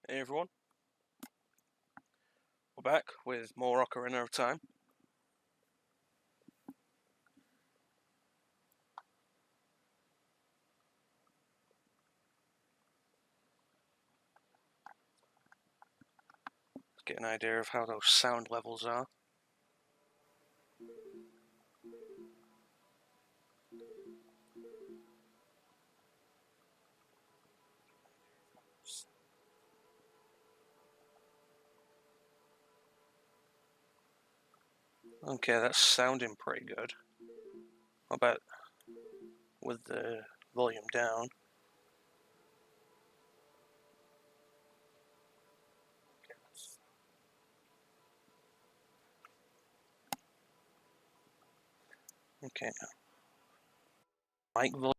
Hey everyone, we're back with more Ocarina of Time. Let's get an idea of how those sound levels are. Okay, that's sounding pretty good. What about with the volume down? Okay, mic volume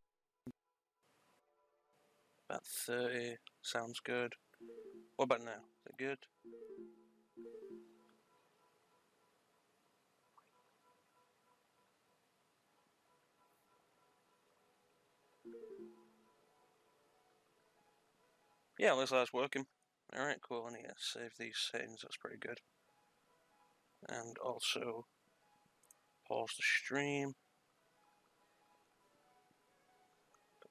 about 30, sounds good. What about now? Is it good? Yeah, looks like it's working. Alright, cool, I need to save these settings, that's pretty good. And also, pause the stream.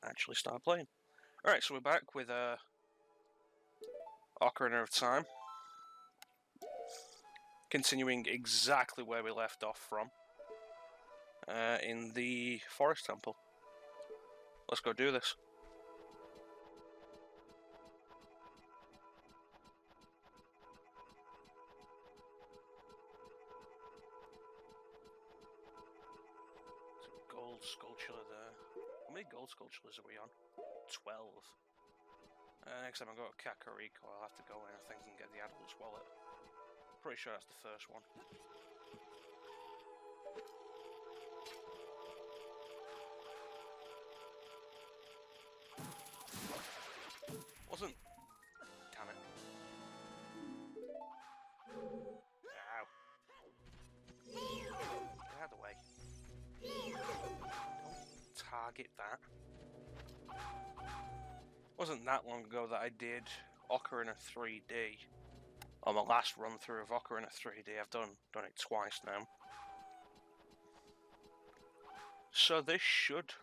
Actually start playing. Alright, so we're back with Ocarina of Time. Continuing exactly where we left off from. In the forest temple. Let's go do this. There's a gold sculpture there. How many gold sculptures are we on? 12. Next time I go to Kakariko, I'll have to go in, I think, and get the adult's wallet. Pretty sure that's the first one. Wasn't. Damn it. Ow. Get out of the way. Don't target that. Wasn't that long ago that I did Ocarina 3D. On my last run through of Ocarina 3D, I've done it twice now. So I should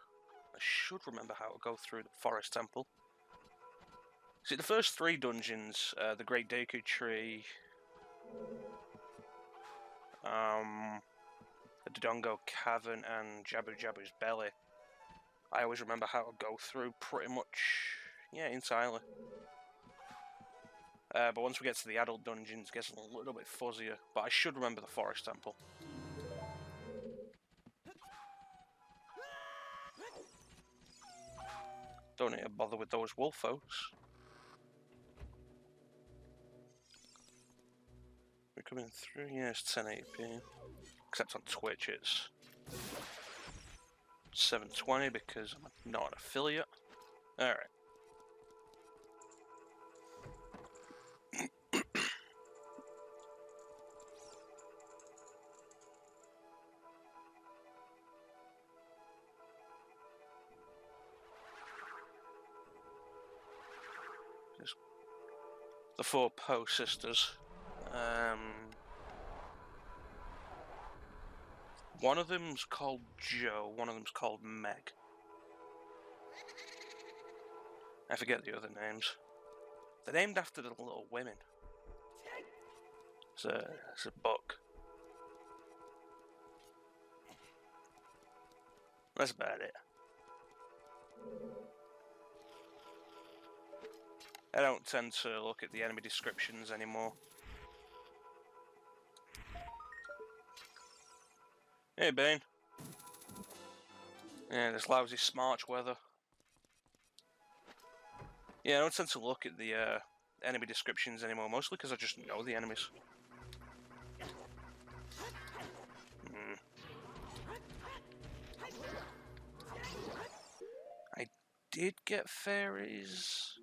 remember how to go through the forest temple. See, the first 3 dungeons, the Great Deku Tree, the Dodongo Cavern, and Jabu Jabu's Belly, I always remember how to go through pretty much, yeah, entirely. But once we get to the adult dungeons, it gets a little bit fuzzier, but I should remember the forest temple. Don't need to bother with those wolfos. We're coming through, yeah, it's 1080p. Except on Twitch it's 720 because I'm not an affiliate. Alright. The 4 Poe sisters. One of them's called Jo, one of them's called Meg. I forget the other names. They're named after the Little Women. It's a book. That's about it. I don't tend to look at the enemy descriptions anymore. Hey, Bane. Yeah, this lousy Smarch weather. Yeah, I don't tend to look at the enemy descriptions anymore, mostly because I just know the enemies. I did get fairies.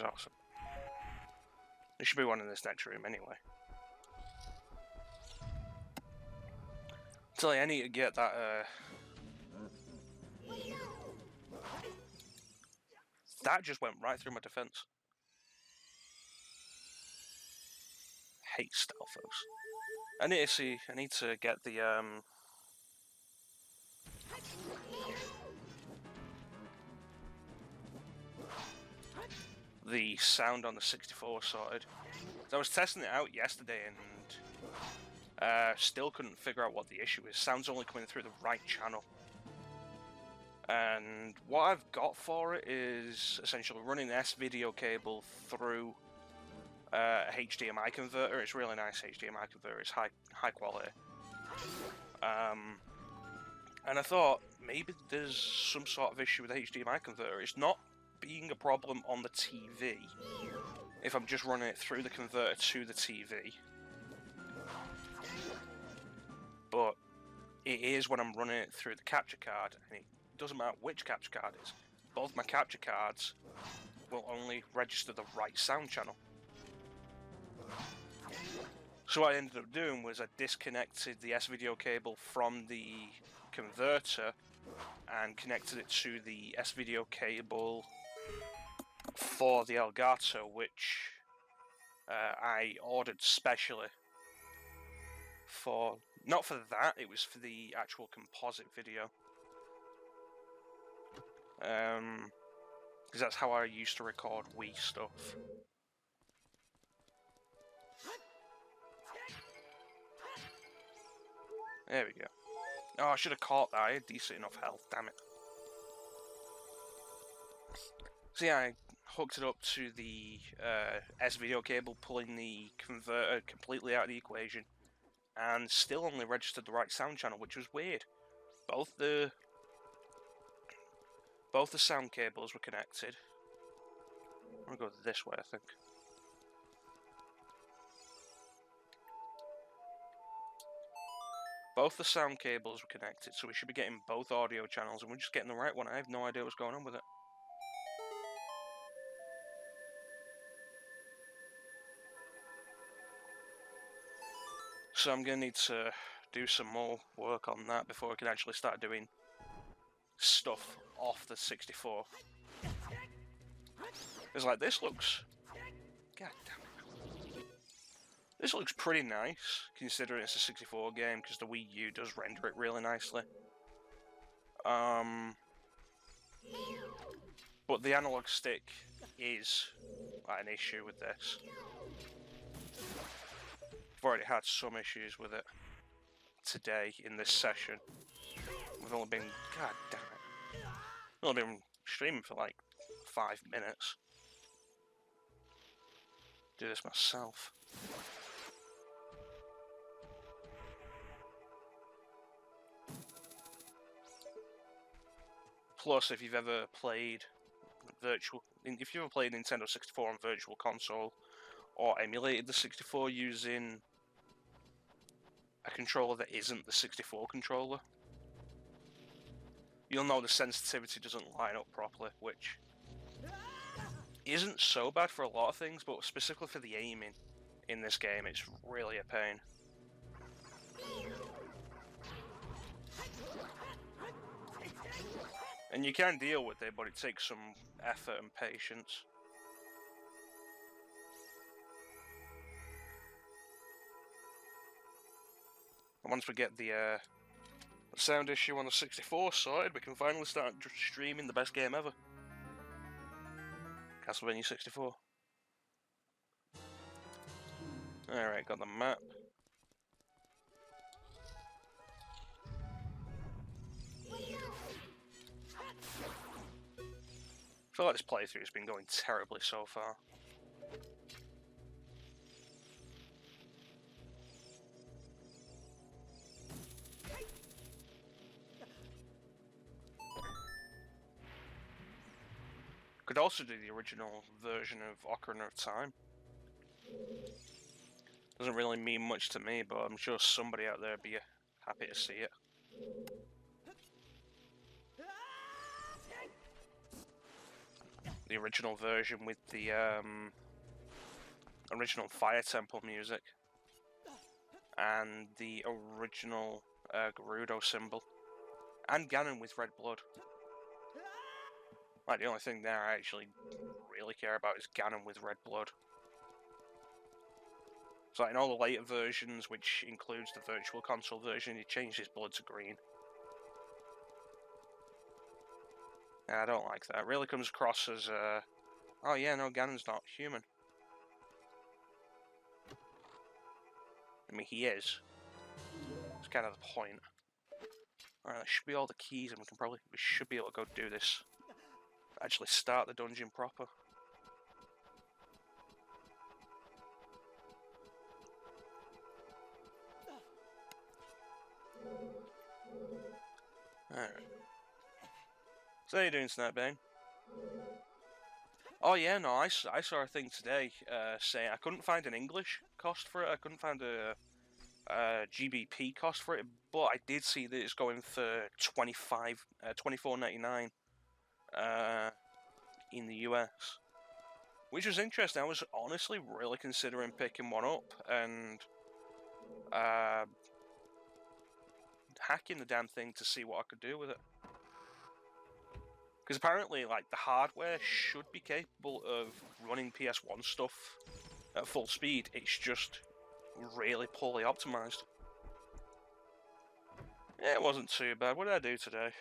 Awesome. There should be one in this next room anyway. Tell you, I need to get that that just went right through my defense. hate Stalfos. I need to get the sound on the 64 sorted. So I was testing it out yesterday and still couldn't figure out what the issue is. Sound's only coming through the right channel. And what I've got for it is essentially running an S-video cable through a HDMI converter. It's a really nice HDMI converter. It's high quality. And I thought maybe there's some sort of issue with the HDMI converter. It's not being a problem on the TV if I'm just running it through the converter to the TV, but it is when I'm running it through the capture card, and it doesn't matter which capture card it is. Both my capture cards will only register the right sound channel. So what I ended up doing was I disconnected the S-video cable from the converter and connected it to the S-video cable for the Elgato, which I ordered specially for, not for that, it was for the actual composite video. Because that's how I used to record Wii stuff. There we go. Oh, I should have caught that. I had decent enough health, damn it. So yeah, I hooked it up to the S-video cable, pulling the converter completely out of the equation, and still only registered the right sound channel, which was weird. Both the sound cables were connected. I'm gonna go this way, I think. Both the sound cables were connected, so we should be getting both audio channels, and we're just getting the right one. I have no idea what's going on with it. So I'm going to need to do some more work on that before I can actually start doing stuff off the 64. It's like, this looks... God damn it. This looks pretty nice, considering it's a 64 game, because the Wii U does render it really nicely. But the analog stick is an issue with this. I've already had some issues with it today in this session. We've only been, god damn it, we've only been streaming for like 5 minutes. Do this myself. Plus, if you've ever played Nintendo 64 on Virtual Console, or emulated the 64 using a controller that isn't the 64 controller, you'll know the sensitivity doesn't line up properly, which isn't so bad for a lot of things, but specifically for the aiming in this game, it's really a pain. And you can deal with it, but it takes some effort and patience. And once we get the sound issue on the 64 sorted, we can finally start streaming the best game ever. Castlevania 64. Alright, got the map. I feel like this playthrough has been going terribly so far. Could also do the original version of Ocarina of Time. Doesn't really mean much to me, but I'm sure somebody out there would be happy to see it. The original version with the original Fire Temple music and the original Gerudo symbol, and Ganon with red blood. Like, the only thing there I actually really care about is Ganon with red blood. So in all the later versions, which includes the Virtual Console version, he changed his blood to green. And I don't like that. It really comes across as, oh yeah, no, Ganon's not human. I mean, he is. It's kind of the point. Alright, that should be all the keys, and we should be able to go do this. Actually start the dungeon proper. Alright. So how are you doing tonight, Bane? Oh yeah, no, I saw a thing today saying I couldn't find an English cost for it. I couldn't find a GBP cost for it, but I did see that it's going for $24.99 in the US, which was interesting. I was honestly really considering picking one up and hacking the damn thing to see what I could do with it. Because apparently, like, the hardware should be capable of running PS1 stuff at full speed. It's just really poorly optimized. Yeah, it wasn't too bad. What did I do today?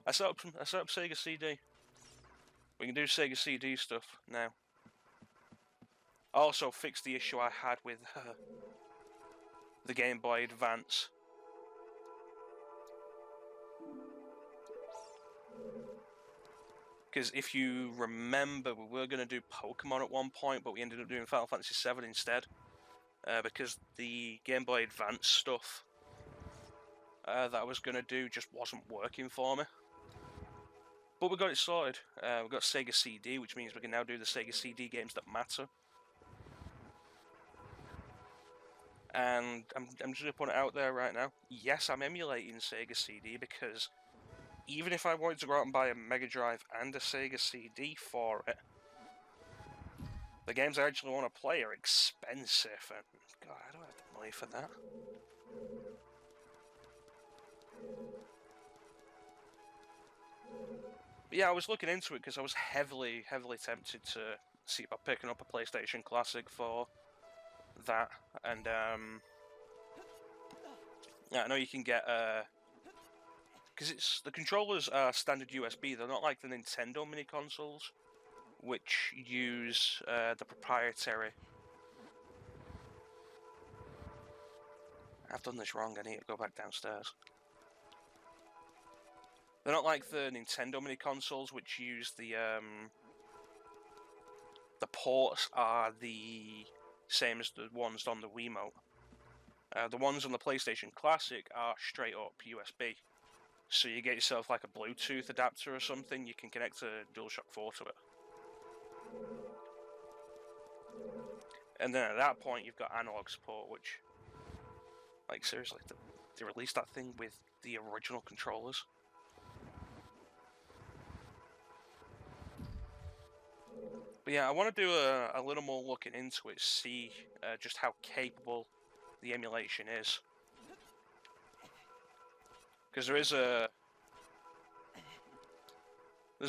I set up Sega CD. We can do Sega CD stuff now. I also fixed the issue I had with the Game Boy Advance. Because if you remember, we were going to do Pokemon at one point, but we ended up doing Final Fantasy VII instead. Because the Game Boy Advance stuff that I was going to do just wasn't working for me. But we got it sorted. We got Sega CD, which means we can now do the Sega CD games that matter. And I'm just going to put it out there right now. Yes, I'm emulating Sega CD because even if I wanted to go out and buy a Mega Drive and a Sega CD for it, the games I actually want to play are expensive, and God, I don't have the money for that. But yeah, I was looking into it because I was heavily tempted to see about picking up a PlayStation Classic for that, and yeah, I know you can get because the controllers are standard USB. They're not like the Nintendo mini consoles, which use the proprietary. I've done this wrong. I need to go back downstairs. They're not like the Nintendo mini consoles, which use the ports are the same as the ones on the Wiimote. The ones on the PlayStation Classic are straight up USB. So you get yourself like a Bluetooth adapter or something, you can connect a DualShock 4 to it. And then at that point you've got analog support, which, like, seriously, they released that thing with the original controllers. But yeah, I want to do a little more looking into it, see just how capable the emulation is. Because there's a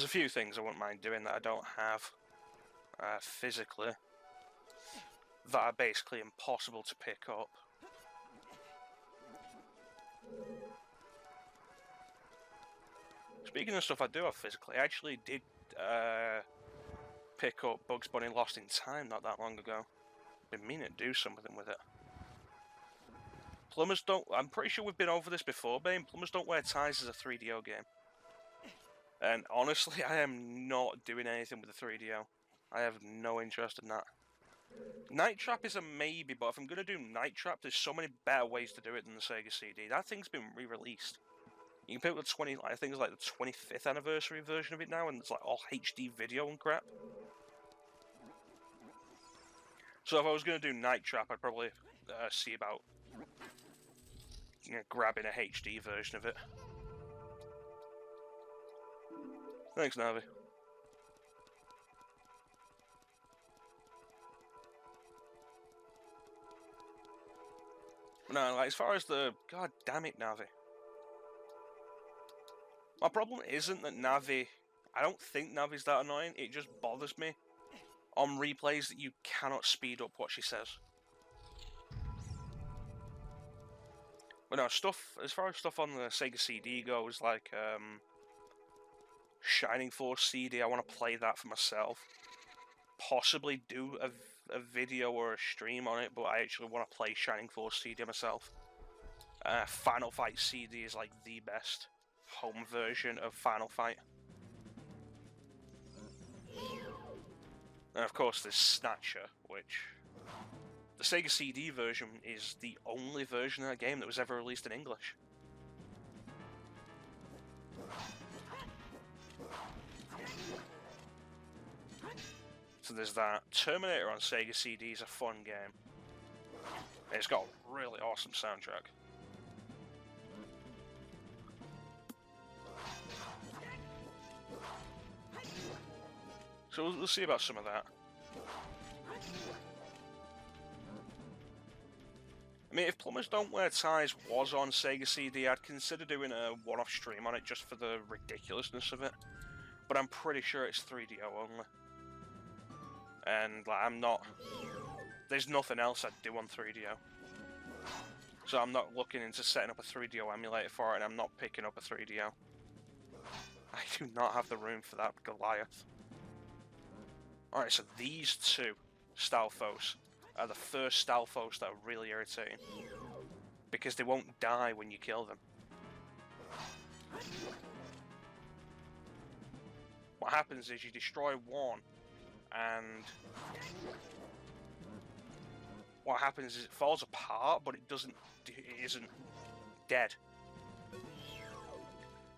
few things I wouldn't mind doing that I don't have physically that are basically impossible to pick up. Speaking of stuff I do have physically, I actually did pick up Bugs Bunny Lost in Time not that long ago. Been meaning to do something with it. Plumbers don't... I'm pretty sure we've been over this before, Bane. Plumbers Don't Wear Ties is a 3DO game. And honestly, I am not doing anything with the 3DO. I have no interest in that. Night Trap is a maybe, but if I'm going to do Night Trap, there's so many better ways to do it than the Sega CD. That thing's been re-released. You can pick up the I think it's like the 25th anniversary version of it now, and it's like all HD video and crap. So if I was going to do Night Trap, I'd probably see about grabbing a HD version of it. Thanks, Navi. No, like, as far as the... God damn it, Navi. My problem isn't that Navi I don't think Navi's that annoying. It just bothers me on replays that you cannot speed up what she says. But no, stuff as far as stuff on the Sega CD goes, like Shining Force CD, I want to play that for myself. Possibly do a video or a stream on it, but I actually want to play Shining Force CD myself. Final Fight CD is like the best home version of Final Fight. And of course there's Snatcher, which the Sega CD version is the only version of that game that was ever released in English. So there's that. Terminator on Sega CD is a fun game. It's got a really awesome soundtrack. So we'll see about some of that. I mean, if Plumbers Don't Wear Ties was on Sega CD, I'd consider doing a one-off stream on it just for the ridiculousness of it. But I'm pretty sure it's 3DO only. And like, I'm not... There's nothing else I'd do on 3DO. So I'm not looking into setting up a 3DO emulator for it, and I'm not picking up a 3DO. I do not have the room for that Goliath. Alright, so these two Stalfos are the first Stalfos that are really irritating. Because they won't die when you kill them. What happens is you destroy one, and what happens is it falls apart, but it isn't dead.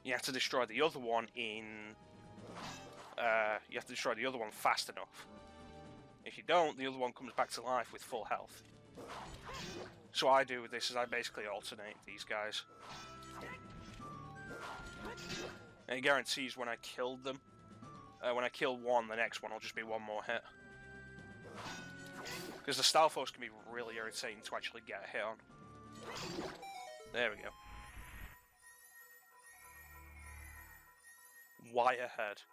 You have to destroy the other one you have to destroy the other one fast enough. If you don't, the other one comes back to life with full health. So what I do with this is I basically alternate these guys. And it guarantees when I killed them, when I kill one, the next one will just be one more hit. Because the Stalfos can be really irritating to actually get a hit on. There we go. Wirehead.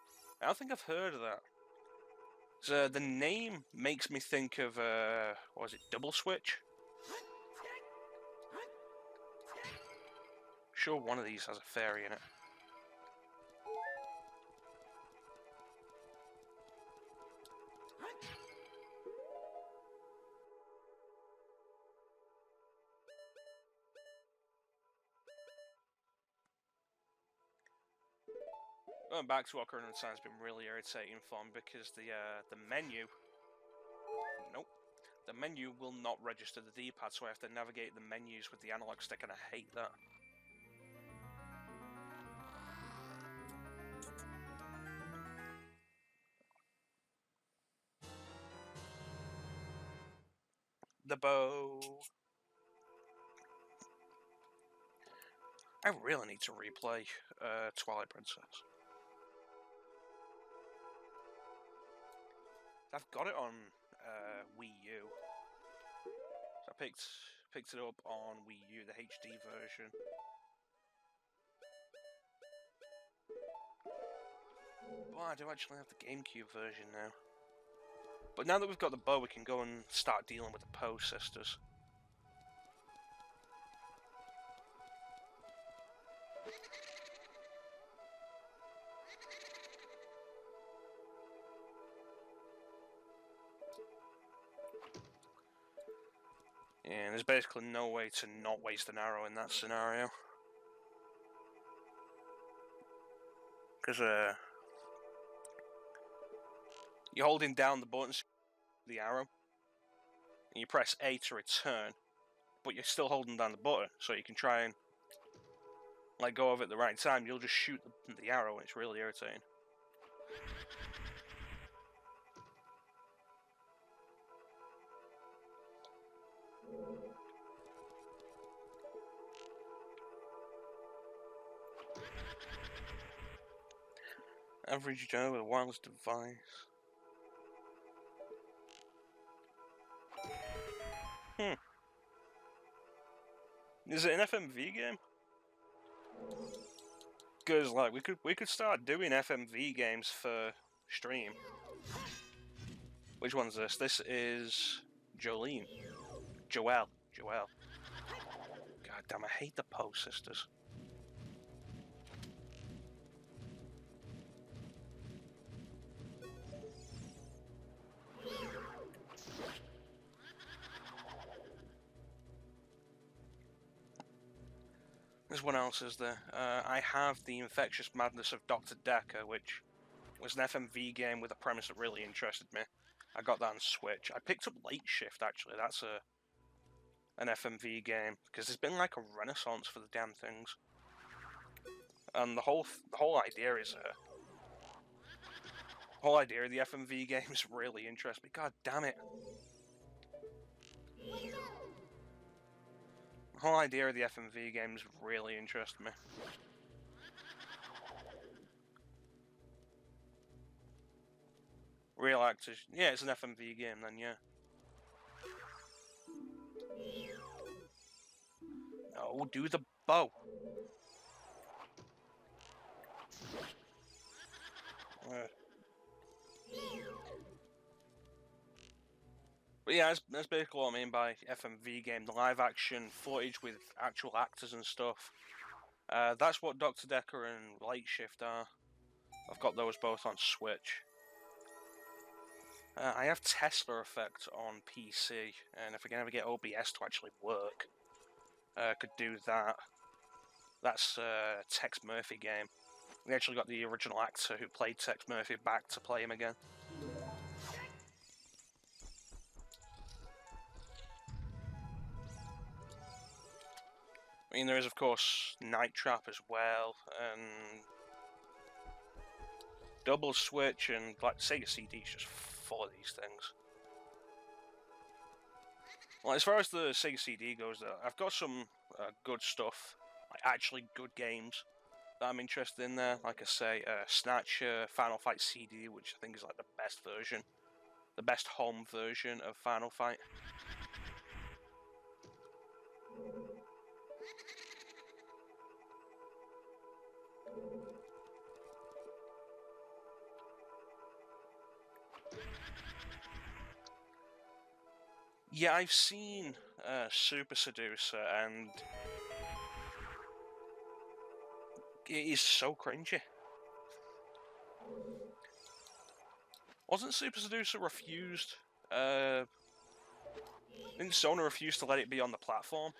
I don't think I've heard of that. So the name makes me think of, what was it, Double Switch? I'm sure one of these has a fairy in it. Going back to Ocarina of Time has been really irritating fun because the menu, nope, the menu will not register the D-pad, so I have to navigate the menus with the analog stick, and I hate that. The bow. I really need to replay Twilight Princess. I've got it on Wii U. So I picked it up on Wii U, the HD version. But I do actually have the GameCube version now. But now that we've got the bow, we can go and start dealing with the Poe sisters. And there's basically no way to not waste an arrow in that scenario. Because you're holding down the buttons, the arrow, and you press A to return, but you're still holding down the button, so you can try and let go of it at the right time. You'll just shoot the arrow, and it's really irritating. Average Joe with a wireless device. Is it an FMV game? Because like we could start doing FMV games for stream. Which one's this? This is Jolene. Joelle. God damn, I hate the Poe sisters. There's what else is there? I have the Infectious Madness of Dr. Decker, which was an FMV game with a premise that really interested me. I got that on Switch. I picked up Late Shift, actually. That's an FMV game, because there's been like a renaissance for the damn things. And the whole idea is the whole idea of the FMV games really interests me. God damn it. The whole idea of the FMV games really interests me. Real actors. Yeah, it's an FMV game then, yeah. No, do the bow. But yeah, that's basically what I mean by FMV game, the live action footage with actual actors and stuff. That's what Dr. Decker and Light Shift are. I've got those both on Switch. I have Tesla Effect on PC, and if I can ever get OBS to actually work, could do that. That's Tex Murphy game. We actually got the original actor who played Tex Murphy back to play him again. I mean, there is, of course, Night Trap as well, and Double Switch, and like Sega CD is just full of these things. Well, as far as the Sega CD goes, I've got some good stuff, like actually good games that I'm interested in there. Like I say, Snatcher, Final Fight CD, which I think is like the best version, the best home version of Final Fight. Yeah, I've seen Super Seducer, and it is so cringy. Wasn't Super Seducer refused? Didn't Sony refuse to let it be on the platform?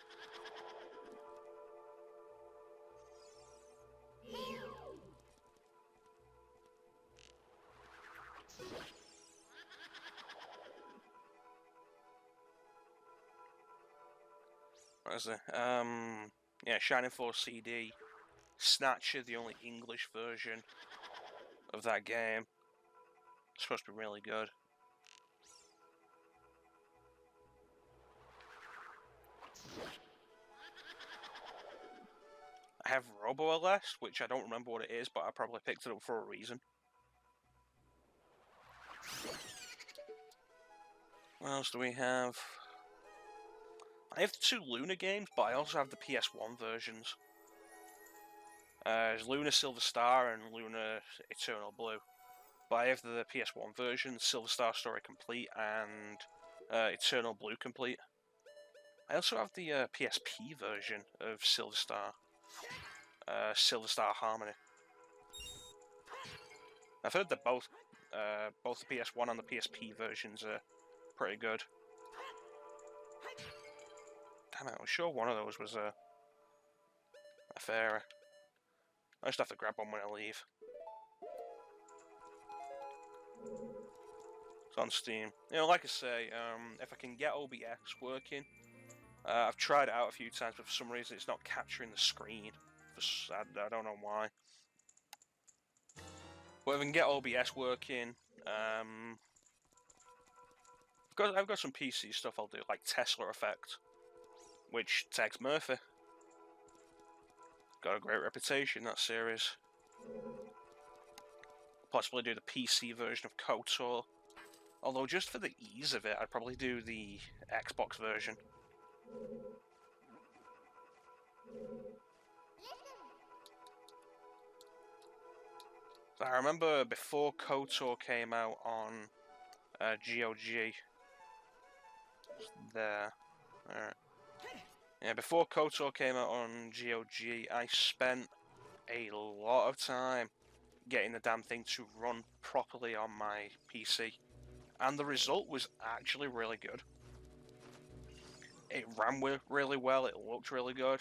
What is it? Yeah, Shining Force CD. Snatcher, the only English version of that game. It's supposed to be really good. I have Robo-LS, which I don't remember what it is, but I probably picked it up for a reason. What else do we have? I have the two Luna games, but I also have the PS1 versions. There's Luna Silver Star and Luna Eternal Blue. But I have the PS1 version, Silver Star Story Complete, and Eternal Blue Complete. I also have the PSP version of Silver Star Harmony. I've heard that both the PS1 and the PSP versions are pretty good. Damn it, I was sure one of those was a fairy. I just have to grab one when I leave. It's on Steam. You know, like I say, if I can get OBS working, I've tried it out a few times, but for some reason it's not capturing the screen. I don't know why. But if I can get OBS working, I've got some PC stuff I'll do, like Tesla Effect, which Tex Murphy. Got a great reputation, that series. Possibly do the PC version of KOTOR. Although, just for the ease of it, I'd probably do the Xbox version. I remember before KOTOR came out on GOG. There. Alright. Yeah, before KOTOR came out on GOG, I spent a lot of time getting the damn thing to run properly on my PC. And the result was actually really good. It ran really well, it looked really good.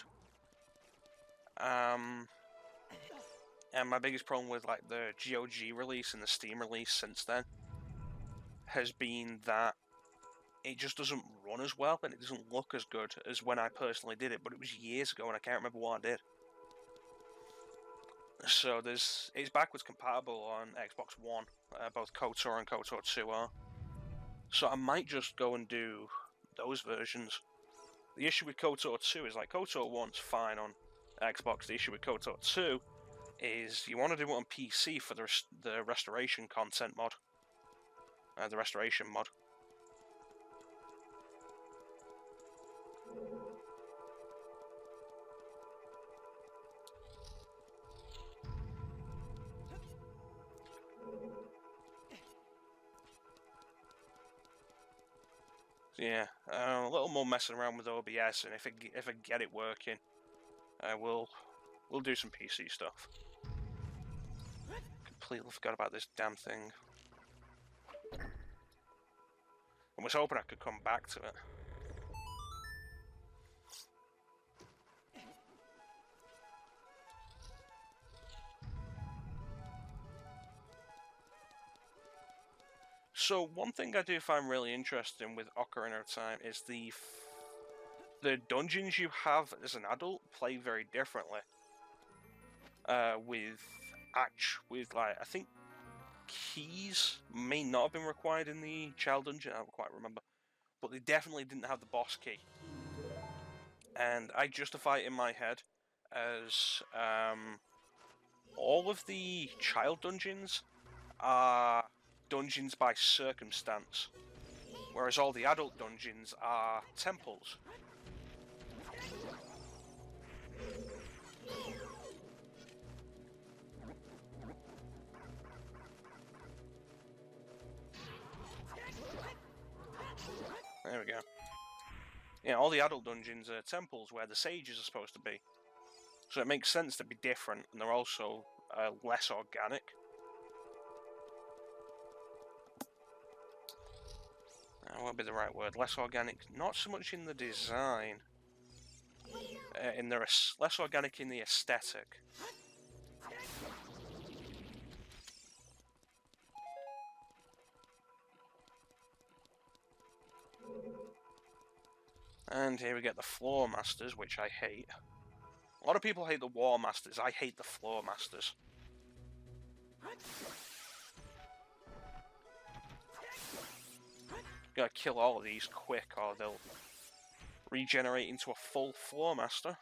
And my biggest problem with like the GOG release and the Steam release since then has been that it just doesn't run as well and it doesn't look as good as when I personally did it, but it was years ago and I can't remember what I did. So it's backwards compatible on Xbox One, both KOTOR and KOTOR 2 are. So I might just go and do those versions. The issue with KOTOR 2 is like KOTOR 1's fine on Xbox. The issue with KOTOR 2 is you want to do it on PC for the restoration content mod, the restoration mod. So yeah, a little more messing around with OBS, and if I get it working, we'll do some PC stuff. Completely forgot about this damn thing. I was hoping I could come back to it. So one thing I do find really interesting with Ocarina of Time is the dungeons you have as an adult play very differently. With like I think keys may not have been required in the child dungeon. I don't quite remember, but they definitely didn't have the boss key. And I justify it in my head as all of the child dungeons are dungeons by circumstance, whereas all the adult dungeons are temples. There we go. Yeah, all the adult dungeons are temples where the sages are supposed to be. So it makes sense to be different, and they're also less organic. That won't be the right word. Less organic, not so much in the design. Less organic in the aesthetic. And here we get the Floor Masters, which I hate. A lot of people hate the War Masters. I hate the Floor Masters. Gotta kill all of these quick, or they'll regenerate into a full Floor Master.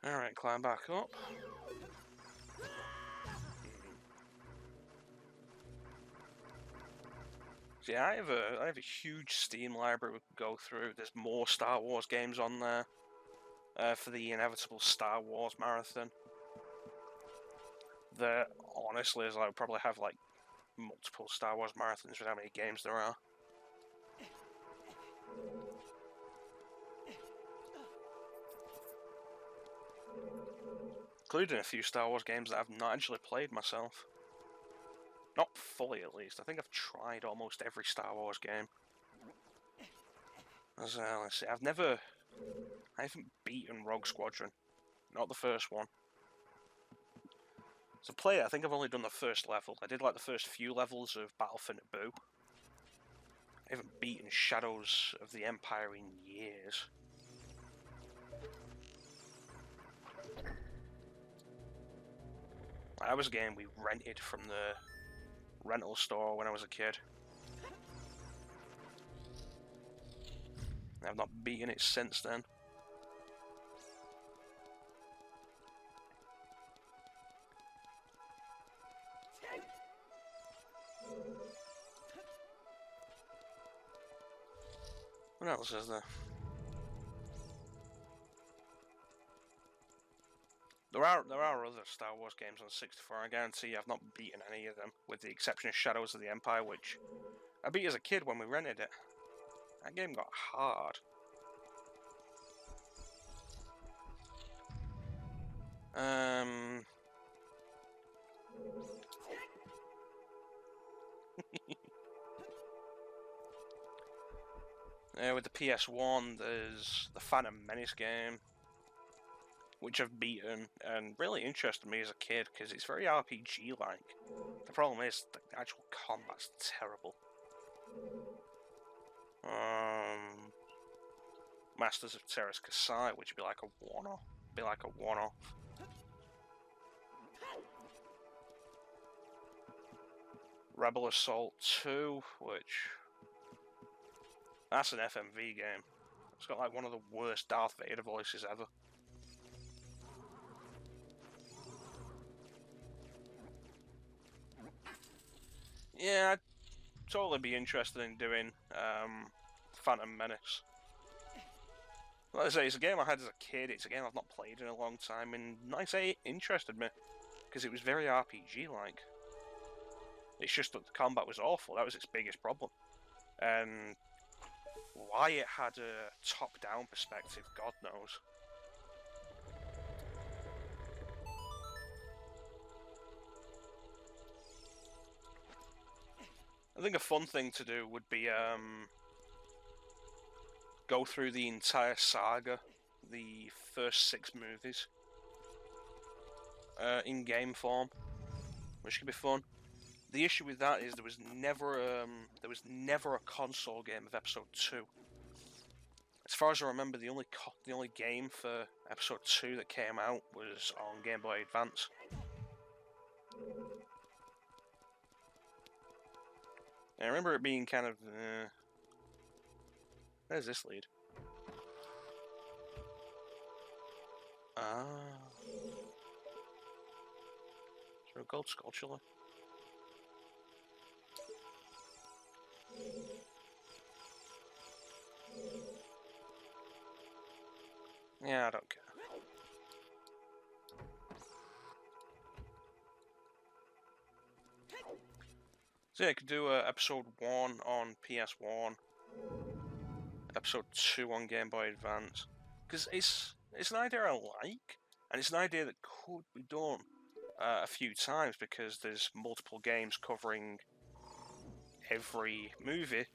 Alright, climb back up. So yeah, I have a huge Steam library we can go through. There's more Star Wars games on there for the inevitable Star Wars marathon. That honestly is like probably have like multiple Star Wars marathons with how many games there are. Including a few Star Wars games that I've not actually played myself. Not fully, at least. I think I've tried almost every Star Wars game. Let's see. I haven't beaten Rogue Squadron. Not the first one. As a player, I think I've only done the first level. I did like the first few levels of Battle for Naboo. I haven't beaten Shadows of the Empire in years. That was a game we rented from the rental store when I was a kid. I've not beaten it since then. What else is there? There are other Star Wars games on 64. I guarantee I've not beaten any of them, with the exception of Shadows of the Empire, which I beat as a kid when we rented it. That game got hard. With the PS1, there's the Phantom Menace game, which I've beaten, and really interested me as a kid, because it's very RPG-like. The problem is, the actual combat's terrible. Masters of Terrace Kasai, which would be like a one-off. Rebel Assault 2, which... that's an FMV game. It's got like one of the worst Darth Vader voices ever. Yeah, I'd totally be interested in doing Phantom Menace. Like I say, it's a game I had as a kid, it's a game I've not played in a long time, and like I say, it interested me, because it was very RPG-like. It's just that the combat was awful, that was its biggest problem. And why it had a top-down perspective, God knows. I think a fun thing to do would be go through the entire saga, the first 6 movies, in game form, which could be fun. The issue with that is there was never a console game of Episode 2. As far as I remember, the only game for Episode 2 that came out was on Game Boy Advance. I remember it being kind of... where's this lead? Ah. Is there a gold sculpture? Yeah, I don't care. So yeah, I could do Episode 1 on PS1, Episode 2 on Game Boy Advance, because it's an idea I like, and it's an idea that could be done a few times, because there's multiple games covering every movie,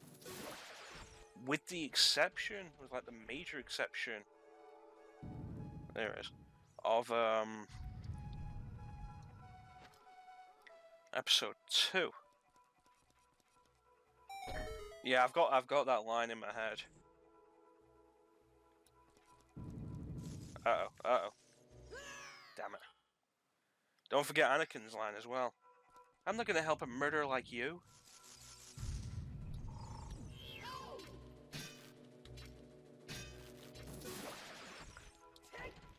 with the exception, with like the major exception, there it is, of Episode 2. Yeah, I've got that line in my head. Uh-oh. Damn it. Don't forget Anakin's line as well. I'm not gonna help a murderer like you.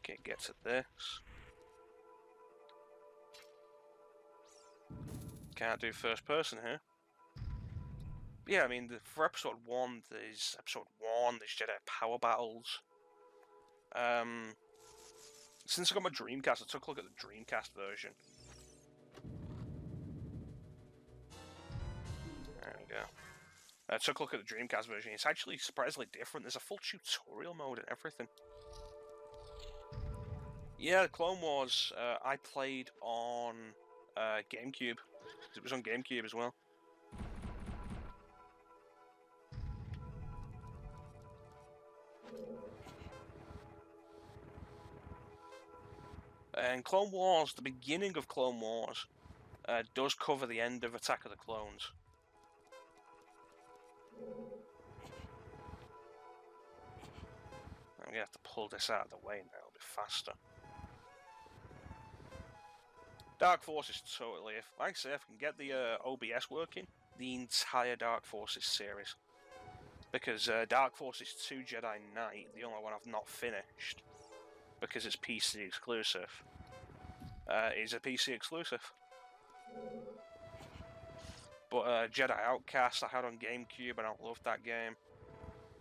Okay, get to this. Can't do first person here. Yeah, I mean, for Episode 1, there's Jedi Power Battles. Since I got my Dreamcast, I took a look at the Dreamcast version. There we go. I took a look at the Dreamcast version. It's actually surprisingly different. There's a full tutorial mode and everything. Yeah, Clone Wars, I played on GameCube. It was on GameCube as well. And Clone Wars, the beginning of Clone Wars, does cover the end of Attack of the Clones. I'm gonna have to pull this out of the way now a bit faster. Dark Forces totally. If, like I say, if I can get the OBS working, the entire Dark Forces series. Because Dark Forces 2 Jedi Knight, the only one I've not finished, because it's PC exclusive, is a PC exclusive. But Jedi Outcast I had on GameCube and I loved that game.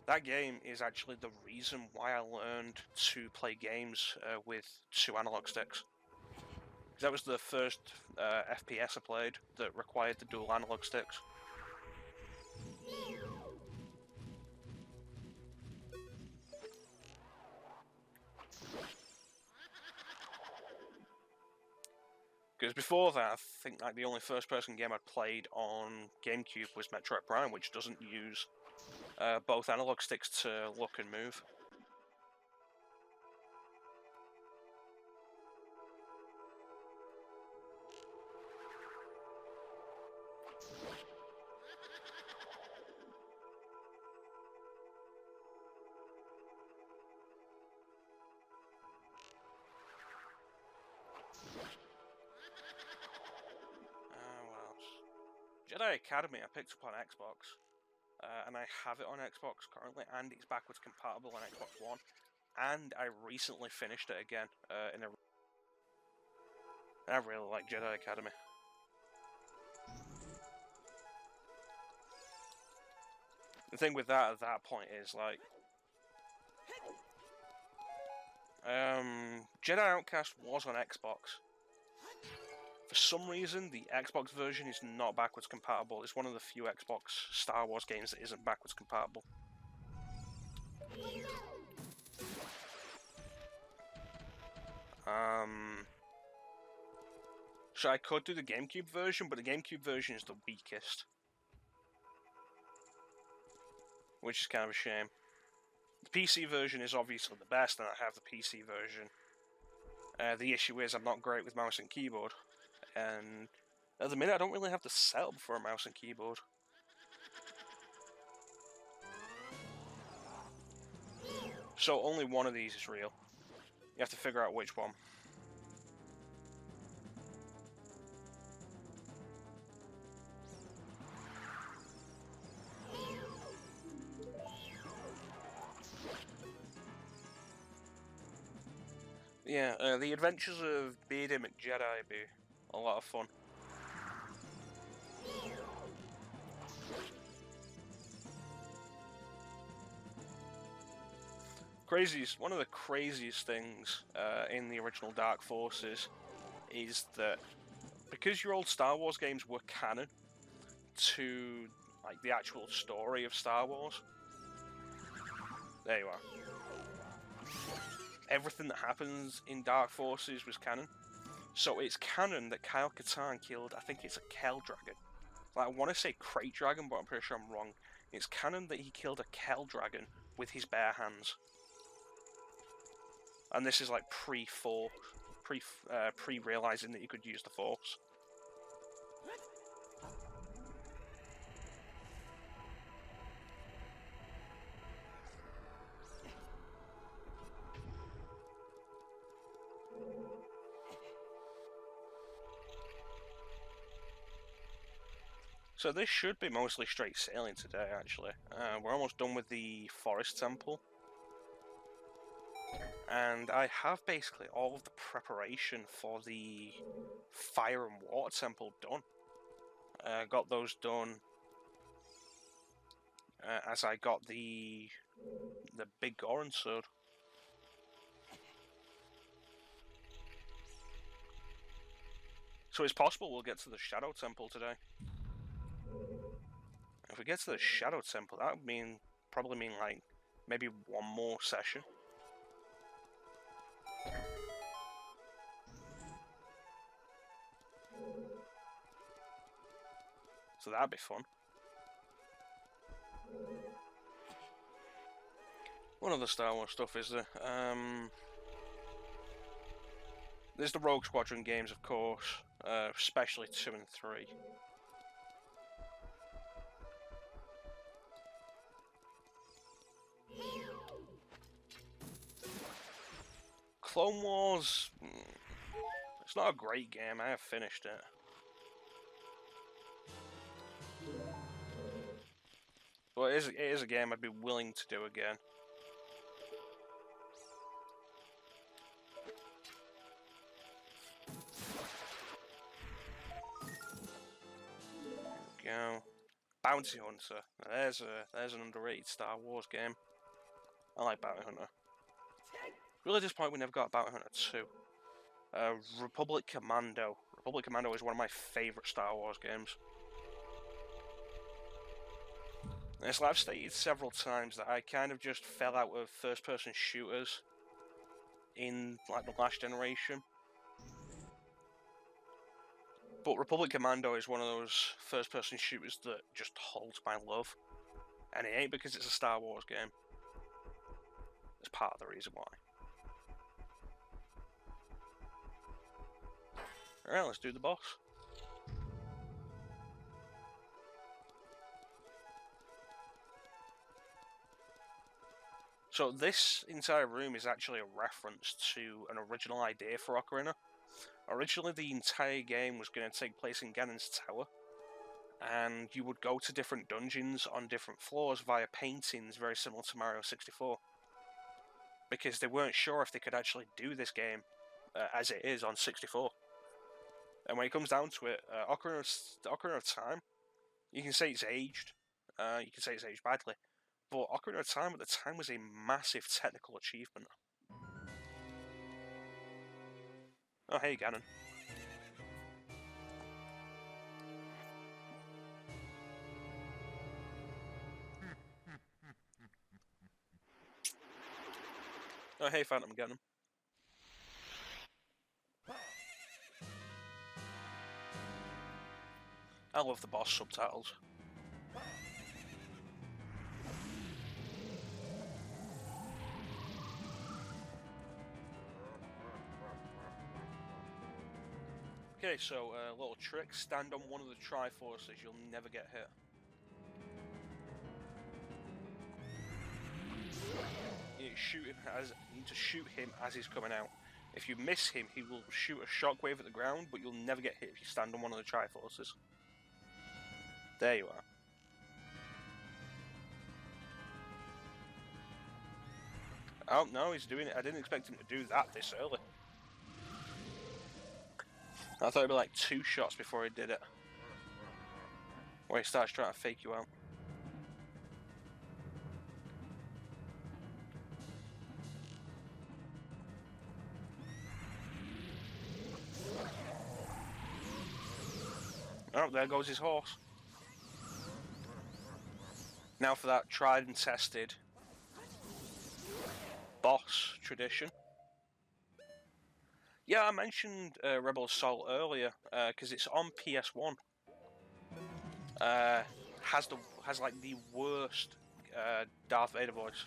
That game is actually the reason why I learned to play games with 2 analog sticks. That was the first FPS I played that required the dual analog sticks. Because before that, I think like the only first-person game I'd played on GameCube was Metroid Prime, which doesn't use both analog sticks to look and move. Jedi Academy I picked up on Xbox, and I have it on Xbox currently, and it's backwards compatible on Xbox One, and I recently finished it again I really like Jedi Academy. The thing with that at that point is like, Jedi Outcast was on Xbox. For some reason, the Xbox version is not backwards compatible. It's one of the few Xbox Star Wars games that isn't backwards compatible. So I could do the GameCube version, but the GameCube version is the weakest. Which is kind of a shame. The PC version is obviously the best, and I have the PC version. The issue is I'm not great with mouse and keyboard. And at the minute I don't really have the setup for a mouse and keyboard. So only one of these is real. You have to figure out which one. Yeah, the Adventures of Beardy McJedi be a lot of fun. One of the craziest things in the original Dark Forces is that because your old Star Wars games were canon to like the actual story of Star Wars, there you are. Everything that happens in Dark Forces was canon. So it's canon that Kyle Katarn killed, I think it's a Kel Dragon. Like, I want to say Crate Dragon, but I'm pretty sure I'm wrong. It's canon that he killed a Kel Dragon with his bare hands. And this is like pre-realizing that you could use the Force. So this should be mostly straight sailing today, actually. We're almost done with the Forest Temple. And I have basically all of the preparation for the Fire and Water Temple done. Got those done as I got the big Goron sword. So it's possible we'll get to the Shadow Temple today. If we get to the Shadow Temple, that would probably mean like maybe one more session. So that'd be fun. What other Star Wars stuff is there? There's the Rogue Squadron games, of course, especially 2 and 3. Clone Wars, it's not a great game. I have finished it. But it is a game I'd be willing to do again. There we go. Bounty Hunter. Now there's an underrated Star Wars game. I like Bounty Hunter. Really disappointed we never got Bounty Hunter 2. Republic Commando. Republic Commando is one of my favourite Star Wars games. And it's like I've stated several times that I kind of just fell out of first-person shooters in like the last generation. But Republic Commando is one of those first-person shooters that just holds my love. And it ain't because it's a Star Wars game. It's part of the reason why. Alright, let's do the boss. So this entire room is actually a reference to an original idea for Ocarina. Originally the entire game was going to take place in Ganon's Tower, and you would go to different dungeons on different floors via paintings very similar to Mario 64. Because they weren't sure if they could actually do this game as it is on 64. And when it comes down to it, Ocarina of Time, you can say it's aged, you can say it's aged badly, but Ocarina of Time at the time was a massive technical achievement. Oh hey Ganon. Oh hey Phantom Ganon. I love the boss subtitles. Okay, so a little trick, stand on one of the Triforces, you'll never get hit. You need to shoot him as he's coming out. If you miss him, he will shoot a shockwave at the ground, but you'll never get hit if you stand on one of the Triforces. There you are. Oh no, he's doing it. I didn't expect him to do that this early. I thought it'd be like 2 shots before he did it. Where he starts trying to fake you out. Oh, there goes his horse. Now for that tried and tested boss tradition. Yeah, I mentioned Rebel Assault earlier because it's on PS1. Has like the worst Darth Vader voice.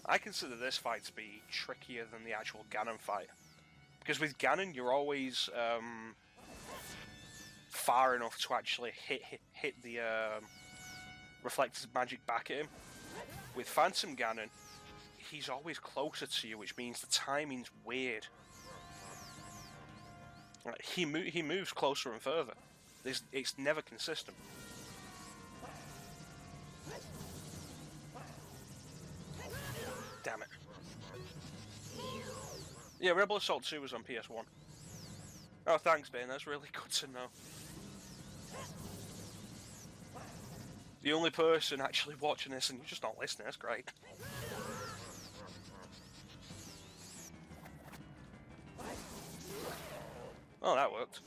I consider this fight to be trickier than the actual Ganon fight, because with Ganon you're always far enough to actually hit the reflected magic back at him. With Phantom Ganon, he's always closer to you, which means the timing's weird. He moves closer and further. It's never consistent. Damn it. Yeah, Rebel Assault 2 was on PS1. Oh, thanks, Ben. That's really good to know. The only person actually watching this and you're just not listening, that's great. Oh, that worked.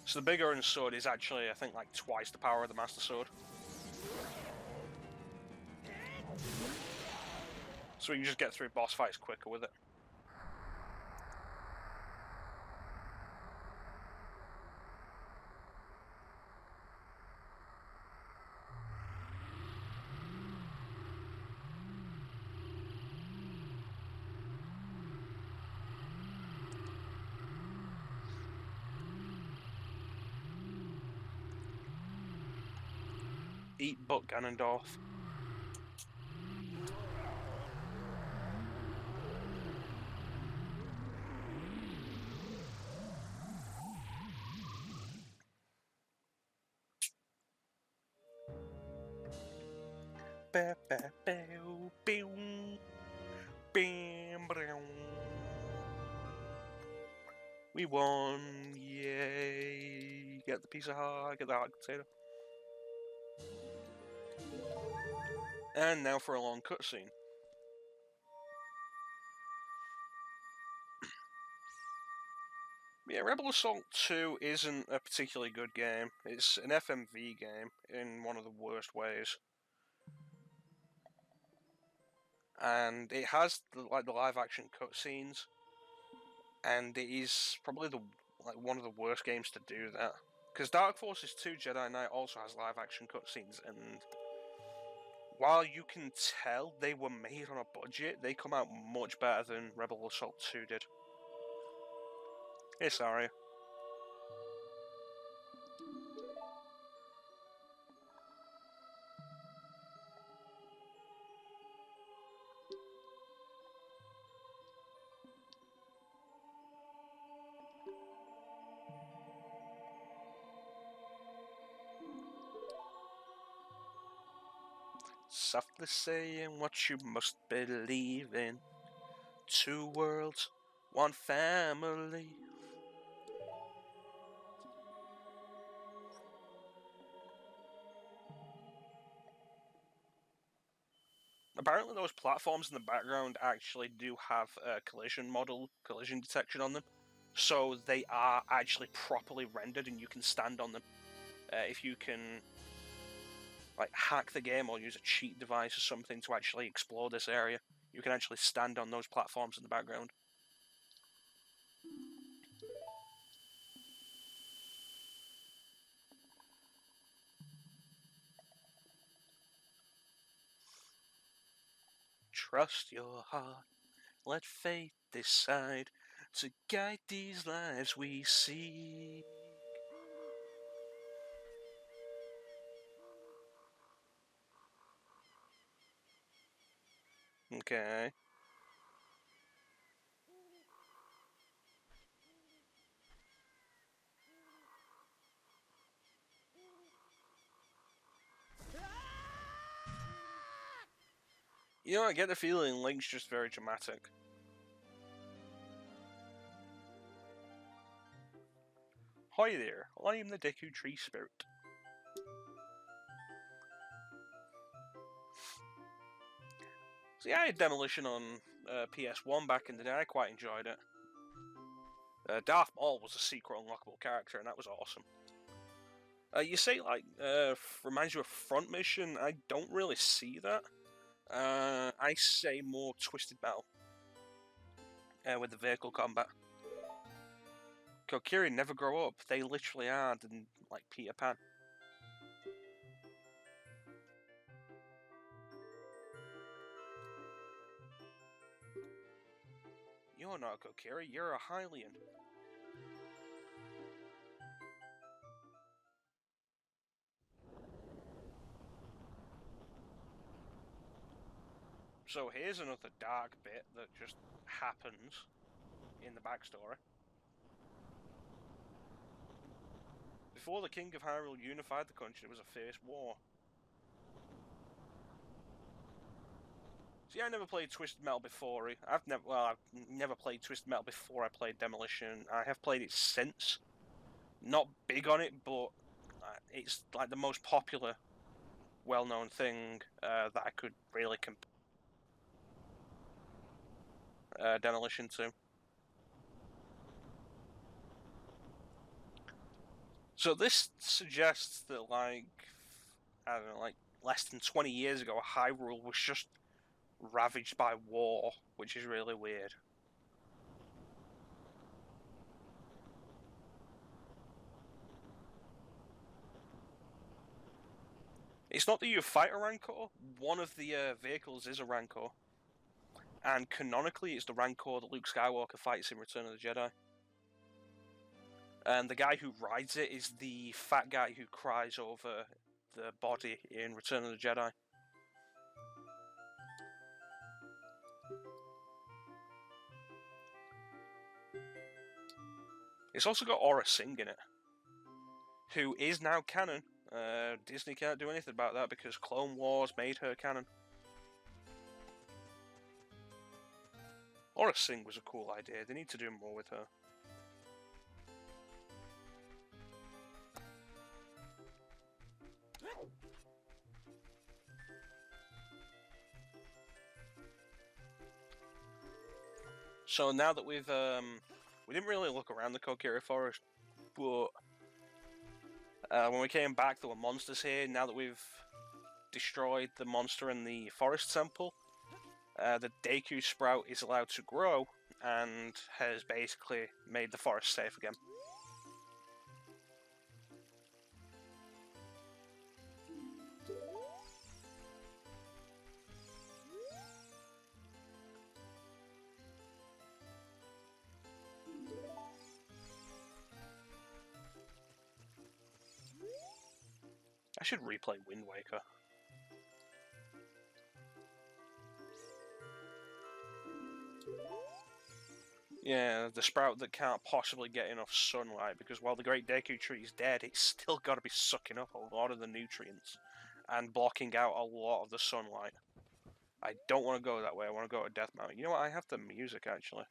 So the Big Orange Sword is actually, I think, like twice the power of the Master Sword. So we can just get through boss fights quicker with it. Eat butt Ganondorf. We won! Yay! Get the piece of heart, get the hot potato. And now for a long cutscene. Yeah, Rebel Assault 2 isn't a particularly good game. It's an FMV game in one of the worst ways. And it has the live action cutscenes, and it is probably one of the worst games to do that. Because Dark Forces 2 Jedi Knight also has live action cutscenes, and while you can tell they were made on a budget, they come out much better than Rebel Assault 2 did. Hey, sorry. Softly saying what you must believe in. 2 worlds, 1 family. Apparently those platforms in the background actually do have collision detection on them. So they are actually properly rendered and you can stand on them. If you can hack the game or use a cheat device or something to actually explore this area, you can actually stand on those platforms in the background. Trust your heart, let fate decide to guide these lives we seek. Okay. You know, I get the feeling Link's just very dramatic. Hi there, I am the Deku Tree Spirit. So yeah, I had Demolition on PS1 back in the day, I quite enjoyed it. Darth Maul was a secret unlockable character, and that was awesome. You say, reminds you of Front Mission, I don't really see that. I say more Twisted Metal. With the vehicle combat. Kokiri never grow up, they literally are like Peter Pan. You're not a Kokiri, you're a Hylian. So here's another dark bit that just happens in the backstory. Before the King of Hyrule unified the country, there was a fierce war. See, I never played Twisted Metal before. I've never played Twisted Metal before I played Demolition. I have played it since. Not big on it, but it's like the most popular, well-known thing that I could really compare Demolition to. So this suggests that, I don't know, less than 20 years ago, Hyrule was just ravaged by war, which is really weird. It's not that you fight a Rancor, one of the vehicles is a Rancor. And canonically, it's the Rancor that Luke Skywalker fights in Return of the Jedi. And the guy who rides it is the fat guy who cries over the body in Return of the Jedi. It's also got Aura Singh in it, who is now canon Disney can't do anything about that because Clone Wars made her canon. Or a Sing was a cool idea. They need to do more with her. So now that we've we didn't really look around the Kokiri Forest, but when we came back, there were monsters here. Now that we've destroyed the monster in the forest temple, the Deku Sprout is allowed to grow and has basically made the forest safe again. I should replay Wind Waker. Yeah, the sprout that can't possibly get enough sunlight, because while the Great Deku Tree is dead, it's still got to be sucking up a lot of the nutrients and blocking out a lot of the sunlight. I don't want to go that way, I want to go to Death Mountain. You know what, I have the music actually.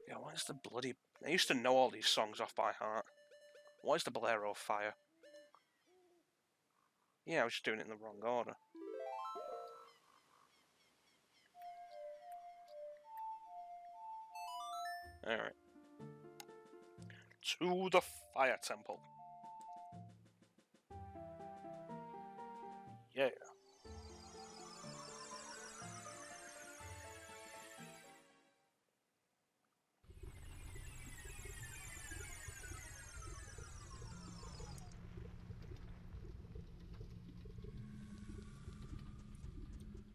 Yeah, what is the bloody... I used to know all these songs off by heart. What is the Bolero of Fire? Yeah, I was just doing it in the wrong order. Alright. To the Fire Temple. Yeah.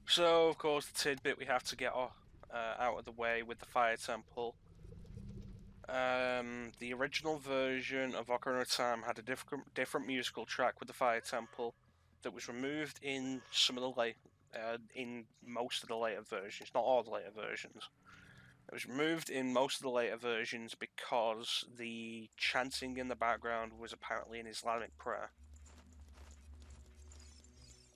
So, of course, the tidbit we have to get out of the way with the Fire Temple. The original version of Ocarina of Time had a different musical track with the Fire Temple that was removed in some of the in most of the later versions, not all the later versions. It was removed in most of the later versions because the chanting in the background was apparently an Islamic prayer.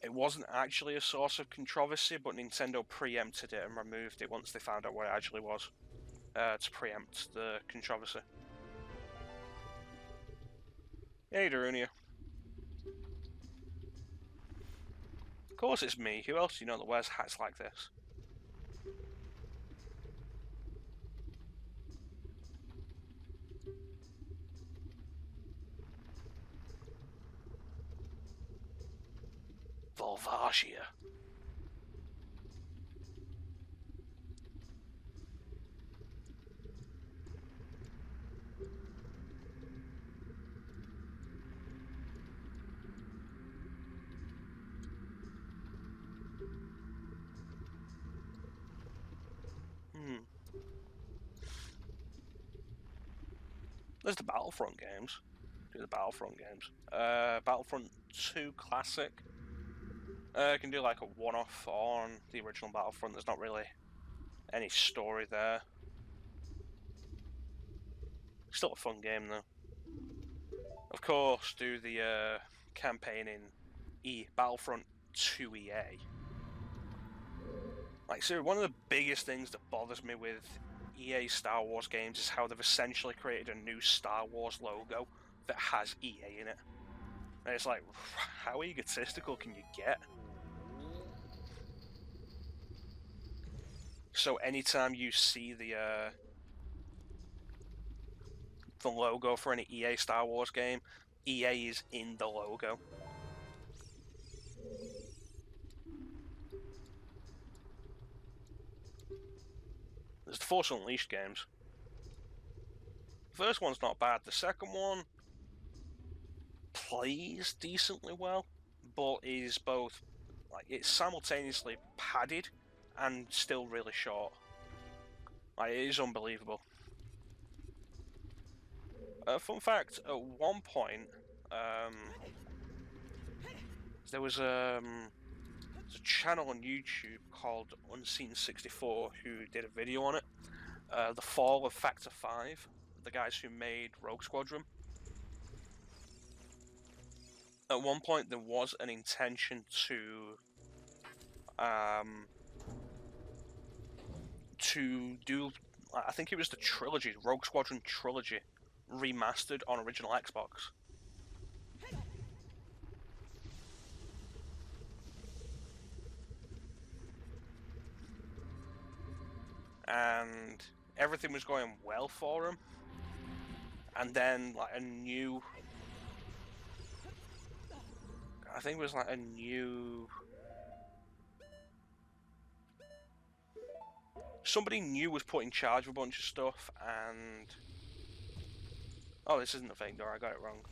It wasn't actually a source of controversy, but Nintendo preempted it and removed it once they found out what it actually was, to preempt the controversy. Hey, Darunia. Of course it's me. Who else do you know that wears hats like this? Volvagia. There's the Battlefront games. Do the Battlefront games. Battlefront 2 Classic. Can do like a one-off on the original Battlefront. There's not really any story there. Still a fun game though. Of course, do the campaign in Battlefront 2 EA. Like, so one of the biggest things that bothers me with EA Star Wars games is how they've essentially created a new Star Wars logo that has EA in it. And it's like, how egotistical can you get? So anytime you see the logo for any EA Star Wars game, EA is in the logo. There's the Force Unleashed games. The first one's not bad. The second one plays decently well, but is both, like, it's simultaneously padded and still really short. Like, it is unbelievable. Fun fact, at one point, there was a channel on YouTube called Unseen64 who did a video on it. The Fall of Factor 5, the guys who made Rogue Squadron. At one point there was an intention to do, I think it was the trilogy, Rogue Squadron trilogy, remastered on original Xbox. And everything was going well for him. And then, like, I think it was like a new... Somebody new was put in charge of a bunch of stuff, and... Oh, this isn't the fake door, I got it wrong.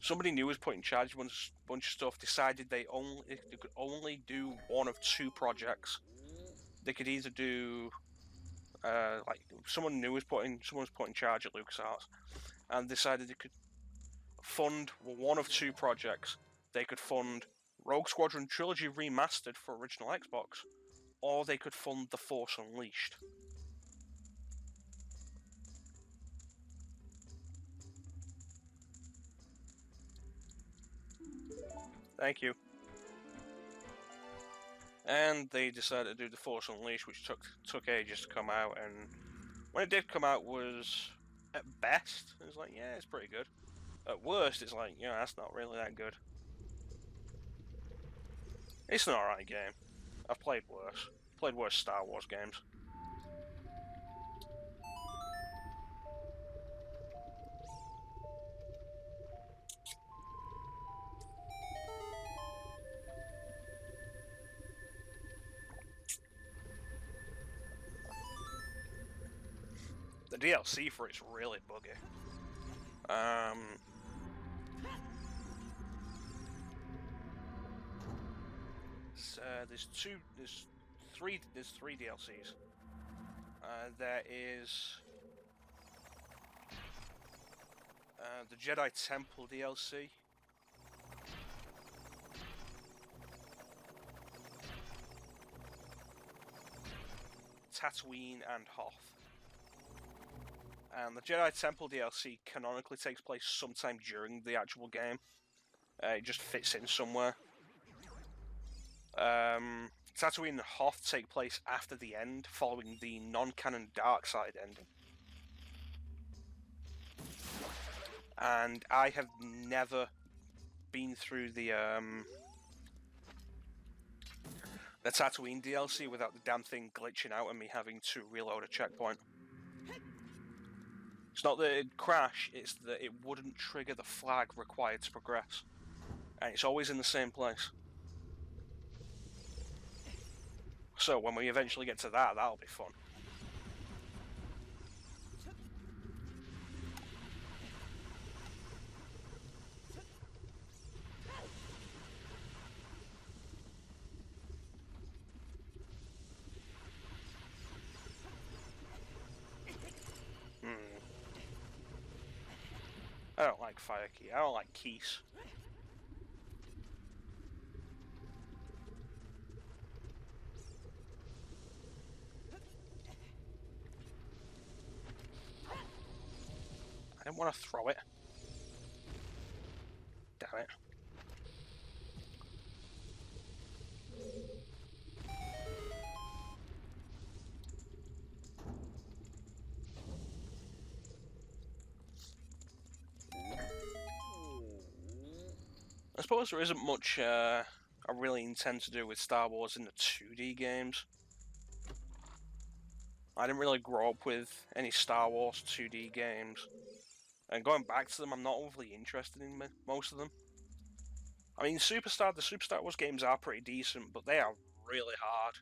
Somebody new was put in charge of a bunch of stuff, decided they could only do one of two projects. They could either do... like, someone was put in charge at LucasArts, and decided they could fund one of two projects. They could fund Rogue Squadron Trilogy Remastered for original Xbox, or they could fund The Force Unleashed. Thank you. And they decided to do The Force Unleashed, which took ages to come out, and when it did come out was, at best, it was like, yeah, it's pretty good. At worst, it's like, you know, that's not really that good. It's an alright game. I've played worse. Played worse Star Wars games. The DLC for it's really buggy. There's three DLCs. There is the Jedi Temple DLC. Tatooine and Hoth. And the Jedi Temple DLC canonically takes place sometime during the actual game. It just fits in somewhere. Tatooine and Hoth take place after the end, following the non-canon dark side ending. And I have never been through the Tatooine DLC without the damn thing glitching out and me having to reload a checkpoint. It's not that it'd crash, it's that it wouldn't trigger the flag required to progress. And it's always in the same place. So when we eventually get to that, that'll be fun. I don't like fire key. I don't like keys. I didn't want to throw it. Damn it. I suppose there isn't much I really intend to do with Star Wars in the 2D games. I didn't really grow up with any Star Wars 2D games. And going back to them, I'm not overly interested in most of them. I mean, the Super Star Wars games are pretty decent, but they are really hard.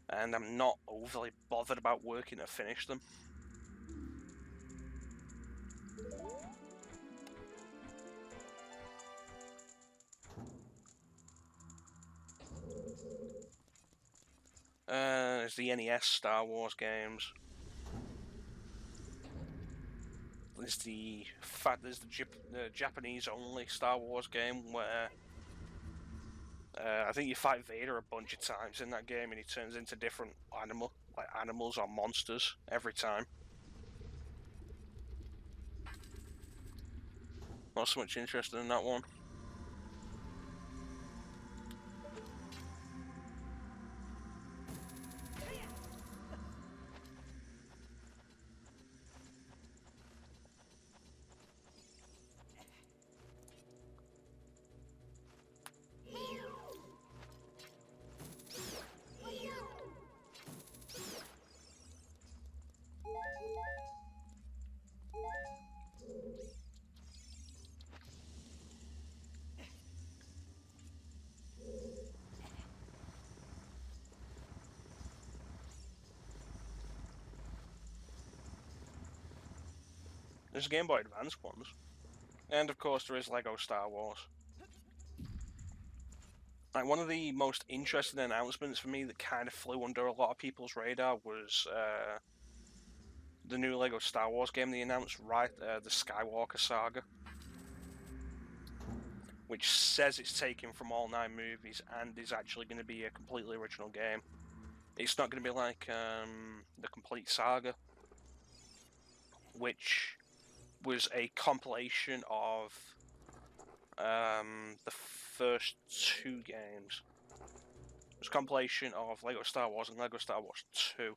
And I'm not overly bothered about working to finish them. There's the NES Star Wars games. there's the Japanese only Star Wars game where I think you fight Vader a bunch of times in that game, and he turns into different animals or monsters every time. Not so much interested in that one. There's Game Boy Advance ones. And of course there is Lego Star Wars. Like, one of the most interesting announcements for me that kind of flew under a lot of people's radar was the new Lego Star Wars game they announced, the Skywalker Saga, which says it's taken from all 9 movies and is actually going to be a completely original game. It's not going to be like the complete saga, which was a compilation of the first 2 games. It was a compilation of Lego Star Wars and Lego Star Wars 2.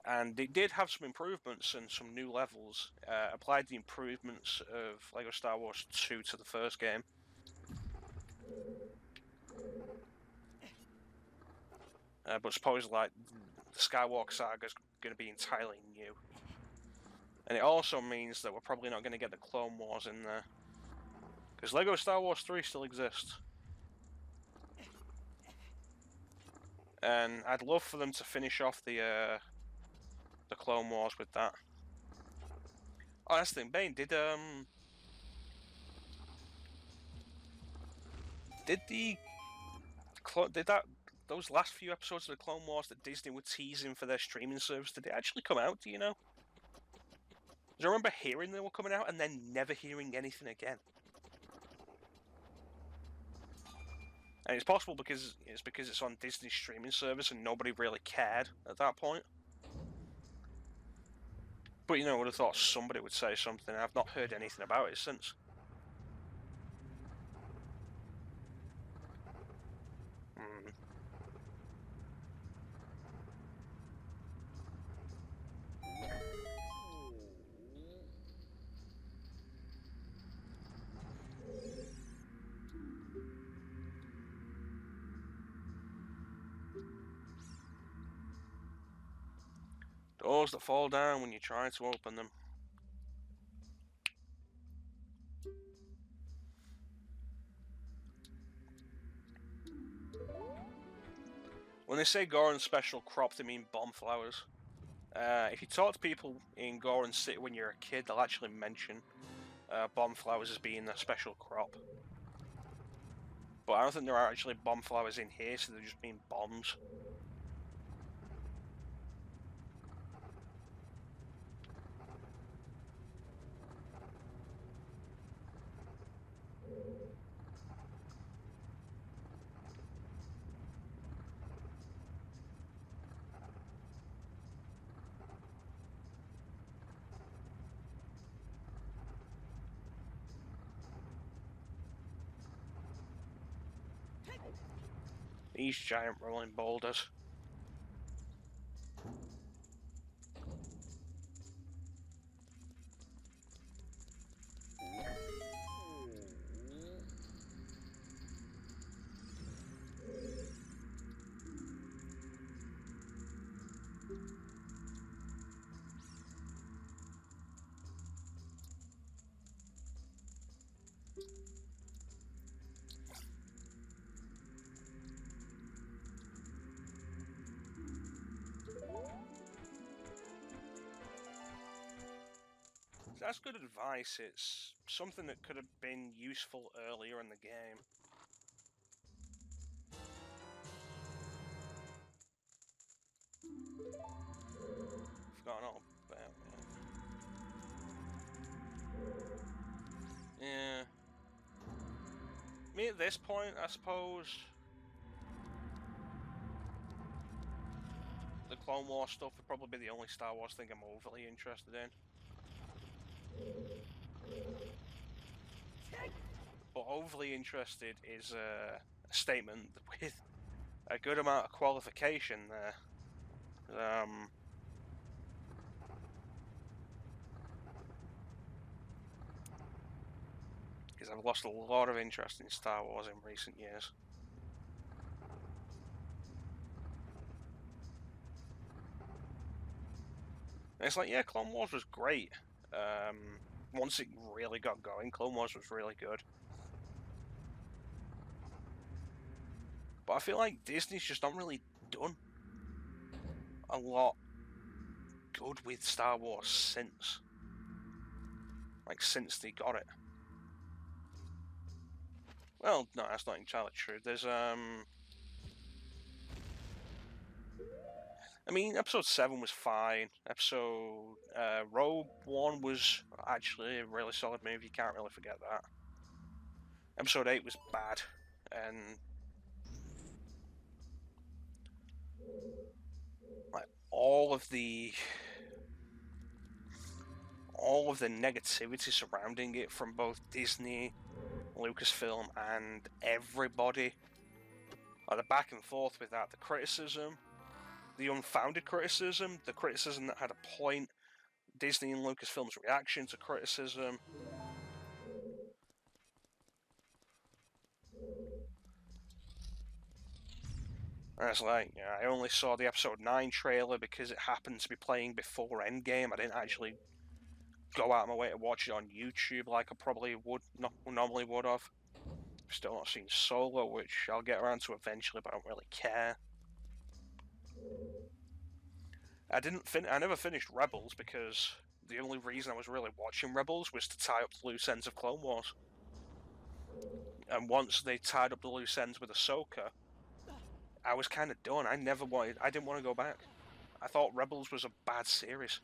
And it did have some improvements and some new levels. Applied the improvements of Lego Star Wars 2 to the first game. But supposedly, like, the Skywalker Saga is going to be entirely new. And it also means that we're probably not going to get the Clone Wars in there. Because Lego Star Wars 3 still exists. And I'd love for them to finish off the Clone Wars with that. Oh, that's the thing, Bane, did those last few episodes of the Clone Wars that Disney were teasing for their streaming service, did they actually come out, do you know? Because I remember hearing they were coming out and then never hearing anything again. And it's possible because it's on Disney's streaming service and nobody really cared at that point. But, you know, I would have thought somebody would say something. I've not heard anything about it since. Doors that fall down when you try to open them. When they say Goron's special crop, they mean bomb flowers. If you talk to people in Goron City when you're a kid, they'll actually mention bomb flowers as being a special crop. But I don't think there are actually bomb flowers in here, so they're just being bombs. These giant rolling boulders. That's good advice. It's something that could have been useful earlier in the game. Forgotten all this point, I suppose the Clone Wars stuff would probably be the only Star Wars thing I'm overly interested in. But overly interested is a statement with a good amount of qualification there. Because I've lost a lot of interest in Star Wars in recent years. And it's like, yeah, Clone Wars was great. Once it really got going, Clone Wars was really good. But I feel like Disney's just not really done a lot good with Star Wars since. Like, since they got it. Well, no, that's not entirely true. There's, I mean, Episode 7 was fine. Rogue One was actually a really solid movie. You can't really forget that. Episode 8 was bad. And like all of the negativity surrounding it from both Disney, Lucasfilm, and everybody, like the back and forth with that, the criticism, the unfounded criticism, the criticism that had a point, Disney and Lucasfilm's reaction to criticism. And it's like, yeah, I only saw the Episode 9 trailer because it happened to be playing before Endgame. I didn't actually go out of my way to watch it on YouTube like I probably would, normally would have. Still not seen Solo, which I'll get around to eventually, but I don't really care. I never finished Rebels because the only reason I was really watching Rebels was to tie up the loose ends of Clone Wars. And once they tied up the loose ends with Ahsoka, I was kind of done. I didn't want to go back. I thought Rebels was a bad series.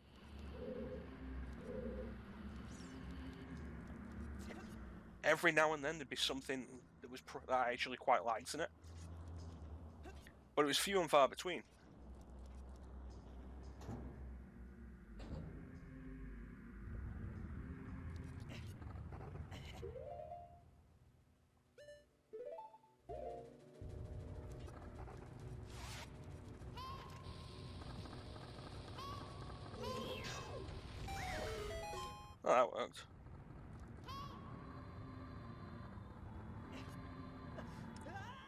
Every now and then there'd be something that I actually quite liked in it, but it was few and far between. Oh, that worked.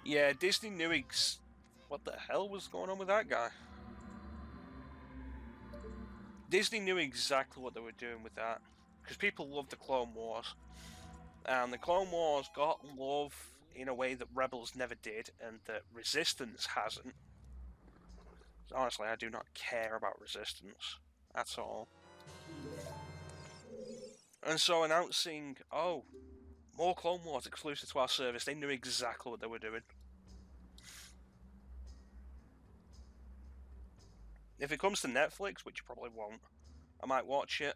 Yeah, Disney knew what the hell was going on with that guy. Disney knew exactly what they were doing with that, because people loved the Clone Wars, and the Clone Wars got love in a way that Rebels never did, and that Resistance hasn't. Honestly, I do not care about Resistance at all. And so announcing, oh, more Clone Wars exclusive to our service, they knew exactly what they were doing. If it comes to Netflix, which you probably won't, I might watch it.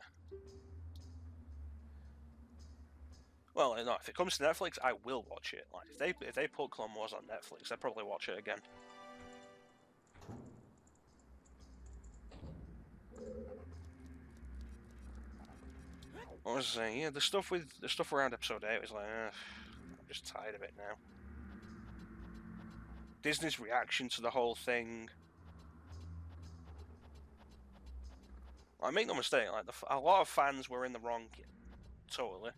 Well, no, if it comes to Netflix, I will watch it. Like if they put Clone Wars on Netflix, I'd probably watch it again. I was saying, yeah, the stuff around Episode 8 was like, I'm just tired of it now. Disney's reaction to the whole thing. I make no mistake, like a lot of fans were in the wrong, totally.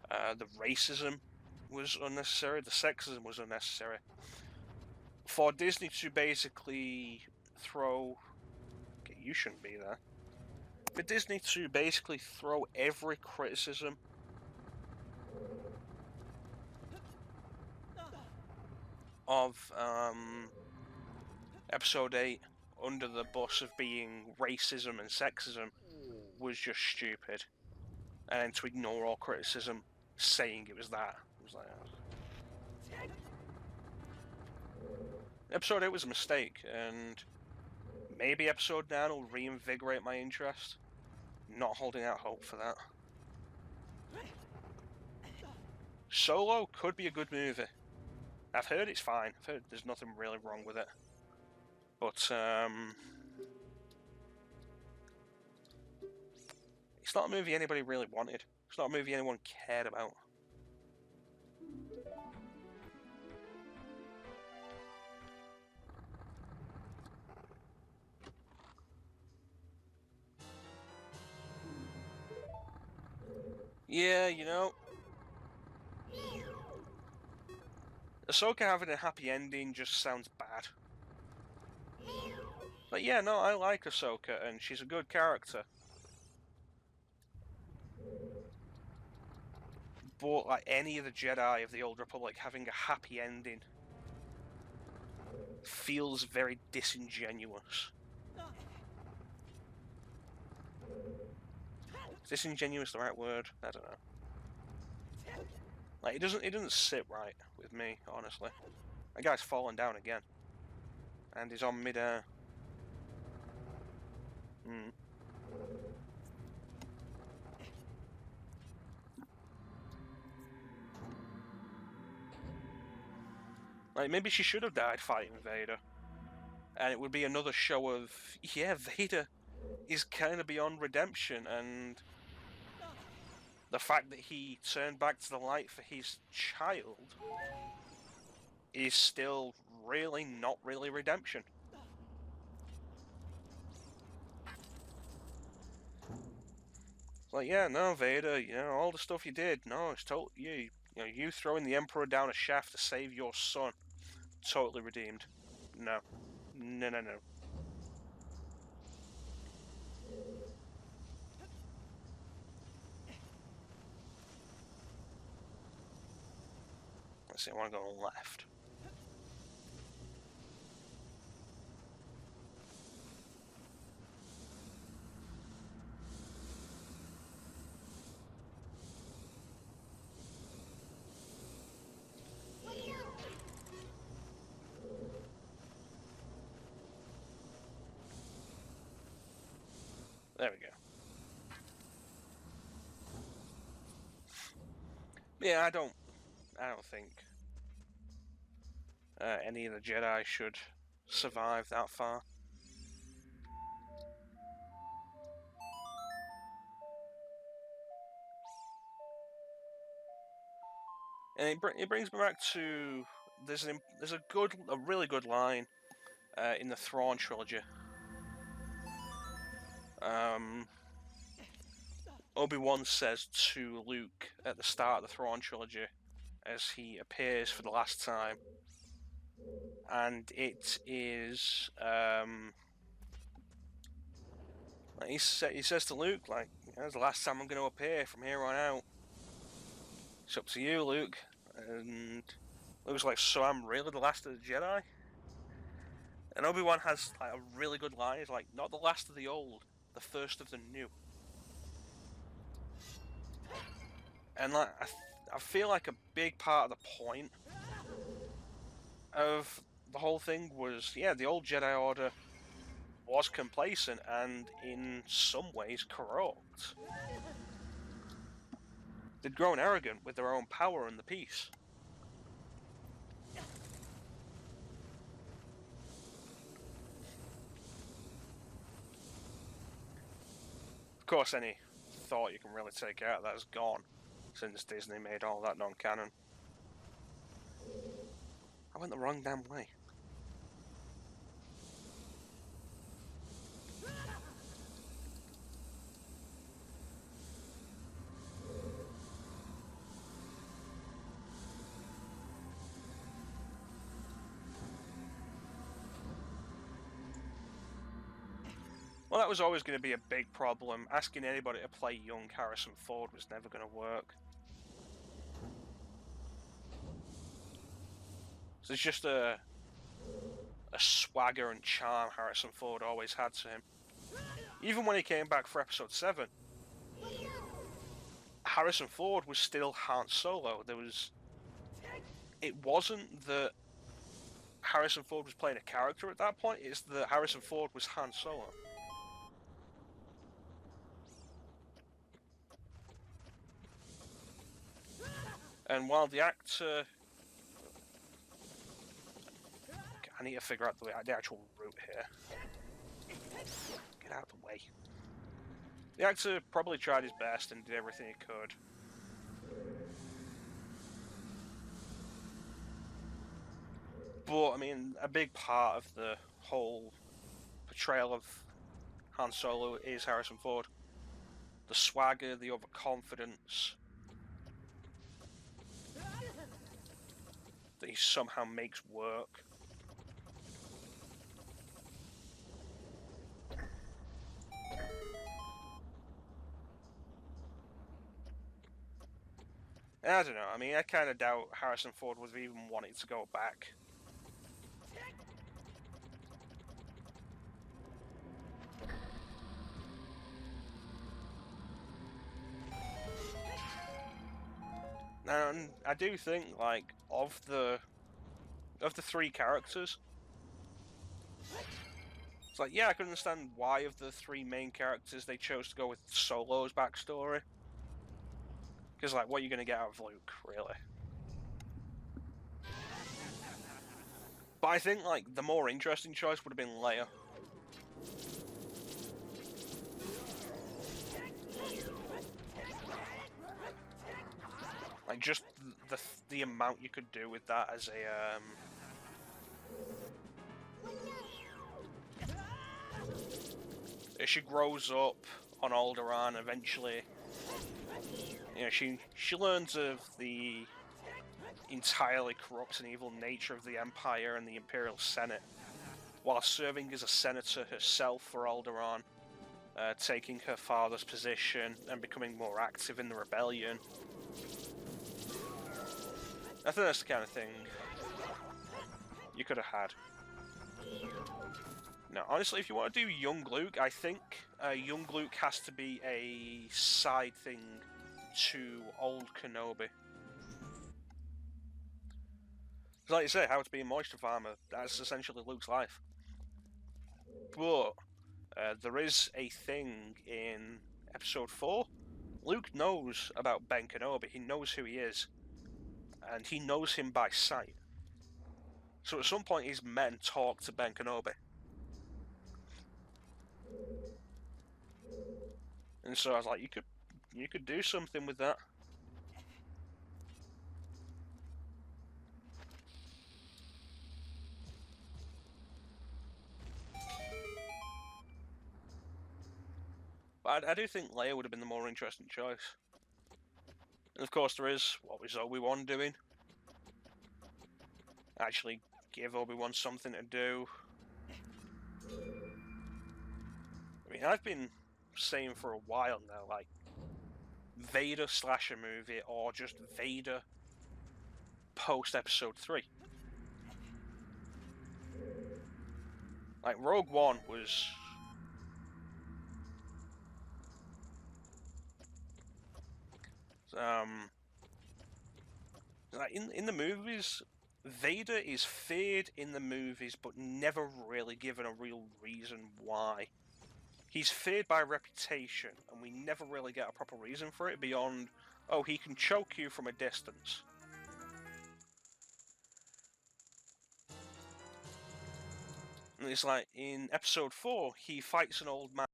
The racism was unnecessary. The sexism was unnecessary. For Disney to basically throw, okay, you shouldn't be there. For Disney to basically throw every criticism of Episode 8 under the bus of being racism and sexism was just stupid. And then to ignore all criticism saying it was that. It was like, Episode 8 was a mistake, and maybe Episode 9 will reinvigorate my interest. Not holding out hope for that. Solo could be a good movie. I've heard it's fine. I've heard there's nothing really wrong with it. But, it's not a movie anybody really wanted. It's not a movie anyone cared about. Yeah, you know, Ahsoka having a happy ending just sounds bad. But yeah, no, I like Ahsoka, and she's a good character. But like any of the Jedi of the Old Republic having a happy ending feels very disingenuous. Is disingenuous the right word? I don't know. Like it doesn't sit right with me, honestly. That guy's fallen down again. And he's on mid-air. Like maybe she should have died fighting Vader. And it would be another show of, yeah, Vader is kind of beyond redemption, and the fact that he turned back to the light for his child is still really not really redemption. It's like, yeah, no, Vader, you know, all the stuff you did, no, it's totally you know, you throwing the Emperor down a shaft to save your son, totally redeemed. No. No, no, no. Let's see, I want to go left. There we go. Yeah, I don't think any of the Jedi should survive that far. And it brings me back to there's a really good line in the Thrawn trilogy. Obi-Wan says to Luke at the start of the Thrawn trilogy, as he appears for the last time, and it is he says to Luke, like, "That's the last time I'm going to appear from here on out. It's up to you, Luke." And Luke's like, "So I'm really the last of the Jedi?" And Obi-Wan has like a really good line. He's like, "Not the last of the old, the first of the new." And like, I feel like a big part of the point of the whole thing was, yeah, the old Jedi Order was complacent and in some ways corrupt. They'd grown arrogant with their own power and the peace. Of course, any thought you can really take out of that is gone since Disney made all that non-canon. I went the wrong damn way. Well, that was always going to be a big problem. Asking anybody to play young Harrison Ford was never going to work. So it's just a swagger and charm Harrison Ford always had to him. Even when he came back for Episode 7, Harrison Ford was still Han Solo. It wasn't that Harrison Ford was playing a character at that point, it's that Harrison Ford was Han Solo. And while the actor... Okay, I need to figure out the actual route here. Get out of the way. The actor probably tried his best and did everything he could. But, I mean, a big part of the whole portrayal of Han Solo is Harrison Ford. The swagger, the overconfidence that he somehow makes work. I don't know, I mean, I kind of doubt Harrison Ford would have even wanted to go back. And I do think, like, of the three characters, it's like, yeah, I can understand why of the three main characters they chose to go with Solo's backstory. Because, like, what are you going to get out of Luke, really? But I think, like, the more interesting choice would have been Leia. Like, just the amount you could do with that as a, as she grows up on Alderaan, eventually, you know, she learns of the entirely corrupt and evil nature of the Empire and the Imperial Senate, while serving as a senator herself for Alderaan, taking her father's position and becoming more active in the rebellion. I think that's the kind of thing you could have had. Now, honestly, if you want to do young Luke, I think young Luke has to be a side thing to old Kenobi. Like you say, how to be a moisture farmer, that's essentially Luke's life. But there is a thing in Episode 4. Luke knows about Ben Kenobi, he knows who he is, and he knows him by sight. So at some point his men talk to Ben Kenobi. And so I was like, you could do something with that. But I do think Leia would have been the more interesting choice. And of course there is, what was Obi-Wan doing? Actually give Obi-Wan something to do. I mean, I've been saying for a while now, like, Vader slasher movie or just Vader post Episode 3. Like, Rogue One was... like in the movies, Vader is feared in the movies, but never really given a real reason why. He's feared by reputation, and we never really get a proper reason for it beyond, oh, he can choke you from a distance. And it's like, in Episode 4, he fights an old man.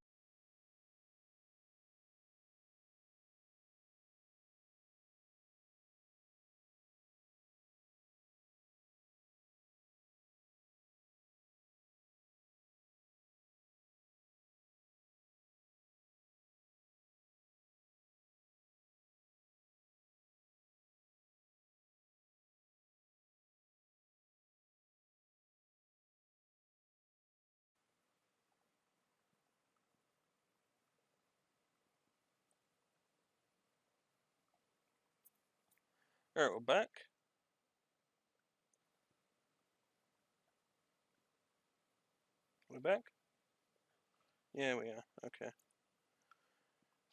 Alright, we're back. We're back? Yeah, we are. Okay.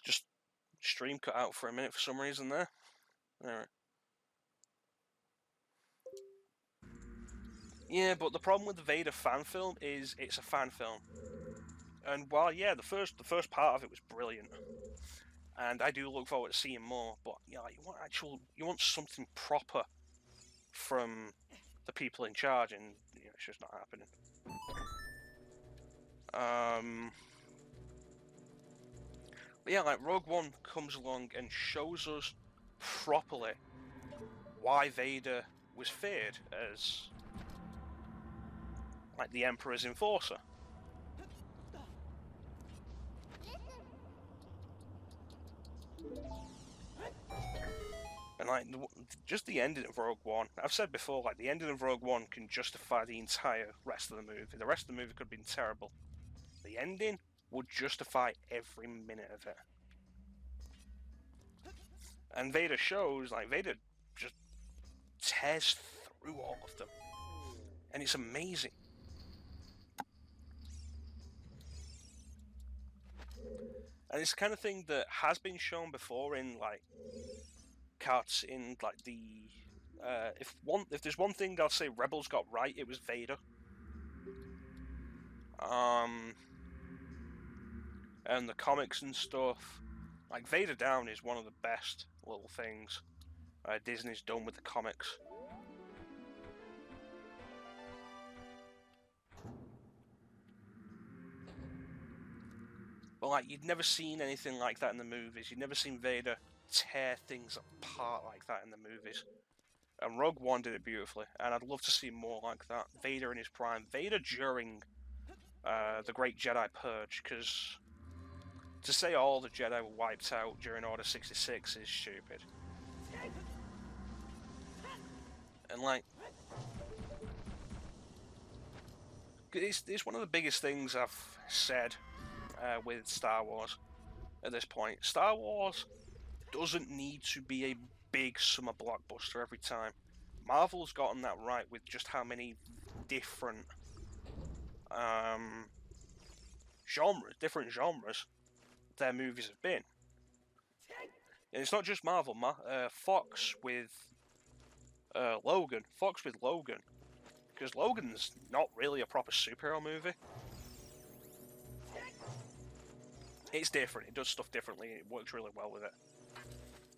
Just stream cut out for a minute for some reason there. Alright. Yeah, but the problem with the Vader fan film is it's a fan film. And while, yeah, the first part of it was brilliant. and I do look forward to seeing more. But like, you want something proper from the people in charge, and it's just not happening. But yeah, like Rogue One comes along and shows us properly why Vader was feared as like the Emperor's enforcer. And like just the ending of Rogue One, I've said before, like the ending of Rogue One can justify the entire rest of the movie. The rest of the movie could have been terrible. The ending would justify every minute of it. And Vader shows, like Vader just tears through all of them. And it's amazing. And it's the kind of thing that has been shown before in like cuts in like the if there's one thing I'll say Rebels got right, it was Vader. And the comics and stuff, like Vader Down is one of the best little things Disney's done with the comics. But like you'd never seen anything like that in the movies. You'd never seen Vader tear things apart like that in the movies. And Rogue One did it beautifully, and I'd love to see more like that. Vader in his prime, Vader during the Great Jedi Purge, because to say all the Jedi were wiped out during Order 66 is stupid. And like, it's one of the biggest things I've said with Star Wars at this point. Star Wars doesn't need to be a big summer blockbuster every time. Marvel's gotten that right with just how many different different genres their movies have been. And it's not just Marvel, Fox with Logan. Because Logan's not really a proper superhero movie. It's different, it does stuff differently, it works really well with it.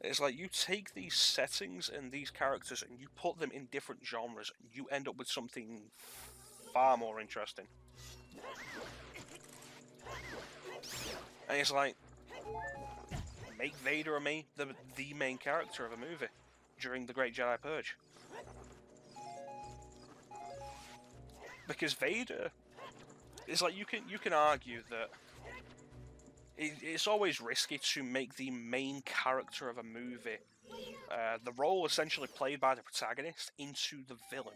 It's like you take these settings and these characters and you put them in different genres, and you end up with something far more interesting. And it's like, make Vader the main character of a movie during the Great Jedi Purge. Because Vader, it's like you can argue that it's always risky to make the main character of a movie, the role essentially played by the protagonist, into the villain,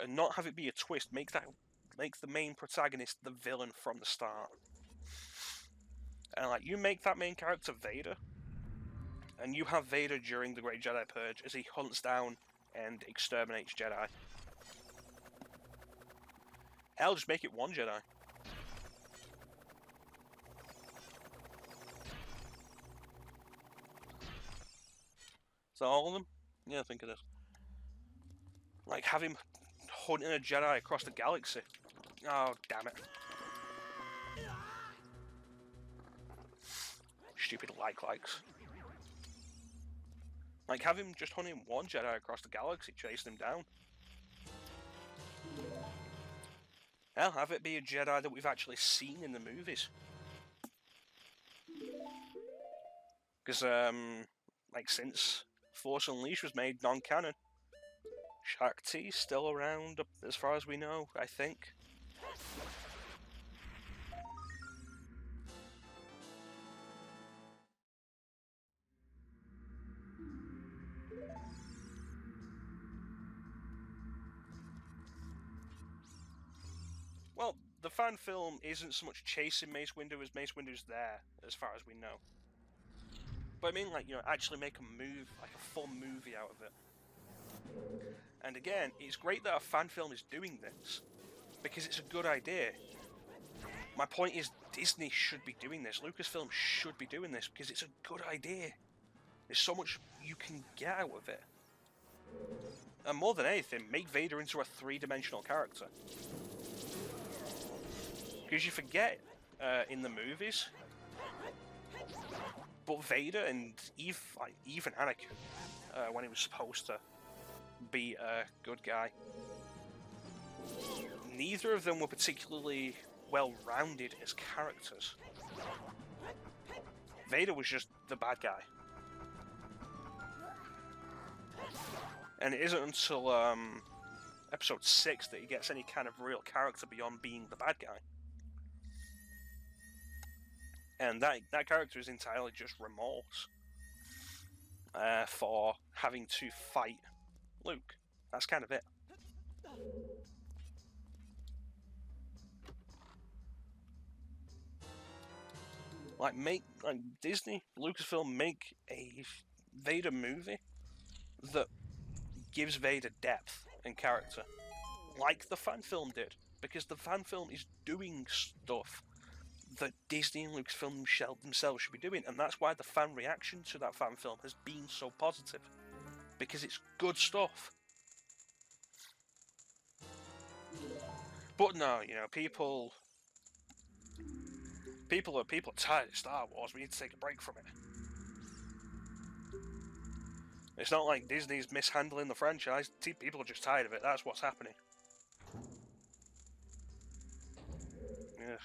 and not have it be a twist. Make the main protagonist the villain from the start. And like you make that main character Vader, and you have Vader during the Great Jedi Purge as he hunts down and exterminates Jedi. Hell, just make it one Jedi. Is that all of them? Yeah, I think it is. Like, have him hunting a Jedi across the galaxy. Oh, damn it. Stupid likes. Like, have him just hunting one Jedi across the galaxy, chasing him down. Hell, have it be a Jedi that we've actually seen in the movies. Because, like, since Force Unleashed was made non-canon, Shakti's still around, as far as we know, I think. Well, the fan film isn't so much chasing Mace Windu as Mace Windu's there, as far as we know. But I mean, like, actually make a full movie out of it. And again, it's great that a fan film is doing this, because it's a good idea. My point is, Disney should be doing this. Lucasfilm should be doing this, because it's a good idea. There's so much you can get out of it. And more than anything, make Vader into a three-dimensional character. Because you forget, in the movies, But Vader and even Anakin, when he was supposed to be a good guy, neither of them were particularly well-rounded as characters. Vader was just the bad guy. And it isn't until episode 6 that he gets any kind of real character beyond being the bad guy. And that character is entirely just remorse for having to fight Luke. That's kind of it. Like Disney, Lucasfilm, make a Vader movie that gives Vader depth and character, like the fan film did, because the fan film is doing stuff that Disney and Lucasfilm themselves should be doing, and that's why the fan reaction to that fan film has been so positive, because it's good stuff. But no, you know, people are tired of Star Wars. We need to take a break from it. It's not like Disney's mishandling the franchise. People are just tired of it. That's what's happening. Yeah.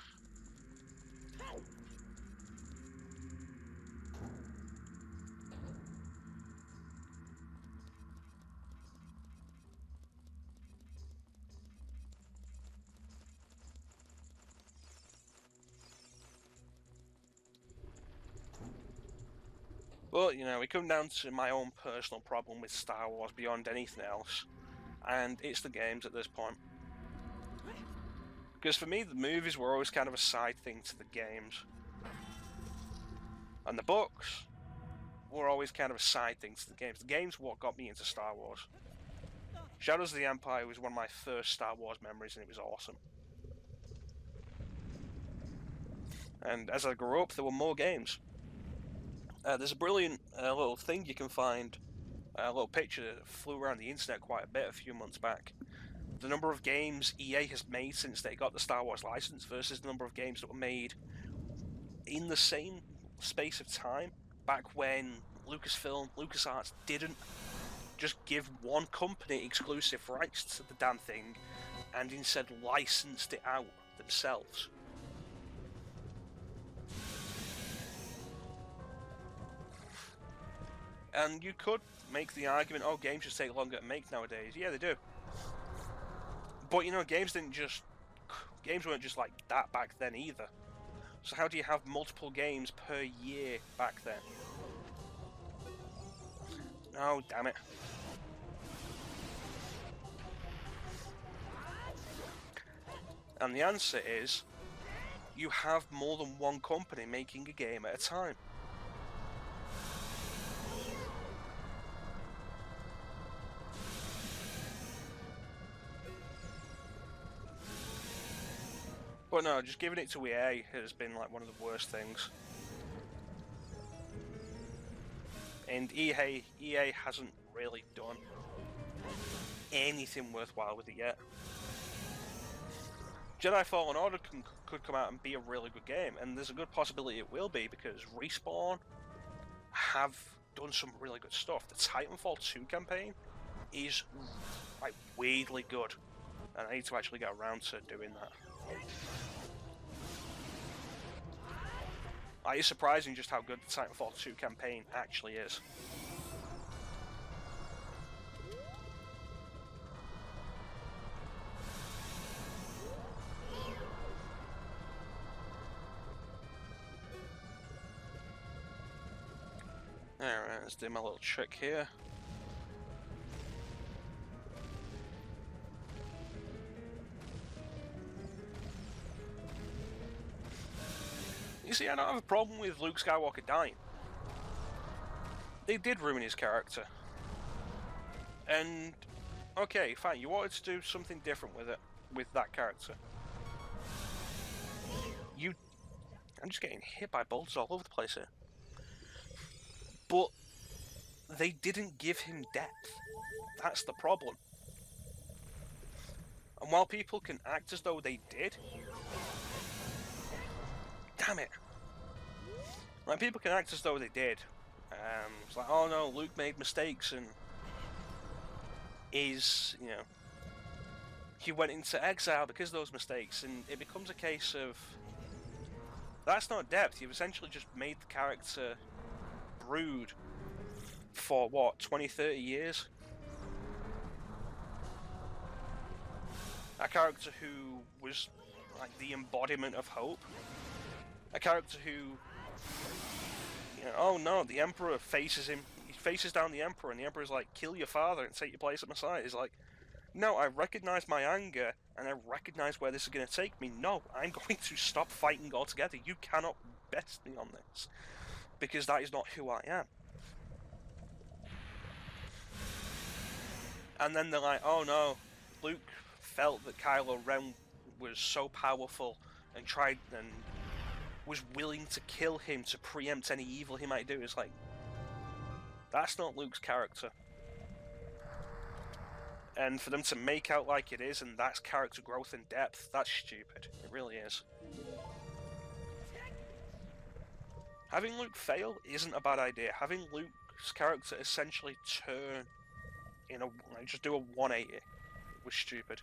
But, you know, we come down to my own personal problem with Star Wars beyond anything else, and it's the games at this point. Because for me, the movies were always kind of a side thing to the games. And the books were always kind of a side thing to the games. The games what got me into Star Wars. Shadows of the Empire was one of my first Star Wars memories, and it was awesome. And as I grew up, there were more games. There's a brilliant little thing you can find, a little picture that flew around the internet quite a bit a few months back. The number of games EA has made since they got the Star Wars license versus the number of games that were made in the same space of time back when Lucasfilm, LucasArts didn't just give one company exclusive rights to the damn thing and instead licensed it out themselves. And you could make the argument, oh, games just take longer to make nowadays. Yeah, they do. But, you know, games weren't just like that back then either. So how do you have multiple games per year back then? Oh, damn it. And the answer is, you have more than one company making a game at a time. But no, just giving it to EA has been like one of the worst things. And EA hasn't really done anything worthwhile with it yet. Jedi Fallen Order could come out and be a really good game, and there's a good possibility it will be, because Respawn have done some really good stuff. The Titanfall 2 campaign is like weirdly good, and I need to actually get around to doing that. It's surprising just how good the Titanfall 2 campaign actually is. Alright, let's do my little trick here. You see, I don't have a problem with Luke Skywalker dying. They did ruin his character. And, okay, fine, you wanted to do something different with it, with that character. I'm just getting hit by bolts all over the place here. But they didn't give him depth. That's the problem. And while people can act as though they did, damn it. Like, people can act as though they did. It's like, oh no, Luke made mistakes and he went into exile because of those mistakes, and it becomes a case of, that's not depth. You've essentially just made the character brood for, what, 20, 30 years? A character who was, like, the embodiment of hope. A character who, oh no, the Emperor faces him. He faces down the Emperor, and the Emperor's like, kill your father and take your place at my side. He's like, no, I recognize my anger, and I recognize where this is going to take me. No, I'm going to stop fighting altogether. You cannot best me on this, because that is not who I am. And then they're like, oh no, Luke felt that Kylo Ren was so powerful and was willing to kill him to preempt any evil he might do. It's like, that's not Luke's character. And for them to make out like it is, and that's character growth and depth, that's stupid. It really is. Having Luke fail isn't a bad idea. Having Luke's character essentially turn just do a 180 was stupid.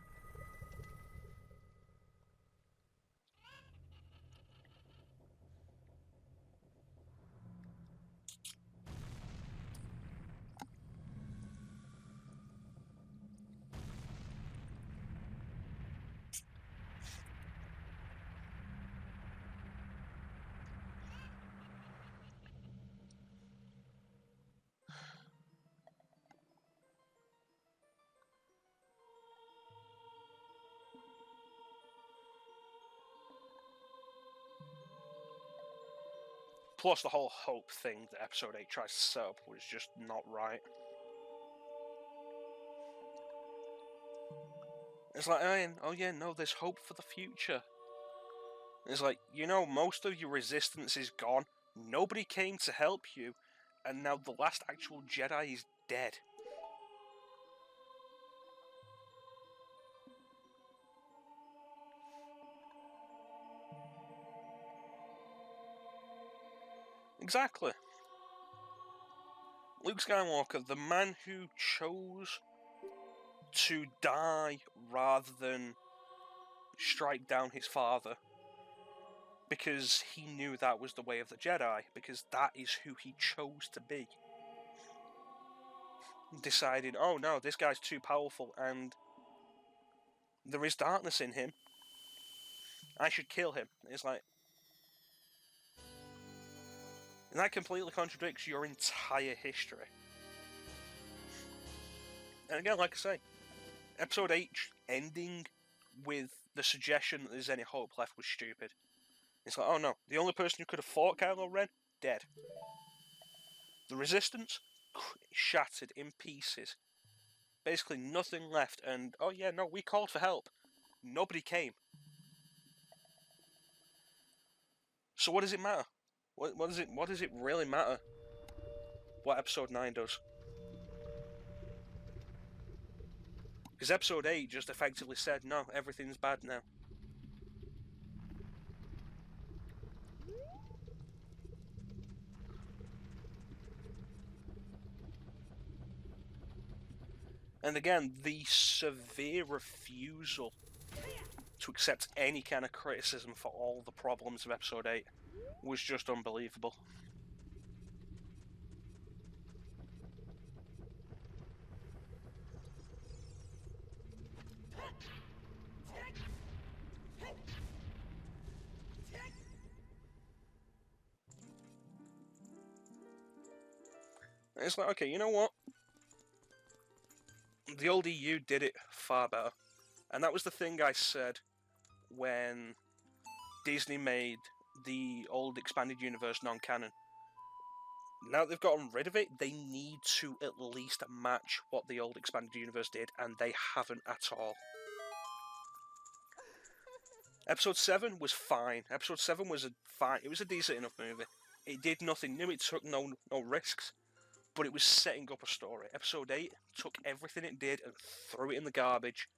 Plus, the whole hope thing that Episode 8 tries to set up was just not right. It's like, oh yeah, no, there's hope for the future. It's like, most of your resistance is gone, nobody came to help you, and now the last actual Jedi is dead. Exactly. Luke Skywalker, the man who chose to die rather than strike down his father, because he knew that was the way of the Jedi, because that is who he chose to be. Decided, oh no, this guy's too powerful and there is darkness in him, I should kill him. It's like, and that completely contradicts your entire history. And again, like I say, Episode 8 ending with the suggestion that there's any hope left was stupid. It's like, oh no, the only person who could have fought Kylo Ren, dead. The Resistance, shattered in pieces. Basically nothing left, and oh yeah, no, we called for help. Nobody came. So what does it matter? What does it really matter what Episode 9 does? Because Episode 8 just effectively said, no, everything's bad now. And again, the severe refusal to accept any kind of criticism for all the problems of Episode 8 was just unbelievable. And it's like, okay, you know what? The old EU did it far better. And that was the thing I said when Disney made the old expanded universe non-canon. Now that they've gotten rid of it, they need to at least match what the old expanded universe did, and they haven't at all. Episode 7 was fine. Episode 7 was fine. It was a decent enough movie. It did nothing new. It took no risks. But it was setting up a story. Episode 8 took everything it did and threw it in the garbage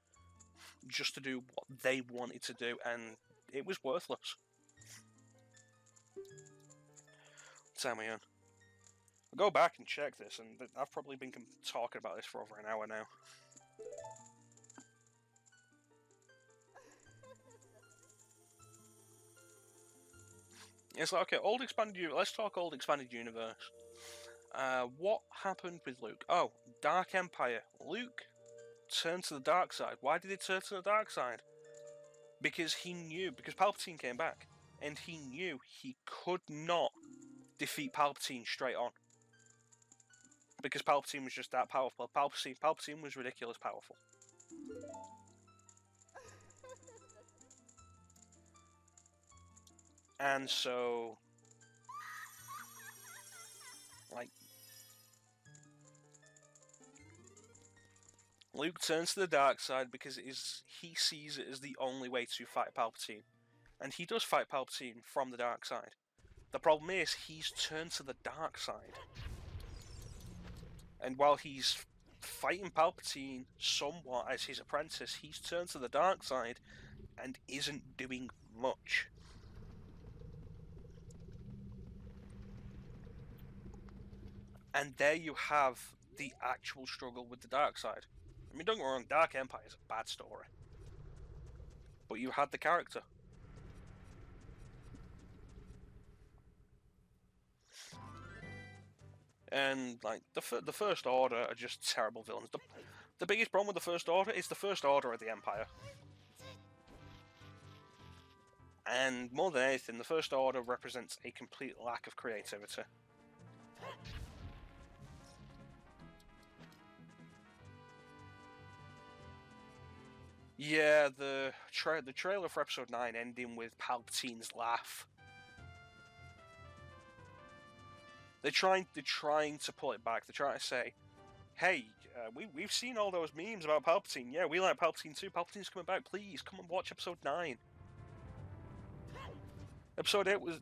just to do what they wanted to do, and it was worthless. time we on? I'll go back and check this, and I've probably been talking about this for over an hour now. It's like, okay, old expanded universe. Let's talk old expanded universe. What happened with Luke? Oh, Dark Empire. Luke turned to the dark side. Why did he turn to the dark side? Because he knew, because Palpatine came back, and he knew he could not defeat Palpatine straight on. Because Palpatine was just that powerful. Palpatine was ridiculous powerful. And so, like, Luke turns to the dark side because he sees it as the only way to fight Palpatine. And he does fight Palpatine from the dark side. The problem is, he's turned to the dark side. And while he's fighting Palpatine somewhat as his apprentice, he's turned to the dark side and isn't doing much. And there you have the actual struggle with the dark side. I mean, don't get me wrong, Dark Empire is a bad story. But you had the character. And, like, the First Order are just terrible villains. The biggest problem with the First Order is the First Order of the Empire. And more than anything, the First Order represents a complete lack of creativity. Yeah, the trailer for Episode 9 ending with Palpatine's laugh. They're trying to pull it back. They're trying to say, hey, we've seen all those memes about Palpatine. Yeah, we like Palpatine too. Palpatine's coming back. Please, come and watch Episode 9. Episode 8 was...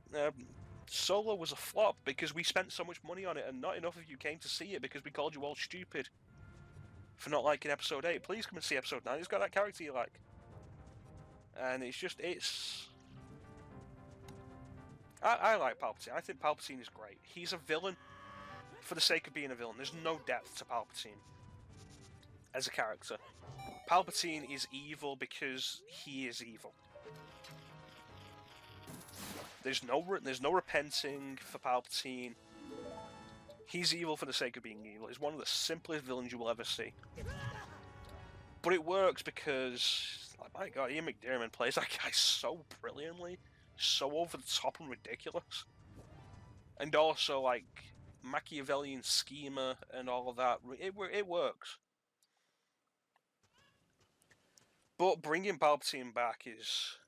Solo was a flop because we spent so much money on it and not enough of you came to see it because we called you all stupid for not liking Episode 8. Please come and see Episode 9. It's got that character you like. And it's... I like Palpatine. I think Palpatine is great. He's a villain for the sake of being a villain. There's no depth to Palpatine as a character. Palpatine is evil because he is evil. There's no repenting for Palpatine. He's evil for the sake of being evil. He's one of the simplest villains you will ever see. But it works because, like, my God, Ian McDiarmid plays that guy so brilliantly, so over the top and ridiculous. And also, like, Machiavellian schemer and all of that. It works. But bringing Palpatine back is...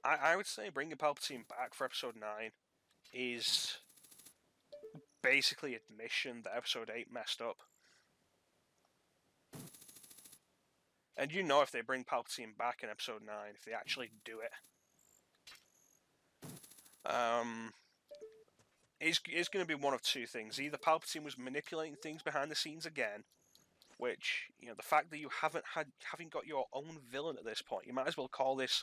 I would say bringing Palpatine back for Episode 9 is basically admission that Episode 8 messed up. And you know if they bring Palpatine back in Episode 9, if they actually do it, it's going to be one of two things. Either Palpatine was manipulating things behind the scenes again, which, you know, the fact that you haven't got your own villain at this point, you might as well call this,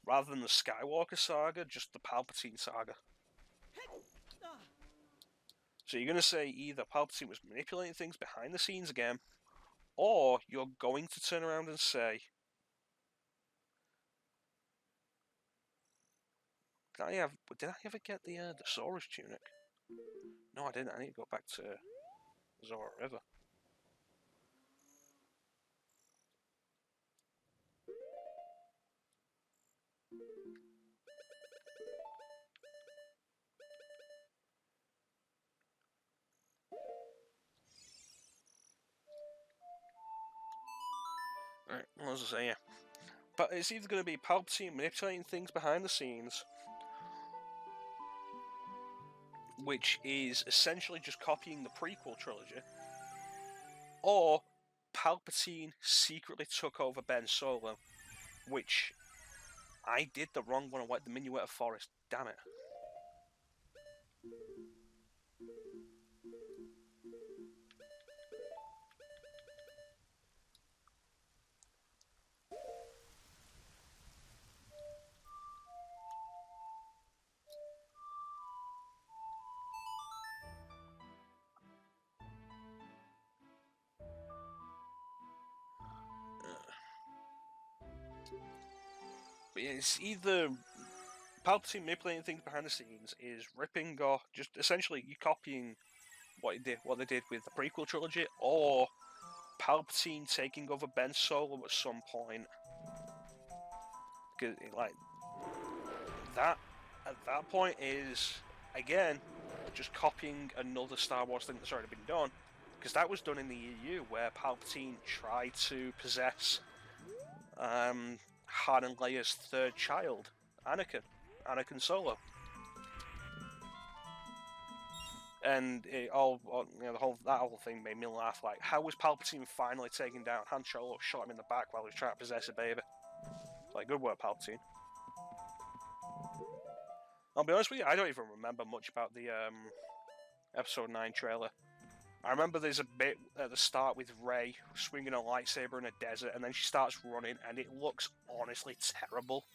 rather than the Skywalker saga, just the Palpatine saga. So you're going to say either Palpatine was manipulating things behind the scenes again, or you're going to turn around and say, did I ever get the Saurus tunic? No, I didn't. I need to go back to Zora River. Alright, what was I saying? Yeah. But it's either going to be Palpatine manipulating things behind the scenes, which is essentially just copying the prequel trilogy, or Palpatine secretly took over Ben Solo, which I did the wrong one. I went the Minuet of Forest. Damn it. But it's either Palpatine manipulating things behind the scenes is ripping off, just essentially you copying what they did with the prequel trilogy, or Palpatine taking over Ben Solo at some point. Cause like that at that point is again just copying another Star Wars thing that's already been done, because that was done in the EU where Palpatine tried to possess Han and Leia's third child, Anakin Solo. And that whole thing made me laugh. Like, how was Palpatine finally taken down? Han Solo shot him in the back while he was trying to possess a baby. Like, good work, Palpatine. I'll be honest with you, I don't even remember much about the Episode 9 trailer. I remember there's a bit at the start with Rey swinging a lightsaber in a desert, and then she starts running, and it looks honestly terrible.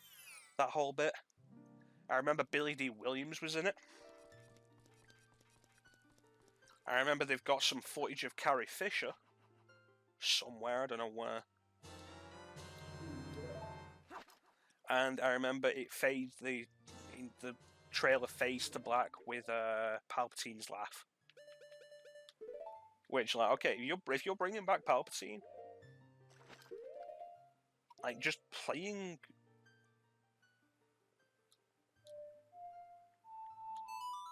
That whole bit. I remember Billy D. Williams was in it. I remember they've got some footage of Carrie Fisher somewhere, I don't know where. And I remember it fades, the trailer fades to black with Palpatine's laugh. Which, like, okay, if you're bringing back Palpatine, like, just playing...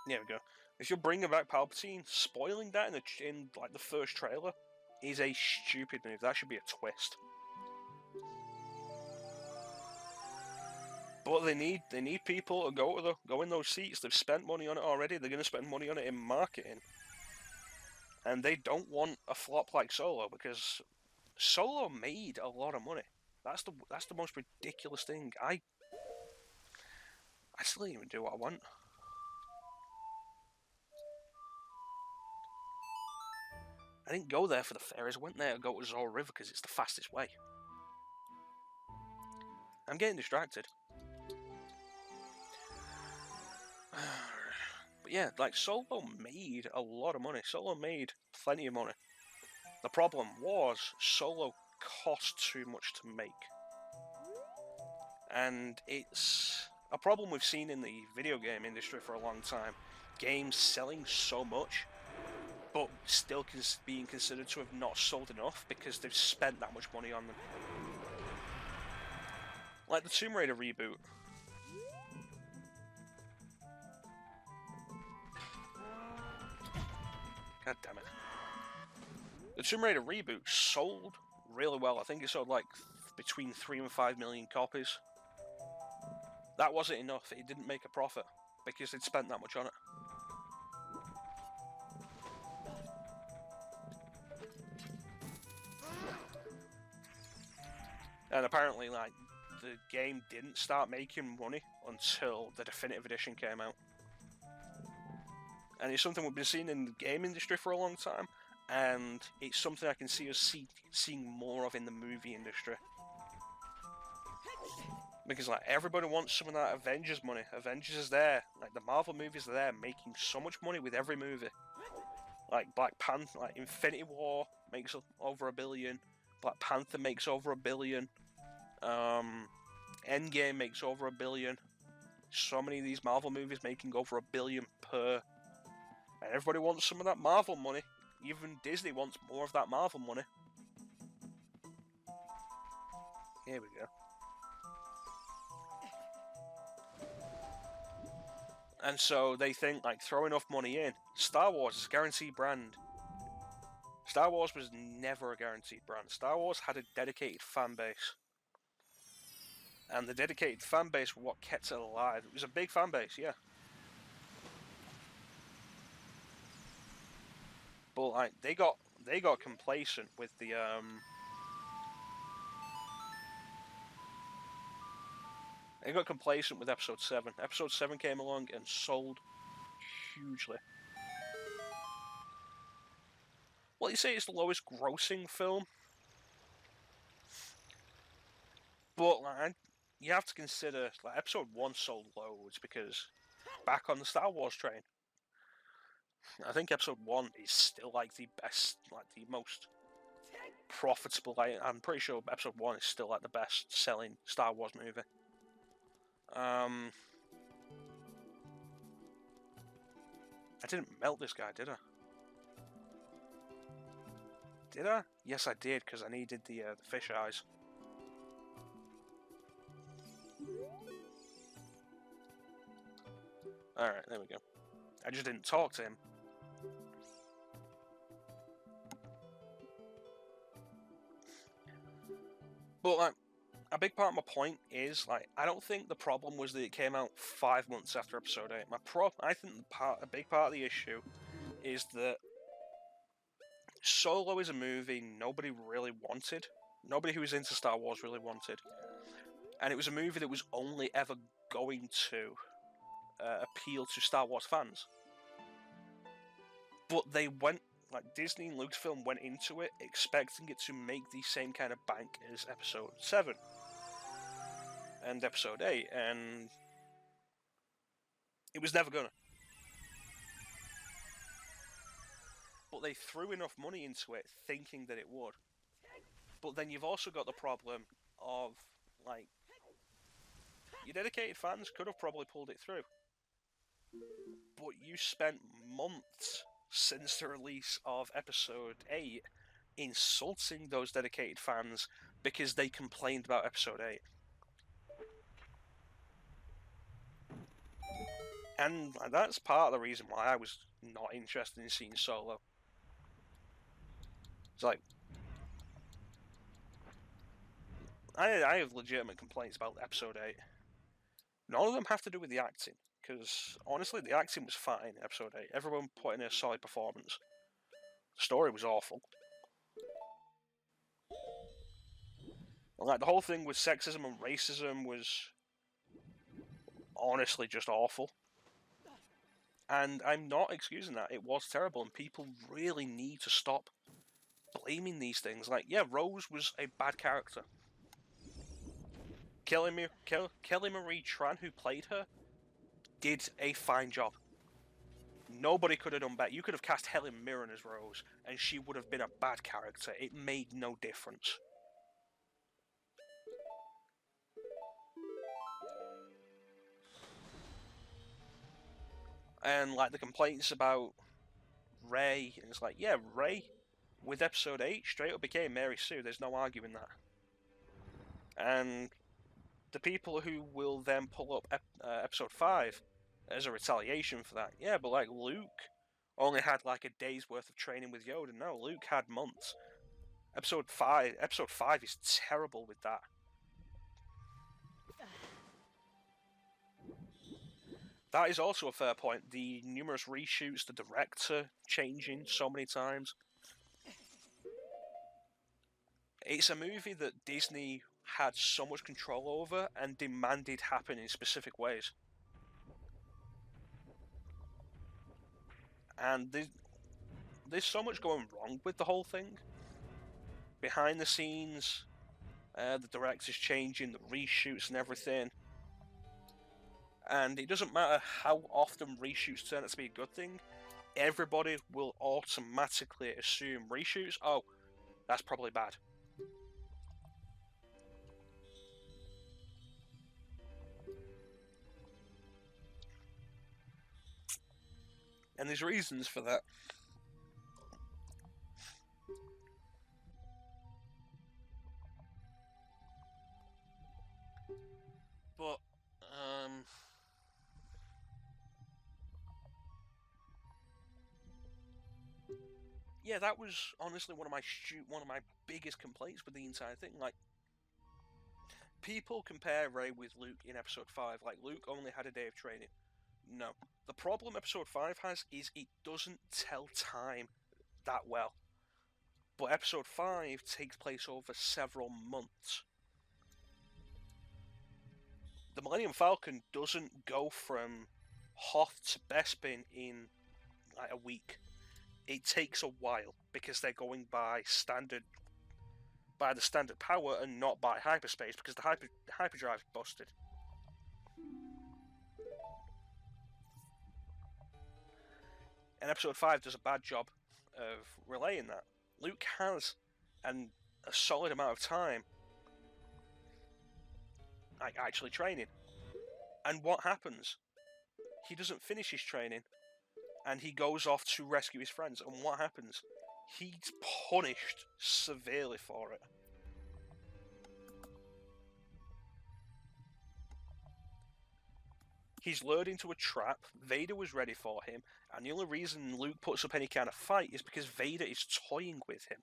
There we go. If you're bringing back Palpatine, spoiling that in like the first trailer is a stupid move. That should be a twist. But they need people to go in those seats. They've spent money on it already. They're going to spend money on it in marketing, and they don't want a flop like Solo, because Solo made a lot of money. That's the most ridiculous thing. I still didn't even do what I want. I didn't go there for the fairies. I went there to go to Zora River because it's the fastest way. I'm getting distracted. But yeah, like, Solo made a lot of money. Solo made plenty of money. The problem was Solo cost too much to make. And it's a problem we've seen in the video game industry for a long time. Games selling so much, but still being considered to have not sold enough because they've spent that much money on them. Like the Tomb Raider reboot. God damn it. The Tomb Raider reboot sold really well. I think it sold like between 3 and 5 million copies. That wasn't enough. It didn't make a profit because they'd spent that much on it. And apparently, like, the game didn't start making money until the definitive edition came out. And it's something we've been seeing in the game industry for a long time, and it's something I can see us seeing more of in the movie industry. Because, like, everybody wants some of that Avengers money. Avengers is there. Like, the Marvel movies are there, making so much money with every movie. Like, Black Panther, like, Infinity War makes over $1 billion. Black Panther makes over $1 billion. Endgame makes over $1 billion. So many of these Marvel movies making over $1 billion per. And everybody wants some of that Marvel money. Even Disney wants more of that Marvel money. Here we go. And so they think, like, throw enough money in. Star Wars is a guaranteed brand. Star Wars was never a guaranteed brand. Star Wars had a dedicated fan base. And the dedicated fan base were what kept it alive. It was a big fan base, yeah. But, like, they got complacent with the They got complacent with Episode 7. Episode 7 came along and sold hugely. Well, you say it's the lowest grossing film, but, like, you have to consider, like, Episode 1 sold loads because back on the Star Wars train. I think Episode 1 is still, like, the best, like, the most profitable. Like, I'm pretty sure Episode 1 is still like the best-selling Star Wars movie. I didn't melt this guy, did I? Did I? Yes, I did, because I needed the fish eyes. Alright, there we go. I just didn't talk to him. But, like, a big part of my point is, like, I don't think the problem was that it came out 5 months after Episode 8. I think a big part of the issue is that Solo is a movie nobody really wanted. Nobody who was into Star Wars really wanted. And it was a movie that was only ever going to appeal to Star Wars fans. But they went, like, Disney and Lucasfilm went into it expecting it to make the same kind of bank as Episode 7 and Episode 8, and it was never gonna. But they threw enough money into it thinking that it would. But then you've also got the problem of, like, your dedicated fans could have probably pulled it through. But you spent months since the release of Episode 8 insulting those dedicated fans because they complained about Episode 8. And that's part of the reason why I was not interested in seeing Solo. It's like, I have legitimate complaints about Episode 8. None of them have to do with the acting, because honestly, the acting was fine in Episode 8. Everyone put in a solid performance. The story was awful. Like, the whole thing with sexism and racism was honestly just awful. And I'm not excusing that. It was terrible, and people really need to stop blaming these things. Like, yeah, Rose was a bad character. Kelly Marie Tran, who played her, did a fine job. Nobody could have done better. You could have cast Helen Mirren as Rose, and she would have been a bad character. It made no difference. And, like, the complaints about Rey, and it's like, yeah, Rey, with Episode 8, straight up became Mary Sue. There's no arguing that. And the people who will then pull up Episode 5 as a retaliation for that, yeah, but, like, Luke only had, like, a day's worth of training with Yoda. No, Luke had months. Episode 5 is terrible with that. That is also a fair point. The numerous reshoots, the director changing so many times. It's a movie that Disney had so much control over and demanded happen in specific ways. And there's so much going wrong with the whole thing. Behind the scenes, the director's changing, the reshoots and everything. And it doesn't matter how often reshoots turn out to be a good thing, everybody will automatically assume reshoots, oh, that's probably bad. And there's reasons for that. But, yeah, that was honestly one of my biggest complaints with the entire thing. Like, people compare Rey with Luke in Episode 5. Like, Luke only had a day of training. No. The problem Episode 5 has is it doesn't tell time that well. But Episode 5 takes place over several months. The Millennium Falcon doesn't go from Hoth to Bespin in like a week. It takes a while because they're going by the standard power and not by hyperspace, because the hyperdrive's busted. And Episode 5 does a bad job of relaying that. Luke has, and a solid amount of time like actually training. And what happens? He doesn't finish his training, and he goes off to rescue his friends. And what happens? He's punished severely for it. He's lured into a trap. Vader was ready for him, and the only reason Luke puts up any kind of fight is because Vader is toying with him.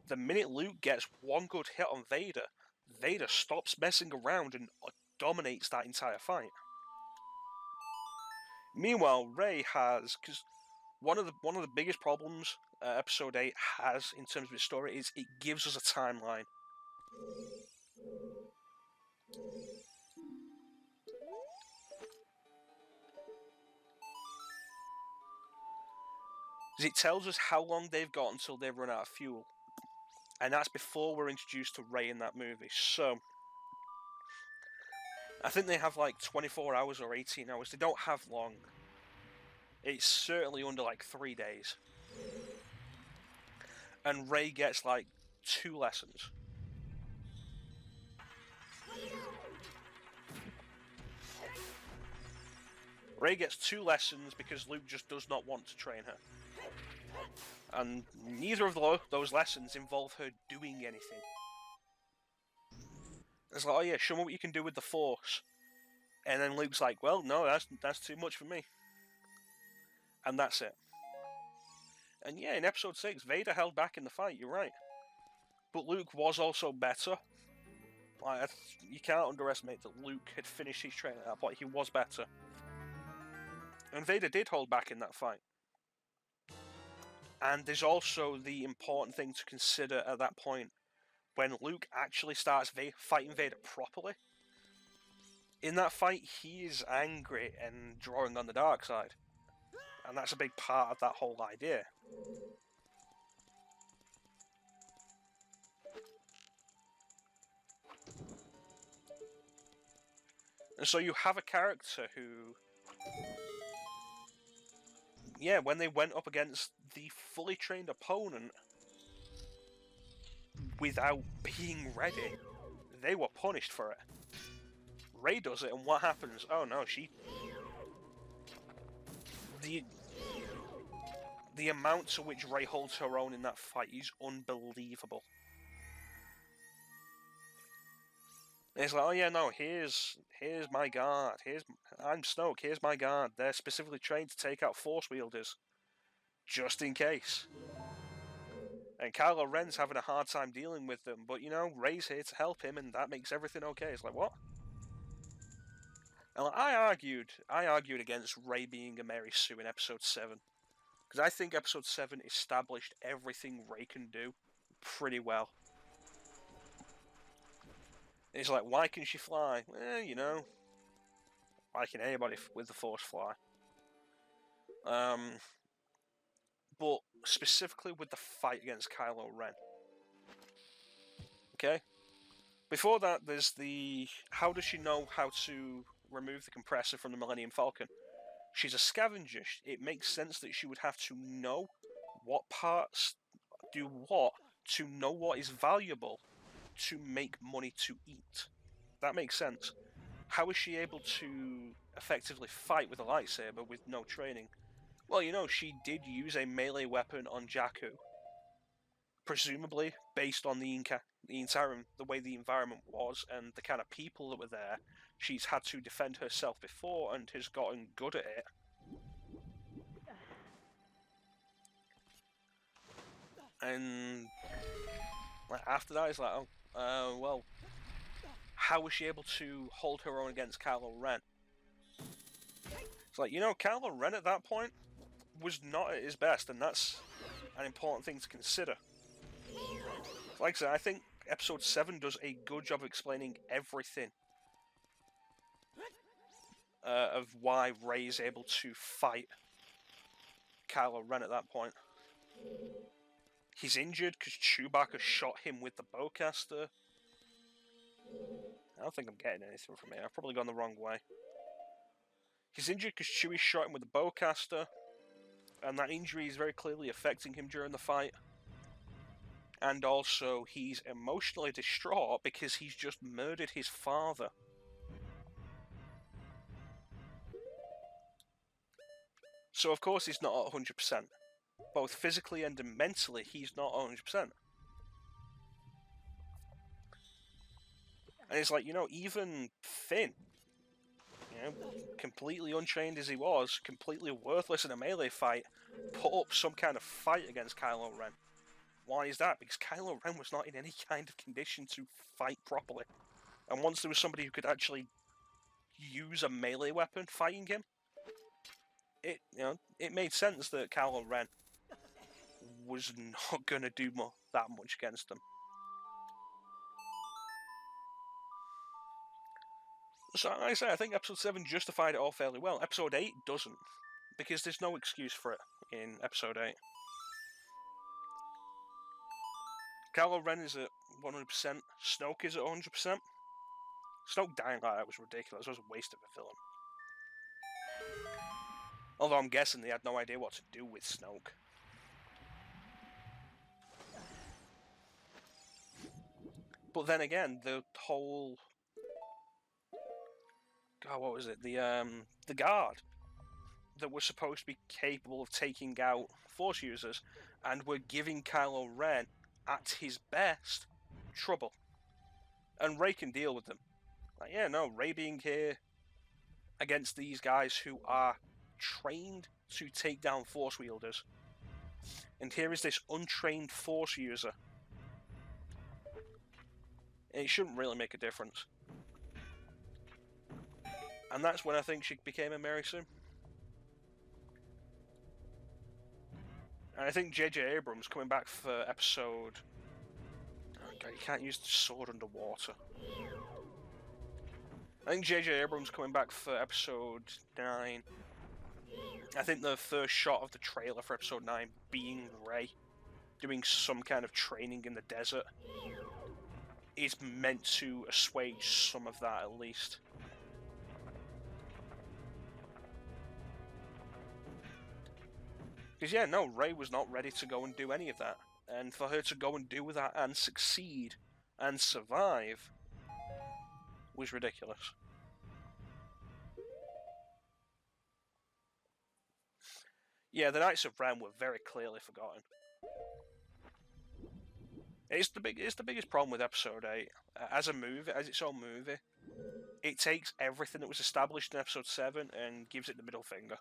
The minute Luke gets one good hit on Vader, Vader stops messing around and dominates that entire fight. Meanwhile, Rey has, because one of the biggest problems Episode 8 has in terms of its story is it gives us a timeline. It tells us how long they've got until they've run out of fuel. And that's before we're introduced to Rey in that movie. So, I think they have like 24 hours or 18 hours. They don't have long. It's certainly under like 3 days. And Rey gets like 2 lessons. Rey gets 2 lessons because Luke just does not want to train her. And neither of those lessons involve her doing anything. It's like, oh yeah, show me what you can do with the Force. And then Luke's like, well, no, that's too much for me. And that's it. And yeah, in Episode 6, Vader held back in the fight, you're right. But Luke was also better. Like, you can't underestimate that Luke had finished his training at that point. He was better. And Vader did hold back in that fight. And there's also the important thing to consider at that point. When Luke actually starts fighting Vader properly, in that fight, he is angry and drawing on the dark side. And that's a big part of that whole idea. And so you have a character who, yeah, when they went up against the fully trained opponent without being ready, they were punished for it. Rey does it, and what happens? Oh no, The amount to which Rey holds her own in that fight is unbelievable. And it's like, oh yeah, no, here's my guard. I'm Snoke. Here's my guard. They're specifically trained to take out Force wielders, just in case. And Kylo Ren's having a hard time dealing with them, but you know, Rey's here to help him, and that makes everything okay. It's like, what? And like, I argued against Rey being a Mary Sue in Episode 7. Because I think Episode 7 established everything Rey can do pretty well. And it's like, why can she fly? Well, you know, why can anybody with the Force fly? But specifically with the fight against Kylo Ren. Okay? Before that, there's the... How does she know how to remove the compressor from the Millennium Falcon? She's a scavenger. It makes sense that she would have to know what parts do what to know what is valuable to make money to eat. That makes sense. How is she able to effectively fight with a lightsaber with no training? Well, you know, she did use a melee weapon on Jakku. Presumably based on the way the environment was and the kind of people that were there. She's had to defend herself before and has gotten good at it. And after that, it's like, oh, well, how was she able to hold her own against Kylo Ren? It's like, you know, Kylo Ren at that point was not at his best, and that's an important thing to consider. Like I said, I think Episode 7 does a good job of explaining everything of why Rey is able to fight Kylo Ren at that point. He's injured because Chewbacca shot him with the bowcaster. I don't think I'm getting anything from here. I've probably gone the wrong way. He's injured because Chewie shot him with the bowcaster, and that injury is very clearly affecting him during the fight. and also he's emotionally distraught because he's just murdered his father. So of course he's not at 100%. Both physically and mentally, he's not 100%. And it's like, you know, even Finn, you know, completely untrained as he was, completely worthless in a melee fight, put up some kind of fight against Kylo Ren. Why is that? Because Kylo Ren was not in any kind of condition to fight properly. And once there was somebody who could actually use a melee weapon fighting him, it made sense that Kylo Ren was not going to do that much against them. So, like I say, I think Episode 7 justified it all fairly well. Episode 8 doesn't, because there's no excuse for it in Episode 8. Kylo Ren is at 100%, Snoke is at 100%. Snoke dying like that was ridiculous, it was a waste of a villain. Although I'm guessing they had no idea what to do with Snoke. But then again, the whole... God, what was it? The guard that was supposed to be capable of taking out Force users and were giving Kylo Ren, at his best, trouble. And Rey can deal with them. Like, yeah, no, Rey being here against these guys who are trained to take down Force wielders. And here is this untrained Force user. And it shouldn't really make a difference. And that's when I think she became a Mary Sue. And I think J.J. Abrams coming back for episode... Oh God, you can't use the sword underwater. I think J.J. Abrams coming back for episode 9. I think the first shot of the trailer for episode 9 being Rey doing some kind of training in the desert is meant to assuage some of that at least. Because yeah, no, Rey was not ready to go and do any of that. And for her to go and do that and succeed and survive was ridiculous. Yeah, the Knights of Ren were very clearly forgotten. It's the biggest problem with Episode 8. As a movie, as its own movie, it takes everything that was established in Episode 7 and gives it the middle finger.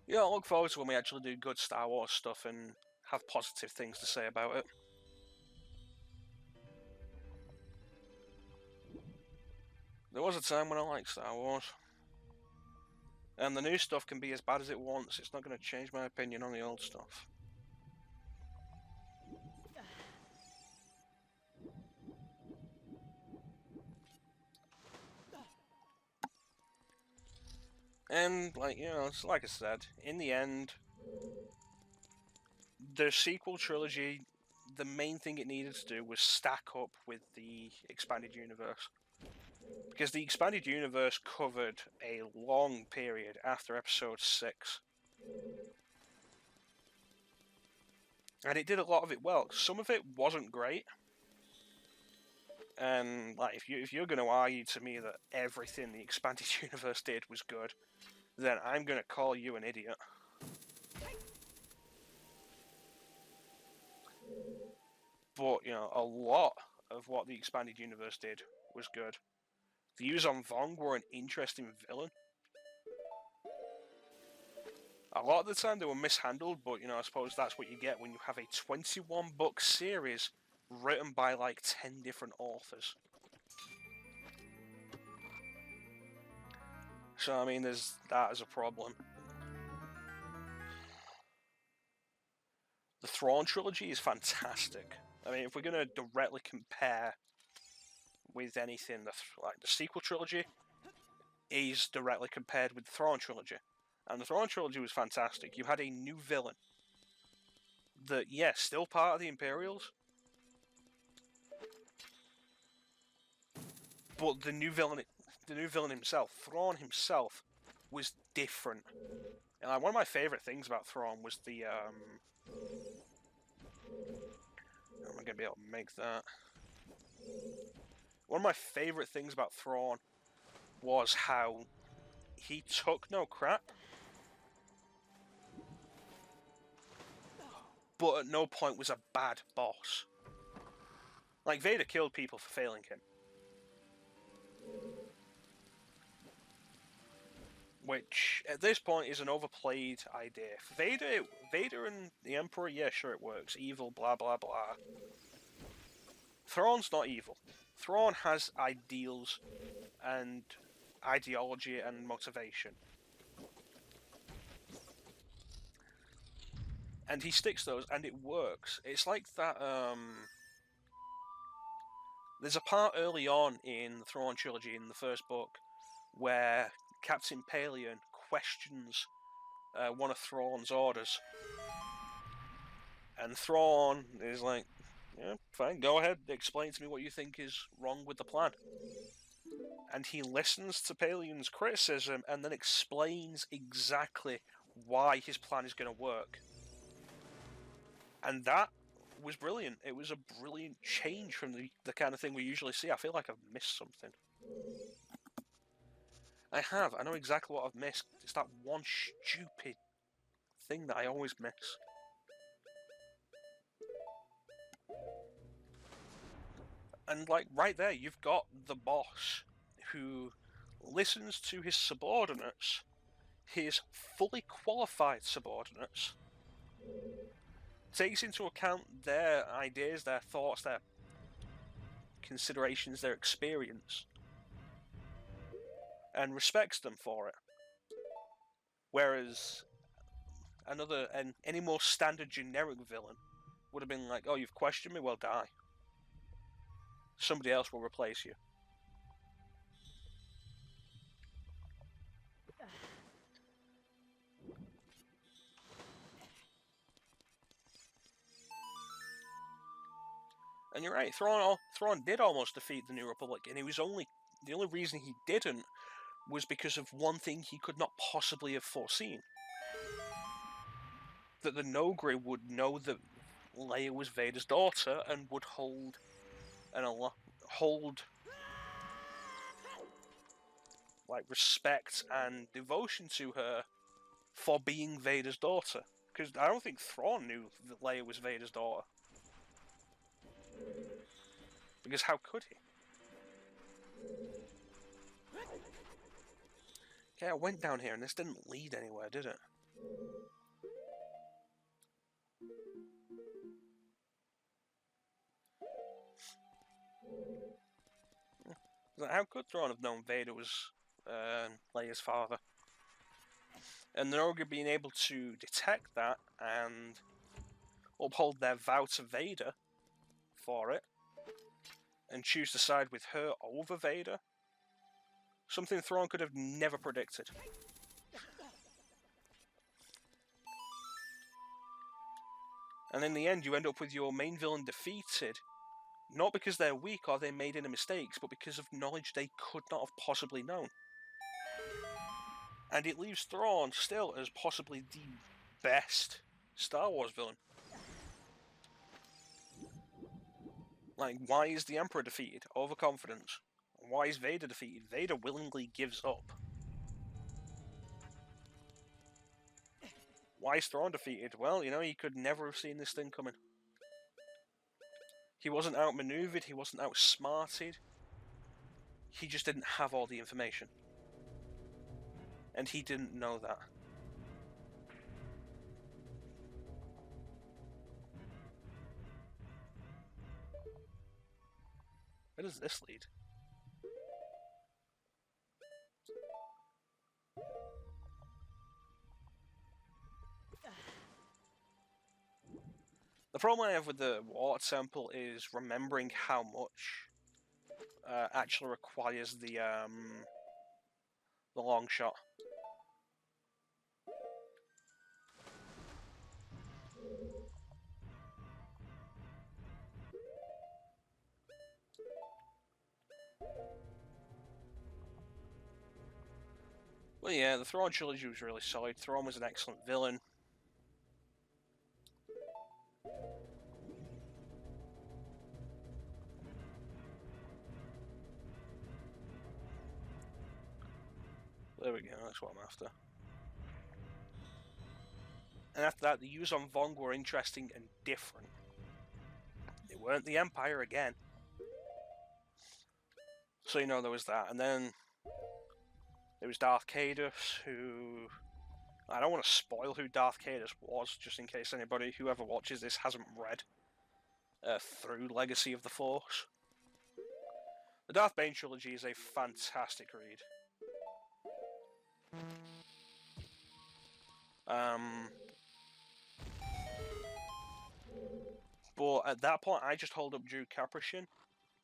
Yeah, I look forward to when we actually do good Star Wars stuff and have positive things to say about it. There was a time when I liked Star Wars. And the new stuff can be as bad as it wants, it's not going to change my opinion on the old stuff. And, like, you know, it's like I said, in the end, the sequel trilogy, the main thing it needed to do was stack up with the expanded universe. Because the expanded universe covered a long period after episode 6. And it did a lot of it well. Some of it wasn't great. And like, if you're going to argue to me that everything the expanded universe did was good, then I'm going to call you an idiot. But, you know, a lot of what the expanded universe did was good. The Yuuzhan Vong were an interesting villain. A lot of the time they were mishandled, but, you know, I suppose that's what you get when you have a 21-book series written by, like, 10 different authors. So, I mean, there's that as a problem. The Thrawn trilogy is fantastic. I mean, if we're going to directly compare with anything, like the sequel trilogy, is directly compared with the Thrawn trilogy. And the Thrawn trilogy was fantastic. You had a new villain that, yes, still part of the Imperials, but the new villain himself, Thrawn himself, was different. And one of my favourite things about Thrawn was the how am I going to be able to make that? One of my favourite things about Thrawn was how he took no crap, but at no point was a bad boss. Like, Vader killed people for failing him. Which, at this point, is an overplayed idea. Vader and the Emperor, yeah, sure it works. Evil, blah, blah, blah. Thrawn's not evil. Thrawn has ideals and ideology and motivation. And he sticks those, and it works. It's like that, there's a part early on in the Thrawn trilogy, in the first book, where Captain Paleon questions one of Thrawn's orders. And Thrawn is like, yeah, fine, go ahead, explain to me what you think is wrong with the plan. And he listens to Paleon's criticism and then explains exactly why his plan is going to work. And that was brilliant. It was a brilliant change from the kind of thing we usually see. I feel like I've missed something. I have. I know exactly what I've missed. It's that one stupid thing that I always miss. And, like, right there, you've got the boss who listens to his subordinates, his fully qualified subordinates, takes into account their ideas, their thoughts, their considerations, their experience, and respects them for it. Whereas any more standard generic villain would have been like, oh, you've questioned me? Well, die. Somebody else will replace you. And you're right, Thrawn did almost defeat the New Republic, and the only reason he didn't was because of one thing he could not possibly have foreseen. That the Noghri would know that Leia was Vader's daughter and would hold like respect and devotion to her for being Vader's daughter. Because I don't think Thrawn knew that Leia was Vader's daughter. Because how could he? Yeah, I went down here and this didn't lead anywhere, did it? How could Thrawn have known Vader was Leia's father? And the Noghri being able to detect that and uphold their vow to Vader for it, and choose to side with her over Vader, something Thrawn could have never predicted. And in the end, you end up with your main villain defeated, not because they're weak or they made any mistakes, but because of knowledge they could not have possibly known. And it leaves Thrawn still as possibly the best Star Wars villain. Like, why is the Emperor defeated? Overconfidence. Why is Vader defeated? Vader willingly gives up. Why is Thrawn defeated? Well, you know, he could never have seen this thing coming. He wasn't outmaneuvered, he wasn't outsmarted. He just didn't have all the information. And he didn't know that. Where does this lead? The problem I have with the water temple is remembering how much actually requires the the long shot. Well, yeah, the Thrawn trilogy was really solid. Thrawn was an excellent villain. There we go, that's what I'm after. And after that, the Yuuzhan Vong were interesting and different. They weren't the Empire again. So, you know, there was that. And then there was Darth Caedus, who... I don't want to spoil who Darth Caedus was, just in case anybody who ever watches this hasn't read through Legacy of the Force. The Darth Bane trilogy is a fantastic read. But at that point, I just hold up Drew Karpyshyn.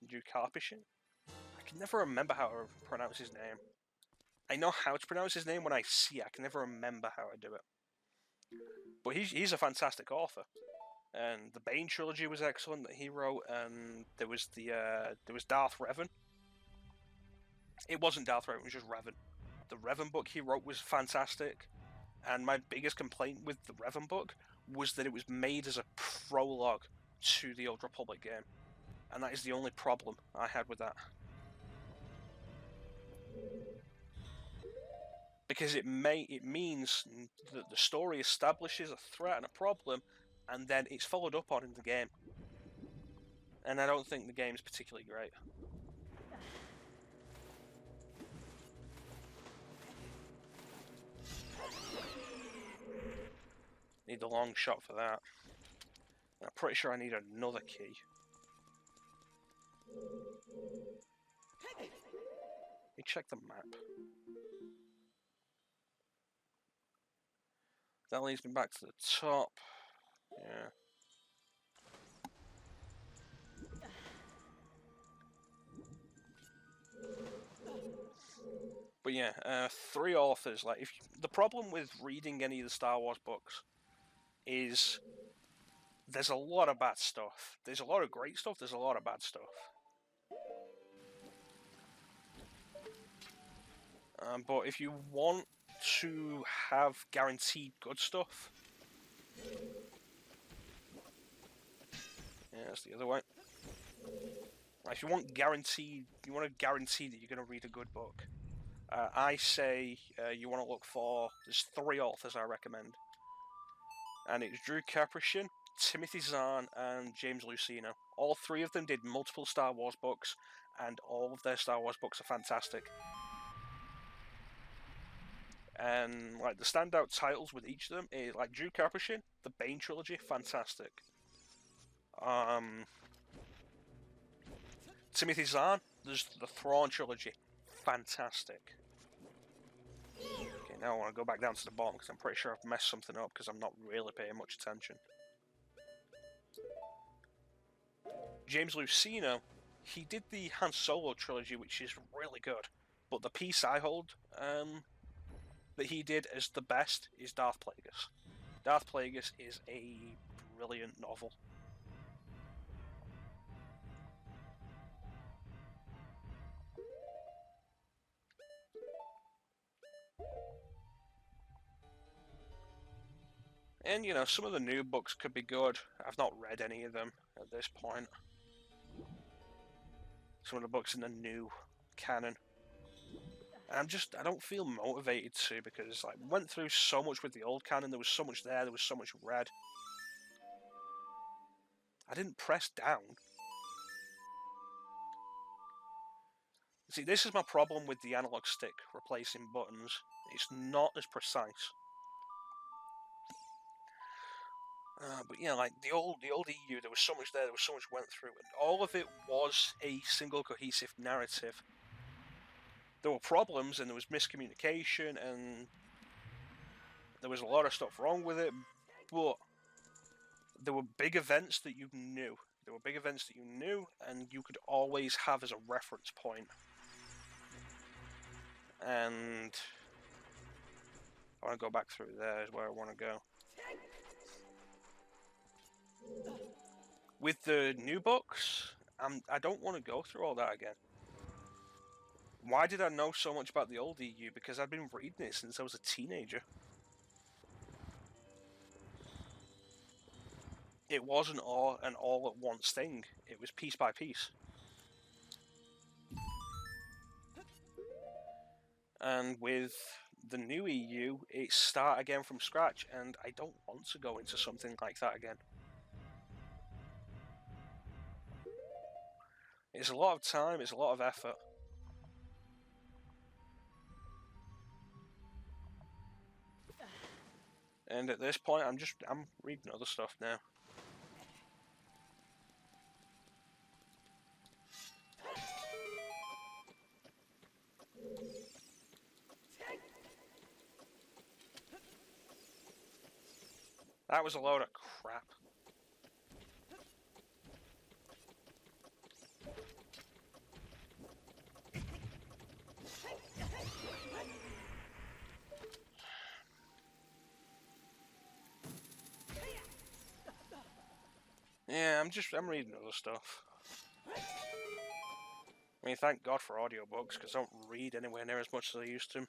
I can never remember how to pronounce his name. I know how to pronounce his name when I see it. I can never remember how I do it. But he's a fantastic author. And the Bane trilogy was excellent that he wrote. And there was Darth Revan. It wasn't Darth Revan, it was just Revan. The Revan book he wrote was fantastic. And my biggest complaint with the Revan book was that it was made as a prologue to the Old Republic game. And that is the only problem I had with that. Because it means that the story establishes a threat and a problem, and then it's followed up on in the game. And I don't think the game's particularly great. Need the long shot for that. And I'm pretty sure I need another key. Let me check the map. That leads me back to the top. Yeah. But yeah, 3 authors. Like, the problem with reading any of the Star Wars books is there's a lot of bad stuff. There's a lot of great stuff. There's a lot of bad stuff. But if you want to have guaranteed good stuff, yeah, that's the other way. If you want to guarantee that you're going to read a good book, I say you want to look for. There's 3 authors I recommend, and it's Drew Karpyshyn, Timothy Zahn, and James Luceno. All 3 of them did multiple Star Wars books, and all of their Star Wars books are fantastic. And like the standout titles with each of them is like Drew Karpyshyn, the Bane trilogy, fantastic. Timothy Zahn, there's the Thrawn trilogy, fantastic. Okay, now I want to go back down to the bottom because I'm pretty sure I've messed something up because I'm not really paying much attention. James Luceno, he did the Han Solo trilogy, which is really good, but the piece I hold that he did as the best is Darth Plagueis. Darth Plagueis is a brilliant novel. And, you know, some of the new books could be good. I've not read any of them at this point. Some of the books in the new canon. And I don't feel motivated to, because I went through so much with the old canon. There was so much there was so much read. I didn't press down. See, this is my problem with the analog stick replacing buttons. It's not as precise. But yeah, like the old EU, there was so much there was so much went through, and all of it was a single cohesive narrative. There were problems, and there was miscommunication, and there was a lot of stuff wrong with it, but there were big events that you knew. And you could always have as a reference point. and I want to go back through there is where I want to go. With the new books, I don't want to go through all that again. Why did I know so much about the old EU? Because I've been reading it since I was a teenager. It wasn't all an all-at-once thing. It was piece by piece. And with the new EU, it's start again from scratch, and I don't want to go into something like that again. It's a lot of time, it's a lot of effort. And at this point, I'm reading other stuff now. That was a load of crap. Yeah, I'm reading other stuff. I mean, thank God for audiobooks, because I don't read anywhere near as much as I used to.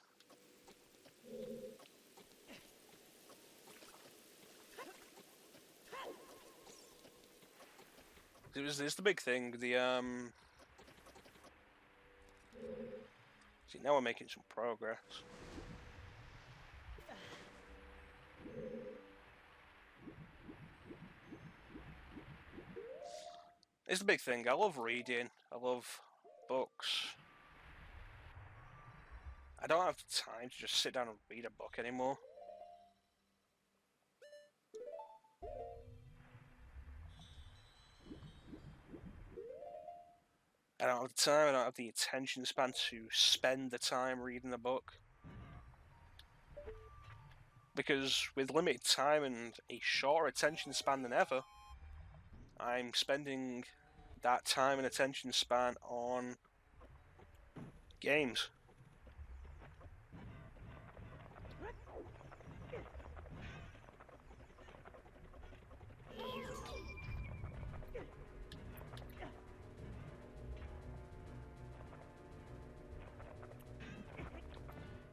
It's the big thing, see, now we're making some progress. It's the big thing, I love reading, I love books. I don't have the time to just sit down and read a book anymore. I don't have the time, I don't have the attention span to spend the time reading a book. Because with limited time and a shorter attention span than ever, I'm spending that time and attention span on games.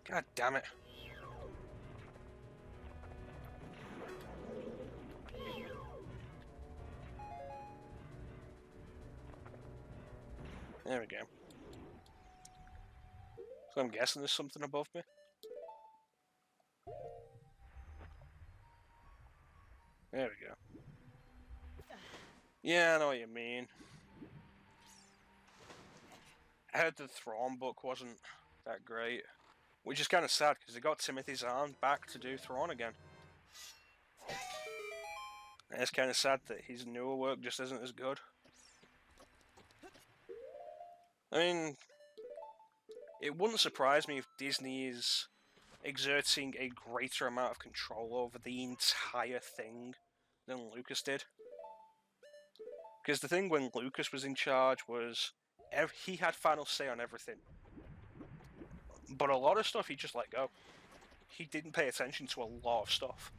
God damn it. There we go. So I'm guessing there's something above me. There we go. Yeah, I know what you mean. I heard the Thrawn book wasn't that great. Which is kind of sad, because they got Timothy Zahn back to do Thrawn again. And it's kind of sad that his newer work just isn't as good. I mean, it wouldn't surprise me if Disney is exerting a greater amount of control over the entire thing than Lucas did. Because the thing when Lucas was in charge was he had final say on everything. But a lot of stuff he just let go. He didn't pay attention to a lot of stuff.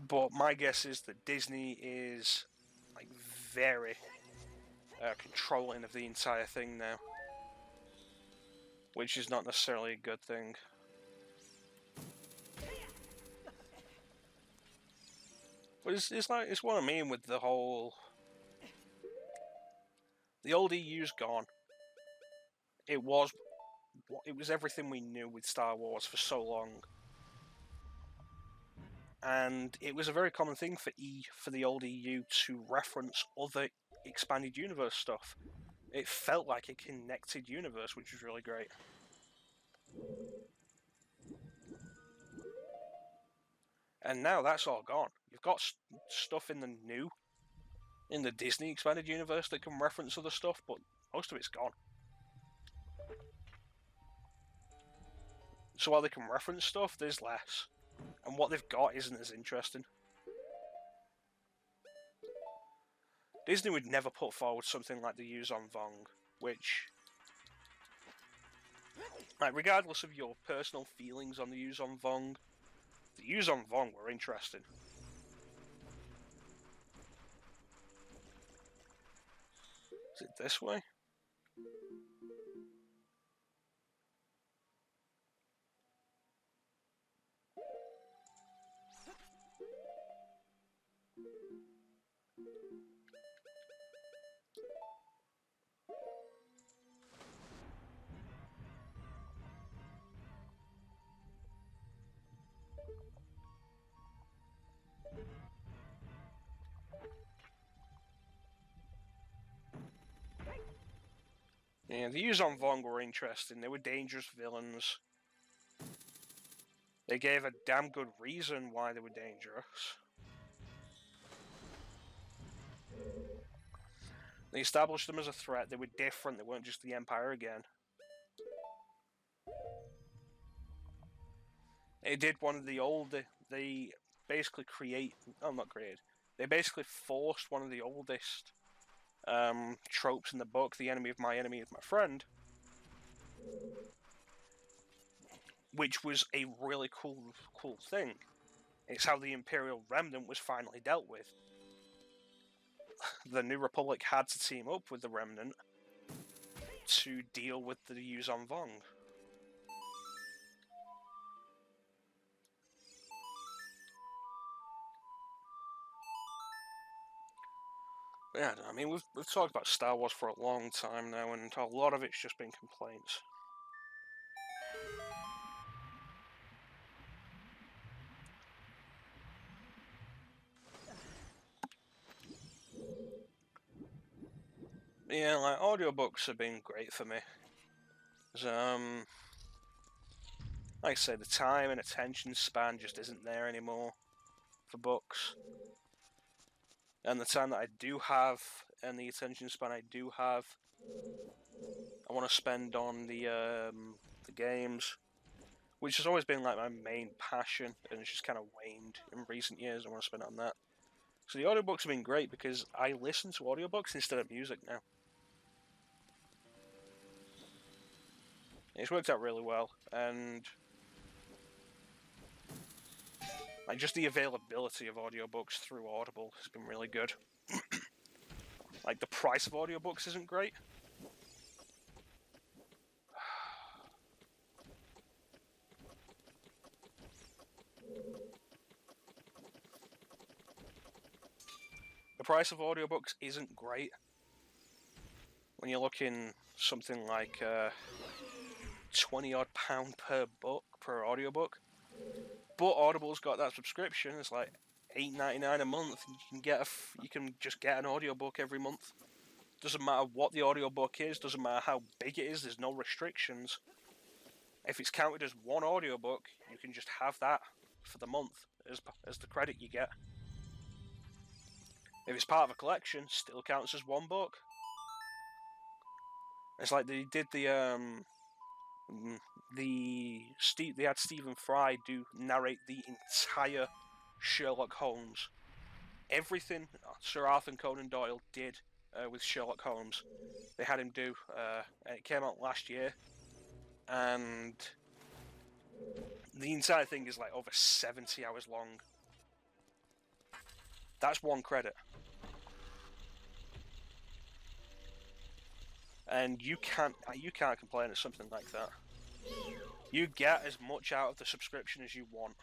But my guess is that Disney is like very controlling of the entire thing now, which is not necessarily a good thing. But it's what I mean with the whole. The old EU's gone. It was everything we knew with Star Wars for so long. And it was a very common thing for the old EU to reference other expanded universe stuff. It felt like a connected universe, which was really great. And now that's all gone. You've got stuff in the Disney expanded universe that can reference other stuff, but most of it's gone. So while they can reference stuff, there's less. And what they've got isn't as interesting. Disney would never put forward something like the Yuzon Vong, which Like, regardless of your personal feelings on the Yuzon Vong, the Yuzon Vong were interesting. Is it this way? Yeah, the Yuzon Vong were interesting. They were dangerous villains. They gave a damn good reason why they were dangerous. They established them as a threat. They were different. They weren't just the Empire again. They did one of the old. They basically They basically forced one of the oldest tropes in the book. The enemy of my enemy is my friend, which was a really cool thing. It's how the Imperial Remnant was finally dealt with. The New Republic had to team up with the Remnant to deal with the Yuzon Vong. Yeah, I mean, we've talked about Star Wars for a long time now, and a lot of it's just been complaints. Yeah, like, audiobooks have been great for me. Like I say, the time and attention span just isn't there anymore for books. And the time that I do have, and the attention span I do have, I want to spend on the games, which has always been like my main passion, and it's just kind of waned in recent years. I want to spend on that. So the audiobooks have been great because I listen to audiobooks instead of music now. It's worked out really well, and like, just the availability of audiobooks through Audible has been really good. Like, the price of audiobooks isn't great. The price of audiobooks isn't great. When you're looking something like £20 odd per book, per audiobook. But Audible's got that subscription. It's like $8.99 a month. You can just get an audiobook every month. Doesn't matter what the audiobook is. Doesn't matter how big it is. There's no restrictions. If it's counted as one audiobook, you can just have that for the month as the credit you get. If it's part of a collection, still counts as one book. It's like they did they had Stephen Fry narrate the entire Sherlock Holmes. Everything Sir Arthur Conan Doyle did with Sherlock Holmes, they had him do, and it came out last year, and the entire thing is like over 70 hours long. That's one credit. And you can't complain at something like that. You get as much out of the subscription as you want.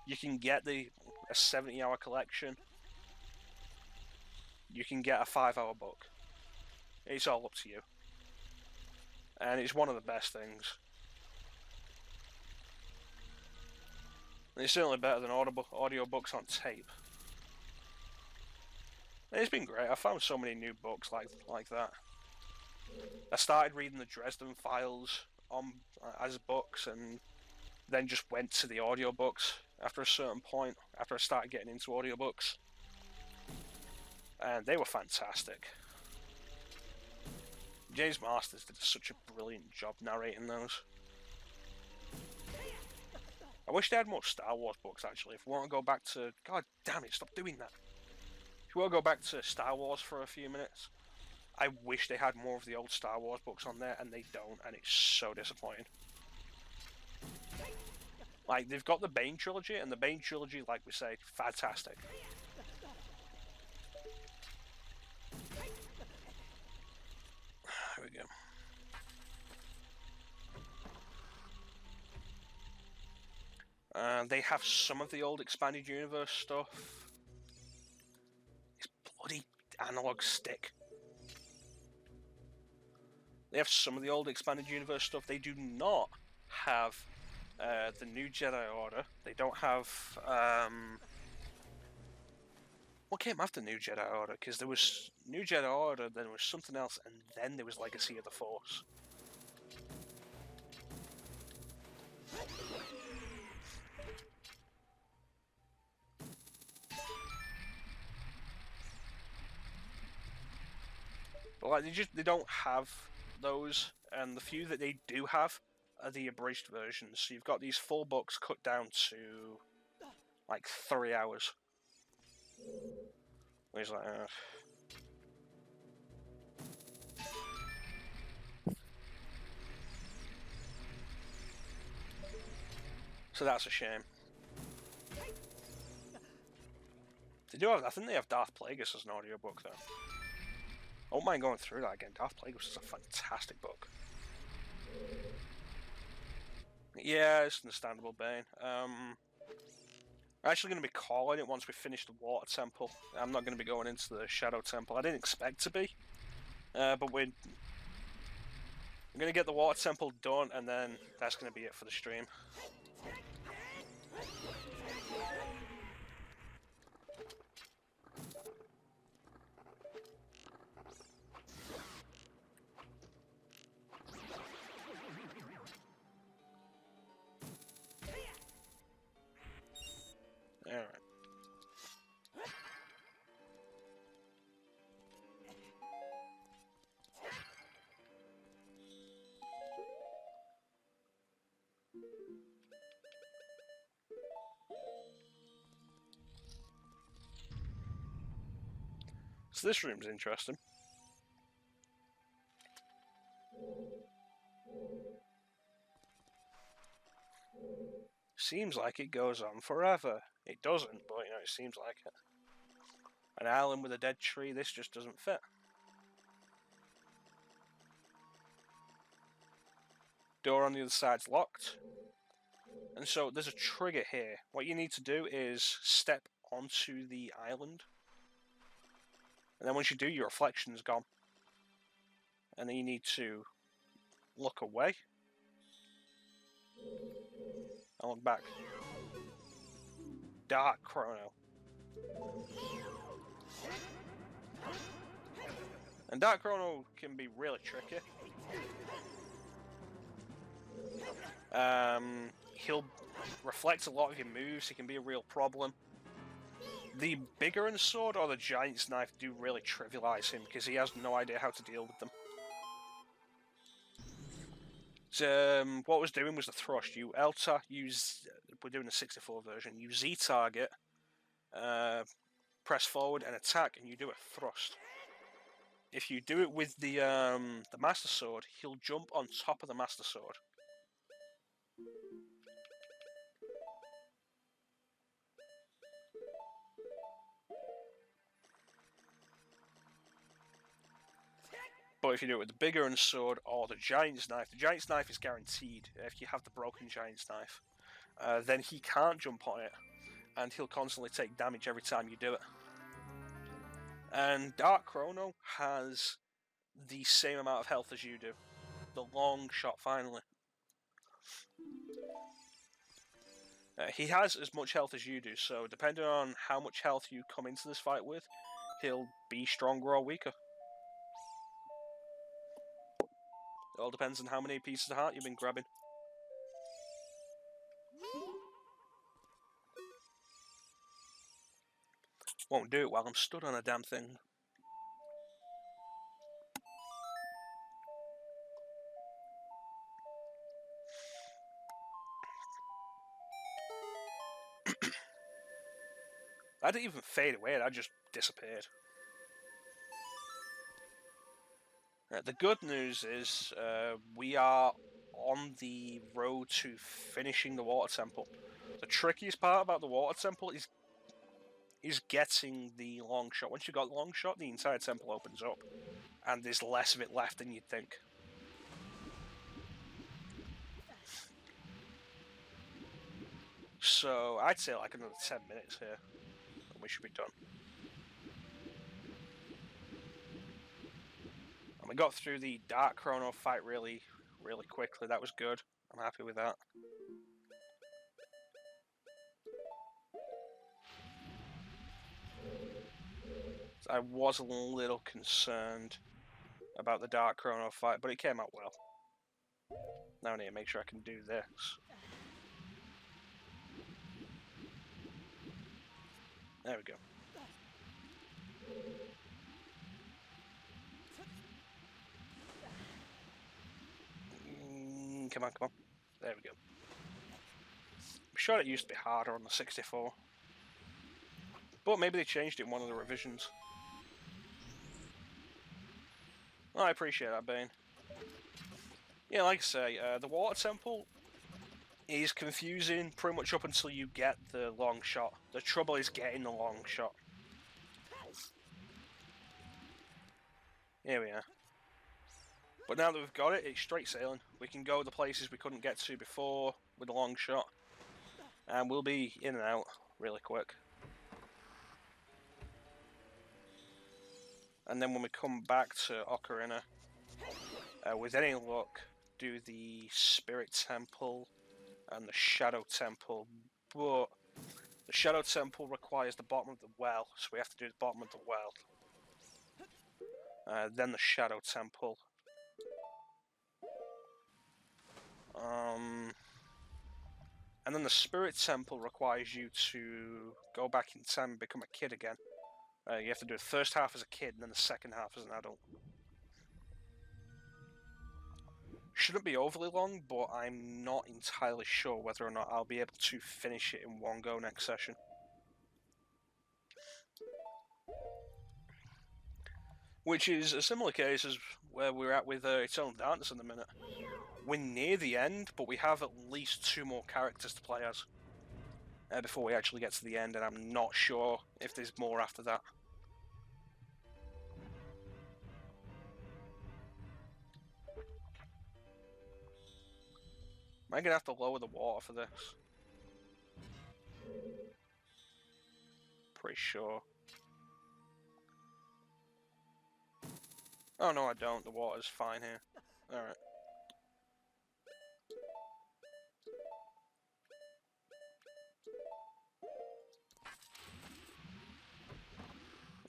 You can get a 70-hour collection. You can get a 5-hour book. It's all up to you. And it's one of the best things. And it's certainly better than audiobooks on tape. And it's been great. I found so many new books like that. I started reading the Dresden Files as books, and then just went to the audiobooks after a certain point, after I started getting into audiobooks. And they were fantastic. James Masters did such a brilliant job narrating those. I wish they had more Star Wars books, actually. If we want to go back to... God damn it, stop doing that. If we want to go back to Star Wars for a few minutes, I wish they had more of the old Star Wars books on there, and they don't, and it's so disappointing. Like, they've got the Bane trilogy, and the Bane trilogy, like we say, fantastic. There we go. They have some of the old expanded universe stuff. This bloody analog stick. They have some of the old expanded universe stuff. They do not have the new Jedi Order. They don't have what came after New Jedi Order? Because there was New Jedi Order, then there was something else, and then there was Legacy of the Force. But like they don't have those, and the few that they do have are the abridged versions. So you've got these full books cut down to like 3 hours. He's like, so that's a shame. They do have, I think they have Darth Plagueis as an audiobook though. I don't mind going through that again. Darth Plagueis is a fantastic book. Yeah, it's understandable, Bane. I'm actually going to be calling it once we finish the Water Temple. I'm not going to be going into the Shadow Temple. I didn't expect to be, but we're going to get the Water Temple done, and then that's going to be it for the stream. Alright. So this room's interesting. Seems like it goes on forever. It doesn't, but you know, it seems like it. An island with a dead tree, this just doesn't fit. Door on the other side's locked. And so there's a trigger here. What you need to do is step onto the island. And then once you do, your reflection's gone. And then you need to look away. And look back. Dark Chrono. And Dark Chrono can be really tricky. He'll reflect a lot of your moves, he can be a real problem. The Biggoron Sword or the Giant's Knife do really trivialize him because he has no idea how to deal with them. So, what I was doing was the thrust. You we're doing the 64 version, you Z-target, press forward and attack, and you do a thrust. If you do it with the Master Sword, he'll jump on top of the Master Sword. But if you do it with the Biggoron Sword or the Giant's Knife is guaranteed if you have the broken Giant's Knife. Then he can't jump on it, and he'll constantly take damage every time you do it. And Dark Chrono has the same amount of health as you do. The long shot, finally. He has as much health as you do, so depending on how much health you come into this fight with, he'll be stronger or weaker. It all depends on how many pieces of heart you've been grabbing. Won't do it while I'm stood on a damn thing. I didn't even fade away, that just disappeared. The good news is we are on the road to finishing the water temple. The trickiest part about the water temple is getting the long shot. Once you've got the long shot, the entire temple opens up, and there's less of it left than you'd think. So I'd say like another 10 minutes here, and we should be done. And we got through the Dark Chrono fight really quickly. That was good. I'm happy with that. I was a little concerned about the Dark Chrono fight, but it came out well. Now I need to make sure I can do this. There we go. Come on. There we go. I'm sure it used to be harder on the 64. But maybe they changed it in one of the revisions. Oh, I appreciate that, Bane. Yeah, like I say, the Water Temple is confusing pretty much up until you get the long shot. The trouble is getting the long shot. Here we are. But now that we've got it, it's straight sailing. We can go the places we couldn't get to before with the long shot. And we'll be in and out really quick. And then when we come back to Ocarina, with any luck, do the Spirit Temple and the Shadow Temple. But the Shadow Temple requires the bottom of the well, so we have to do the bottom of the well. Then the Shadow Temple. And then the Spirit Temple requires you to go back in time and become a kid again. You have to do the first half as a kid and then the second half as an adult. Shouldn't be overly long, but I'm not entirely sure whether or not I'll be able to finish it in one go next session. Which is a similar case as where we're at with Eternal Darkness in the minute. We're near the end, but we have at least 2 more characters to play as before we actually get to the end, and I'm not sure if there's more after that. Am I going to have to lower the water for this? Pretty sure. Oh no, I don't. The water's fine here. Alright.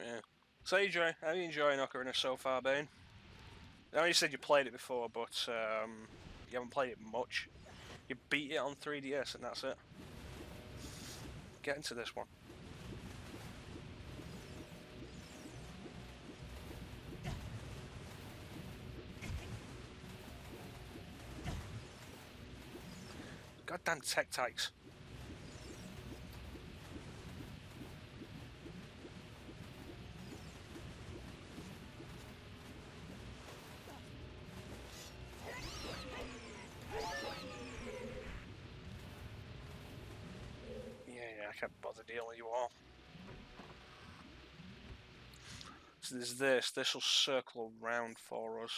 Yeah. So how are you enjoying Ocarina so far, Bane? I know you said you played it before, but you haven't played it much. You beat it on 3DS and that's it. Get into this one. Goddamn Tectites. Yeah, I can't bother dealing with you all. So there's this. This will circle around for us.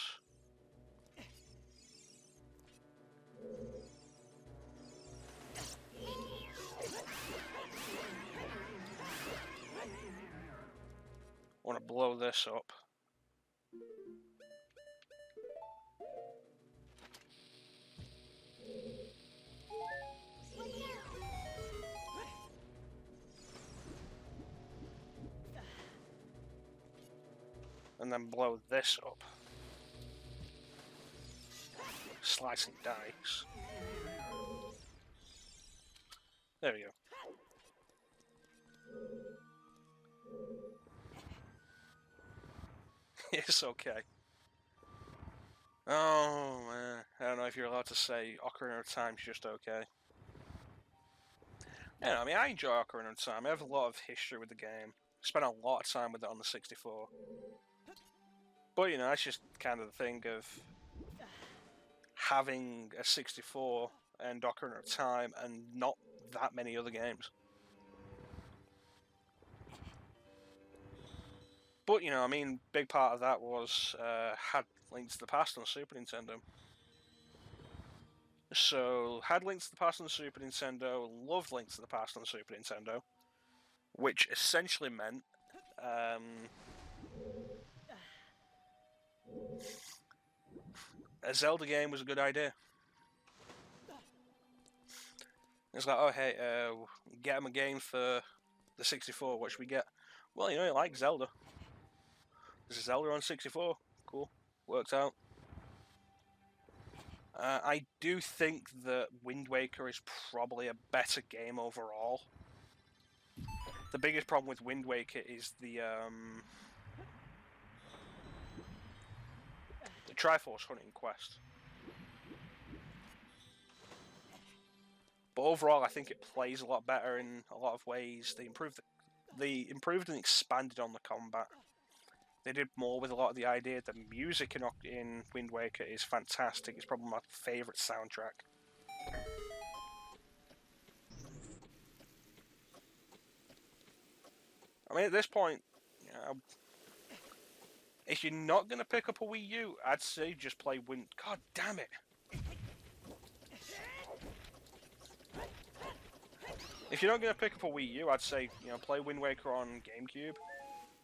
I want to blow this up. And then blow this up. Slicing dice. There we go. It's okay. Oh man, I don't know if you're allowed to say Ocarina of Time's just okay. Yeah, I mean, I enjoy Ocarina of Time. I have a lot of history with the game. Spent a lot of time with it on the 64. But you know, that's just kind of the thing of having a 64 and Ocarina of Time and not that many other games. But you know, I mean, big part of that was had Link to the Past on Super Nintendo. So had Link to the Past on the Super Nintendo, loved Link to the Past on the Super Nintendo, which essentially meant a Zelda game was a good idea. It's like, oh hey, get him a game for the 64. What should we get? Well, you know, you like Zelda. There's a Zelda on 64. Cool, worked out. I do think that Wind Waker is probably a better game overall. The biggest problem with Wind Waker is the Triforce hunting quest. But overall, I think it plays a lot better in a lot of ways. They improved and expanded on the combat. They did more with a lot of the idea. The music in Wind Waker is fantastic. It's probably my favourite soundtrack. I mean, at this point, you know, if you're not going to pick up a Wii U, I'd say just play Wind... God damn it! If you're not going to pick up a Wii U, I'd say, you know, play Wind Waker on GameCube.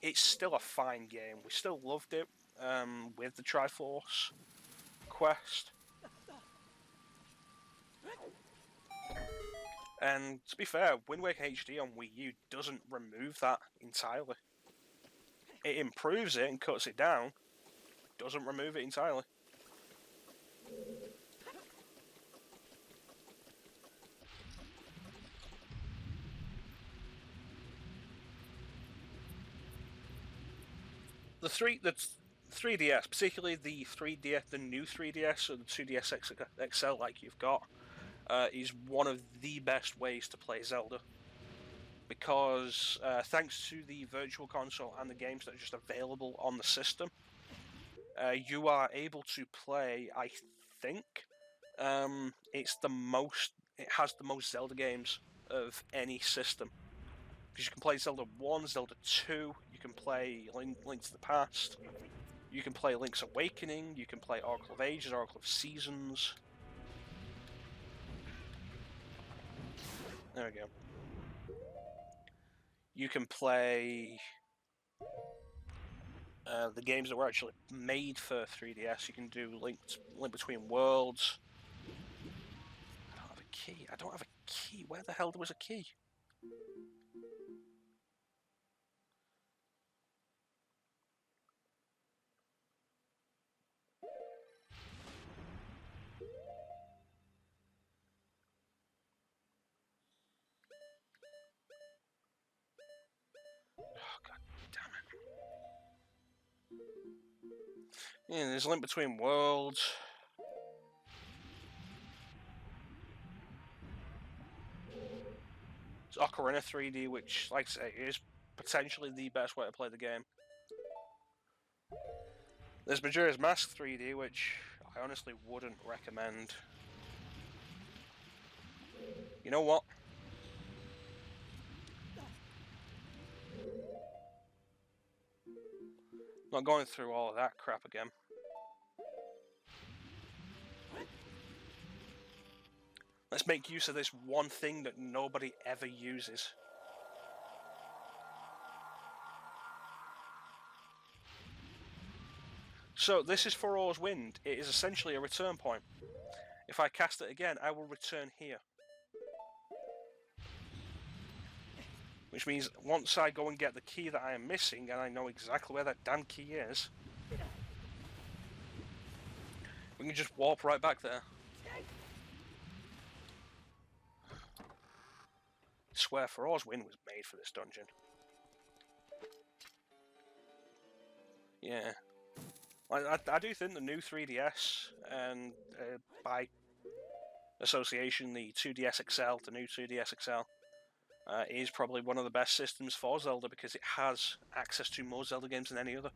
It's still a fine game. We still loved it with the Triforce quest. And to be fair, Wind Waker HD on Wii U doesn't remove that entirely. It improves it and cuts it down, doesn't remove it entirely. The 3DS, particularly the 3DS, the new 3DS or the 2DS XL like you've got, is one of the best ways to play Zelda. Because thanks to the Virtual Console and the games that are just available on the system, you are able to play, I think, it has the most Zelda games of any system. Because you can play Zelda 1, Zelda 2, you can play Link to the Past, you can play Link's Awakening, you can play Oracle of Ages, Oracle of Seasons. There we go. You can play the games that were actually made for 3DS. You can do Link Between Worlds. I don't have a key. I don't have a key. Where the hell there was a key? Oh, god damn it. Yeah, there's Link Between Worlds. It's Ocarina 3D, which, like I say, is potentially the best way to play the game. There's Majora's Mask 3D, which I honestly wouldn't recommend. You know what? Not going through all of that crap again. Let's make use of this one thing that nobody ever uses. So this is Farore's Wind. It is essentially a return point. If I cast it again, I will return here. Which means once I go and get the key that I am missing, and I know exactly where that damn key is, we can just warp right back there. I swear Farore's Wind was made for this dungeon. Yeah. I do think the new 3DS, and by association the 2DS XL, the new 2DS XL, is probably one of the best systems for Zelda because it has access to more Zelda games than any other.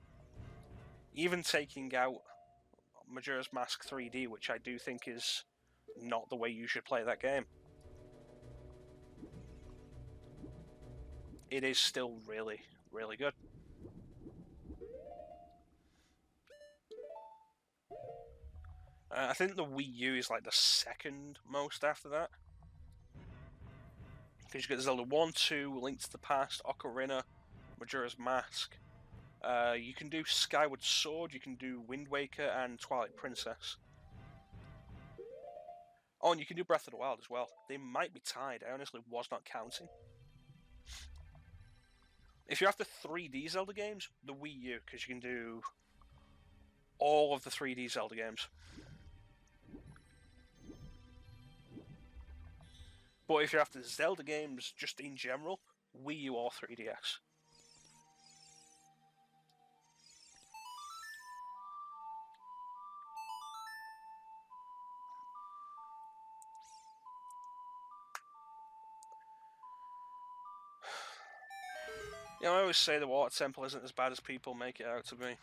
even taking out Majora's Mask 3D, which I do think is not the way you should play that game, it is still really, really good. I think the Wii U is like the second most after that. Because you get Zelda 1, 2, Link to the Past, Ocarina, Majora's Mask. You can do Skyward Sword, you can do Wind Waker and Twilight Princess. Oh, and you can do Breath of the Wild as well. They might be tied. I honestly was not counting. If you're after 3D Zelda games, the Wii U, because you can do all of the 3D Zelda games. But if you're after Zelda games just in general, Wii U or 3DS. You know, I always say the water temple isn't as bad as people make it out to be.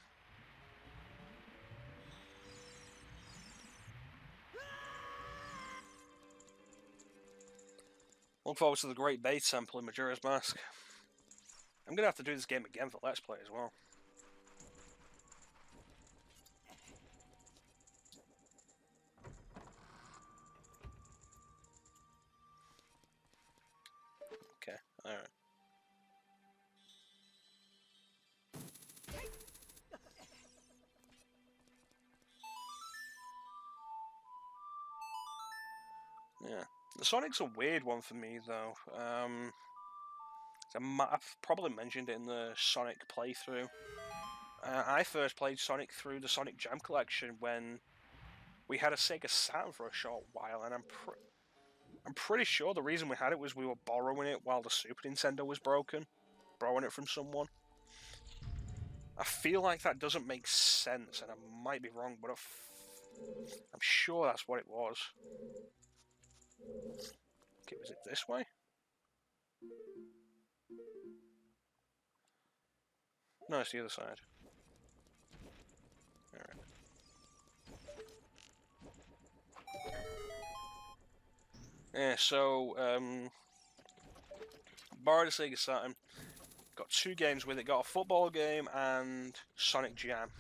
Look forward to the Great Bay Temple in Majora's Mask. I'm gonna have to do this game again for Let's Play as well. Okay, alright. Yeah. The Sonic's a weird one for me, though. I've probably mentioned it in the Sonic playthrough. I first played Sonic through the Sonic Jam Collection when we had a Sega Saturn for a short while, and I'm pretty sure the reason we had it was we were borrowing it while the Super Nintendo was broken. Borrowing it from someone. I feel like that doesn't make sense, and I might be wrong, but I'm sure that's what it was. Okay, was it this way? No, it's the other side. Alright. Yeah, so, borrowed a Sega Saturn, got 2 games with it, got a football game and Sonic Jam.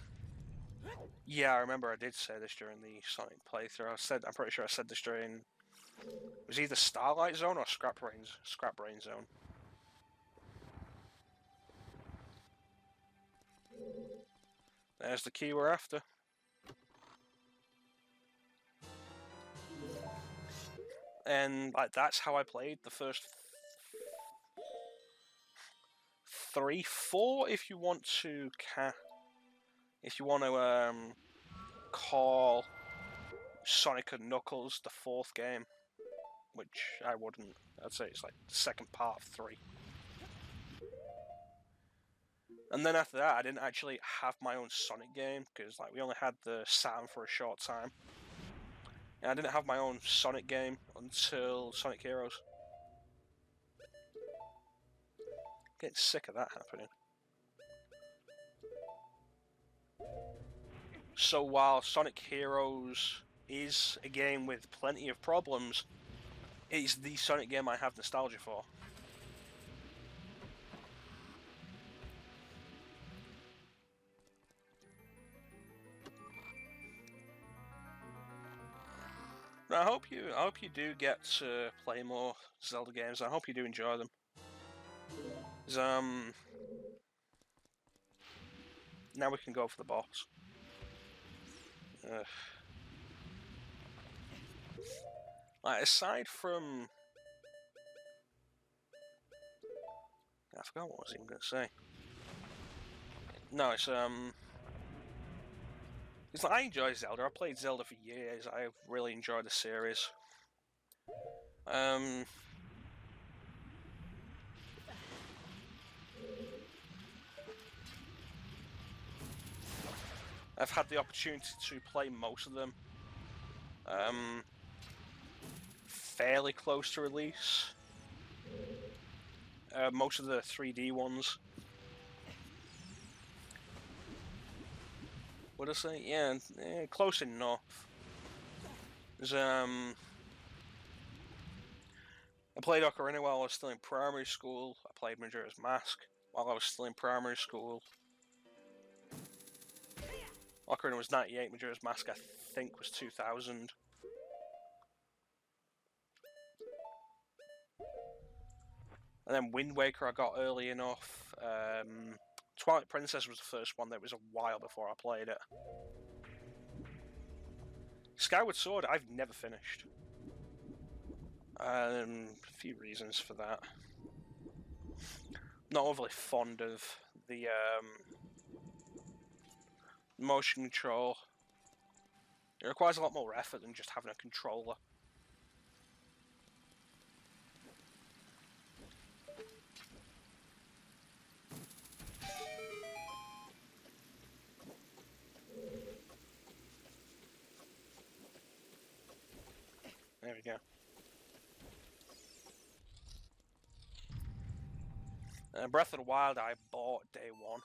Yeah, I remember I did say this during the Sonic playthrough. I'm pretty sure I said this during... It was either Starlight Zone or Scrap Brain Zone. There's the key we're after. And like that's how I played the first 3, 4. If you want to call Sonic and Knuckles the 4th game, which I wouldn't. I'd say it's like the second part of 3. And then after that, I didn't actually have my own Sonic game because like we only had the Saturn for a short time. And I didn't have my own Sonic game until Sonic Heroes. Getting sick of that happening. So while Sonic Heroes is a game with plenty of problems, it's the Sonic game I have nostalgia for. I hope you do get to play more Zelda games. I hope you do enjoy them. Now we can go for the boss. Like aside from, I forgot what I was even going to say. No, it's like I enjoy Zelda. I played Zelda for years. I really enjoyed the series. I've had the opportunity to play most of them. Fairly close to release. Most of the 3D ones. would I say? Yeah, close enough. There's, I played Ocarina while I was still in primary school. I played Majora's Mask while I was still in primary school. Ocarina was 98, Majora's Mask I think was 2000. And then Wind Waker I got early enough. Twilight Princess was the first one that was a while before I played it. Skyward Sword I've never finished. A few reasons for that. Not overly fond of the motion control. It requires a lot more effort than just having a controller. There we go. Breath of the Wild I bought day one.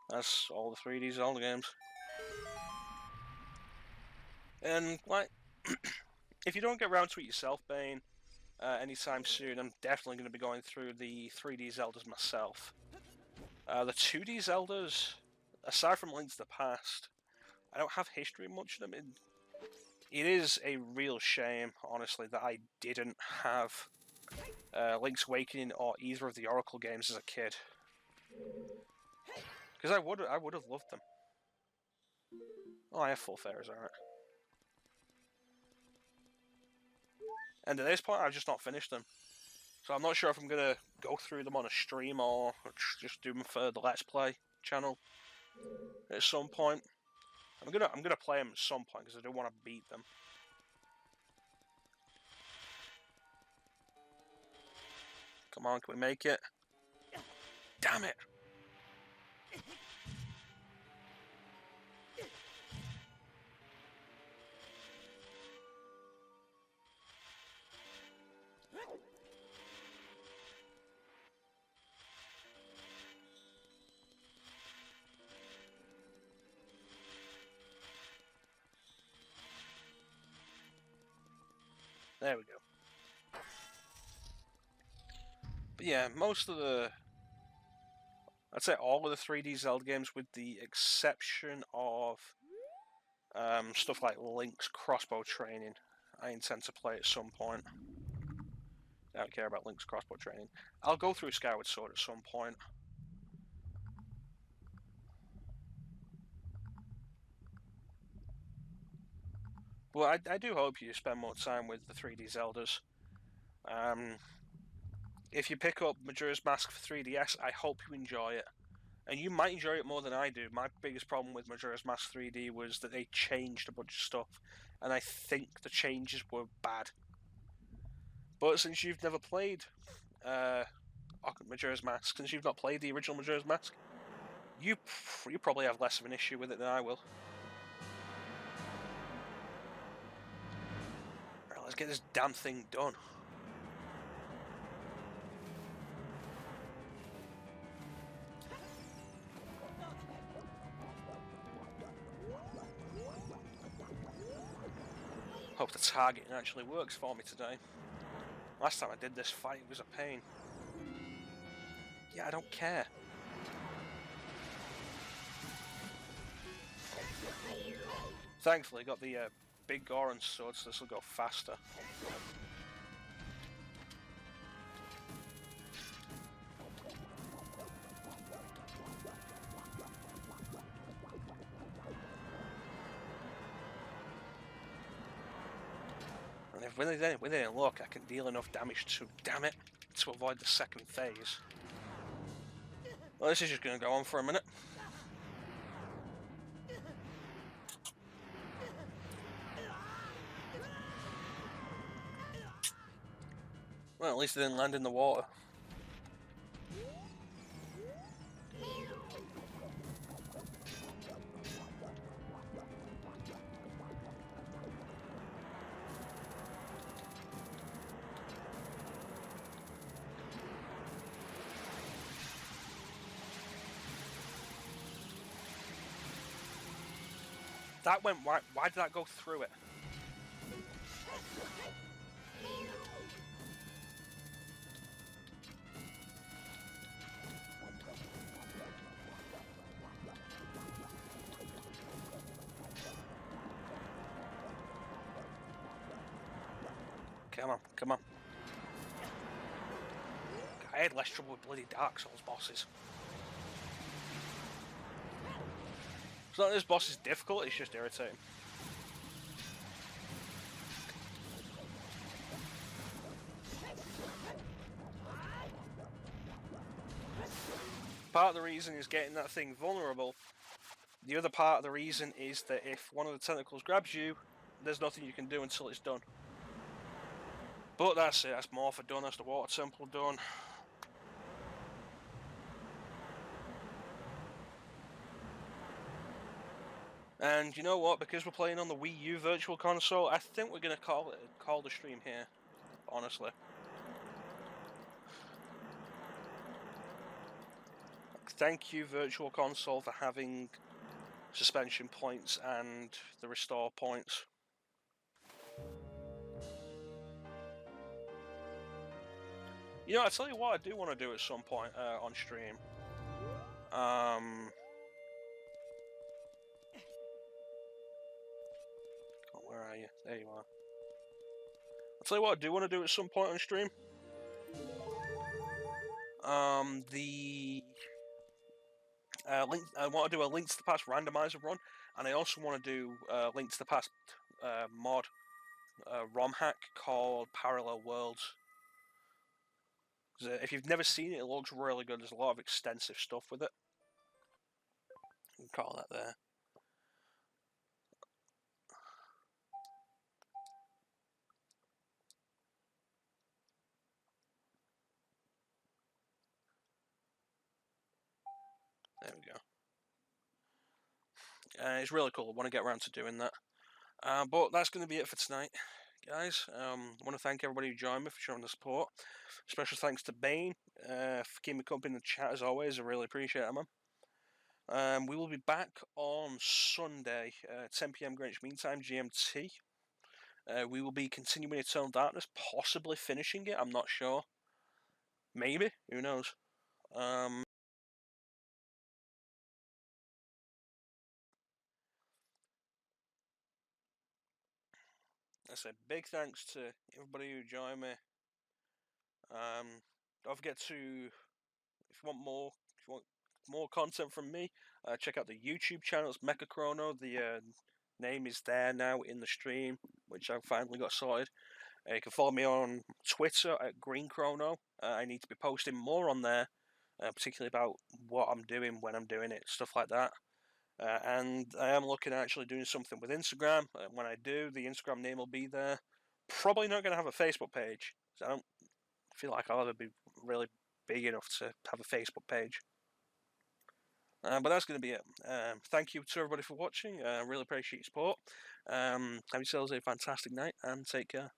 That's all the 3D Zelda games. And, like, if you don't get around to it yourself, Bane, anytime soon, I'm definitely going to be going through the 3D Zeldas myself. The 2D Zeldas, aside from Link to the Past, I don't have history much of them. It is a real shame, honestly, that I didn't have Link's Awakening or either of the Oracle games as a kid. Because I would have loved them. Oh, I have full fairies, alright. And at this point, I've just not finished them. So I'm not sure if I'm going to go through them on a stream or just do them for the Let's Play channel at some point. I'm gonna play them at some point because I do want to beat them. Come on, can we make it? Damn it! There we go. But yeah, most of the... I'd say all of the 3D Zelda games, with the exception of stuff like Link's crossbow training, I intend to play at some point. I don't care about Link's crossbow training. I'll go through Skyward Sword at some point. Well, I do hope you spend more time with the 3D Zeldas. If you pick up Majora's Mask for 3DS, I hope you enjoy it. And you might enjoy it more than I do. My biggest problem with Majora's Mask 3D was that they changed a bunch of stuff, and I think the changes were bad. But since you've never played Majora's Mask, since you've not played the original Majora's Mask, you probably have less of an issue with it than I will. Right, let's get this damn thing done. Hope the targeting actually works for me today. Last time I did this fight, it was a pain. Yeah, I don't care. Thankfully, I got the big Goron sword, so this will go faster. And if with any luck, I can deal enough damage to, damn it, to avoid the second phase. Well, this is just going to go on for a minute. Well, at least it didn't land in the water. That went right. Why did that go through it? Come on, come on. I had less trouble with bloody Dark Souls bosses. It's not that this boss is difficult, it's just irritating. Part of the reason is getting that thing vulnerable. The other part of the reason is that if one of the tentacles grabs you, there's nothing you can do until it's done. But that's it, that's Morpher done, that's the water temple done. And you know what, because we're playing on the Wii U Virtual Console, I think we're going to call the stream here, honestly. Thank you, Virtual Console, for having suspension points and the restore points. You know, I tell you what, I do want to do at some point on stream. Where are you? There you are. I'll tell you what I do want to do at some point on stream. I want to do a Link to the Past randomizer run, and I also want to do Link to the Past mod ROM hack called Parallel Worlds. If you've never seen it, it looks really good. There's a lot of extensive stuff with it. You can call that there. There we go. It's really cool. I want to get around to doing that. But that's going to be it for tonight, guys. I want to thank everybody who joined me for showing the support. Special thanks to Bane for keeping me company in the chat as always. I really appreciate it, man. We will be back on Sunday, 10 PM Greenwich Mean Time, GMT. We will be continuing Eternal Darkness, possibly finishing it. I'm not sure. Maybe. Who knows? I say big thanks to everybody who joined me. Don't forget to, if you want more content from me, check out the YouTube channel. It's Mecha Chrono. The name is there now in the stream, which I've finally got sorted. You can follow me on Twitter at Green Chrono. I need to be posting more on there, particularly about what I'm doing, when I'm doing it, stuff like that. And I am looking at actually doing something with Instagram. When I do, the Instagram name will be there. Probably not going to have a Facebook page, because I don't feel like I'll ever be really big enough to have a Facebook page. But that's going to be it. Thank you to everybody for watching. I really appreciate your support. Have yourselves a fantastic night and take care.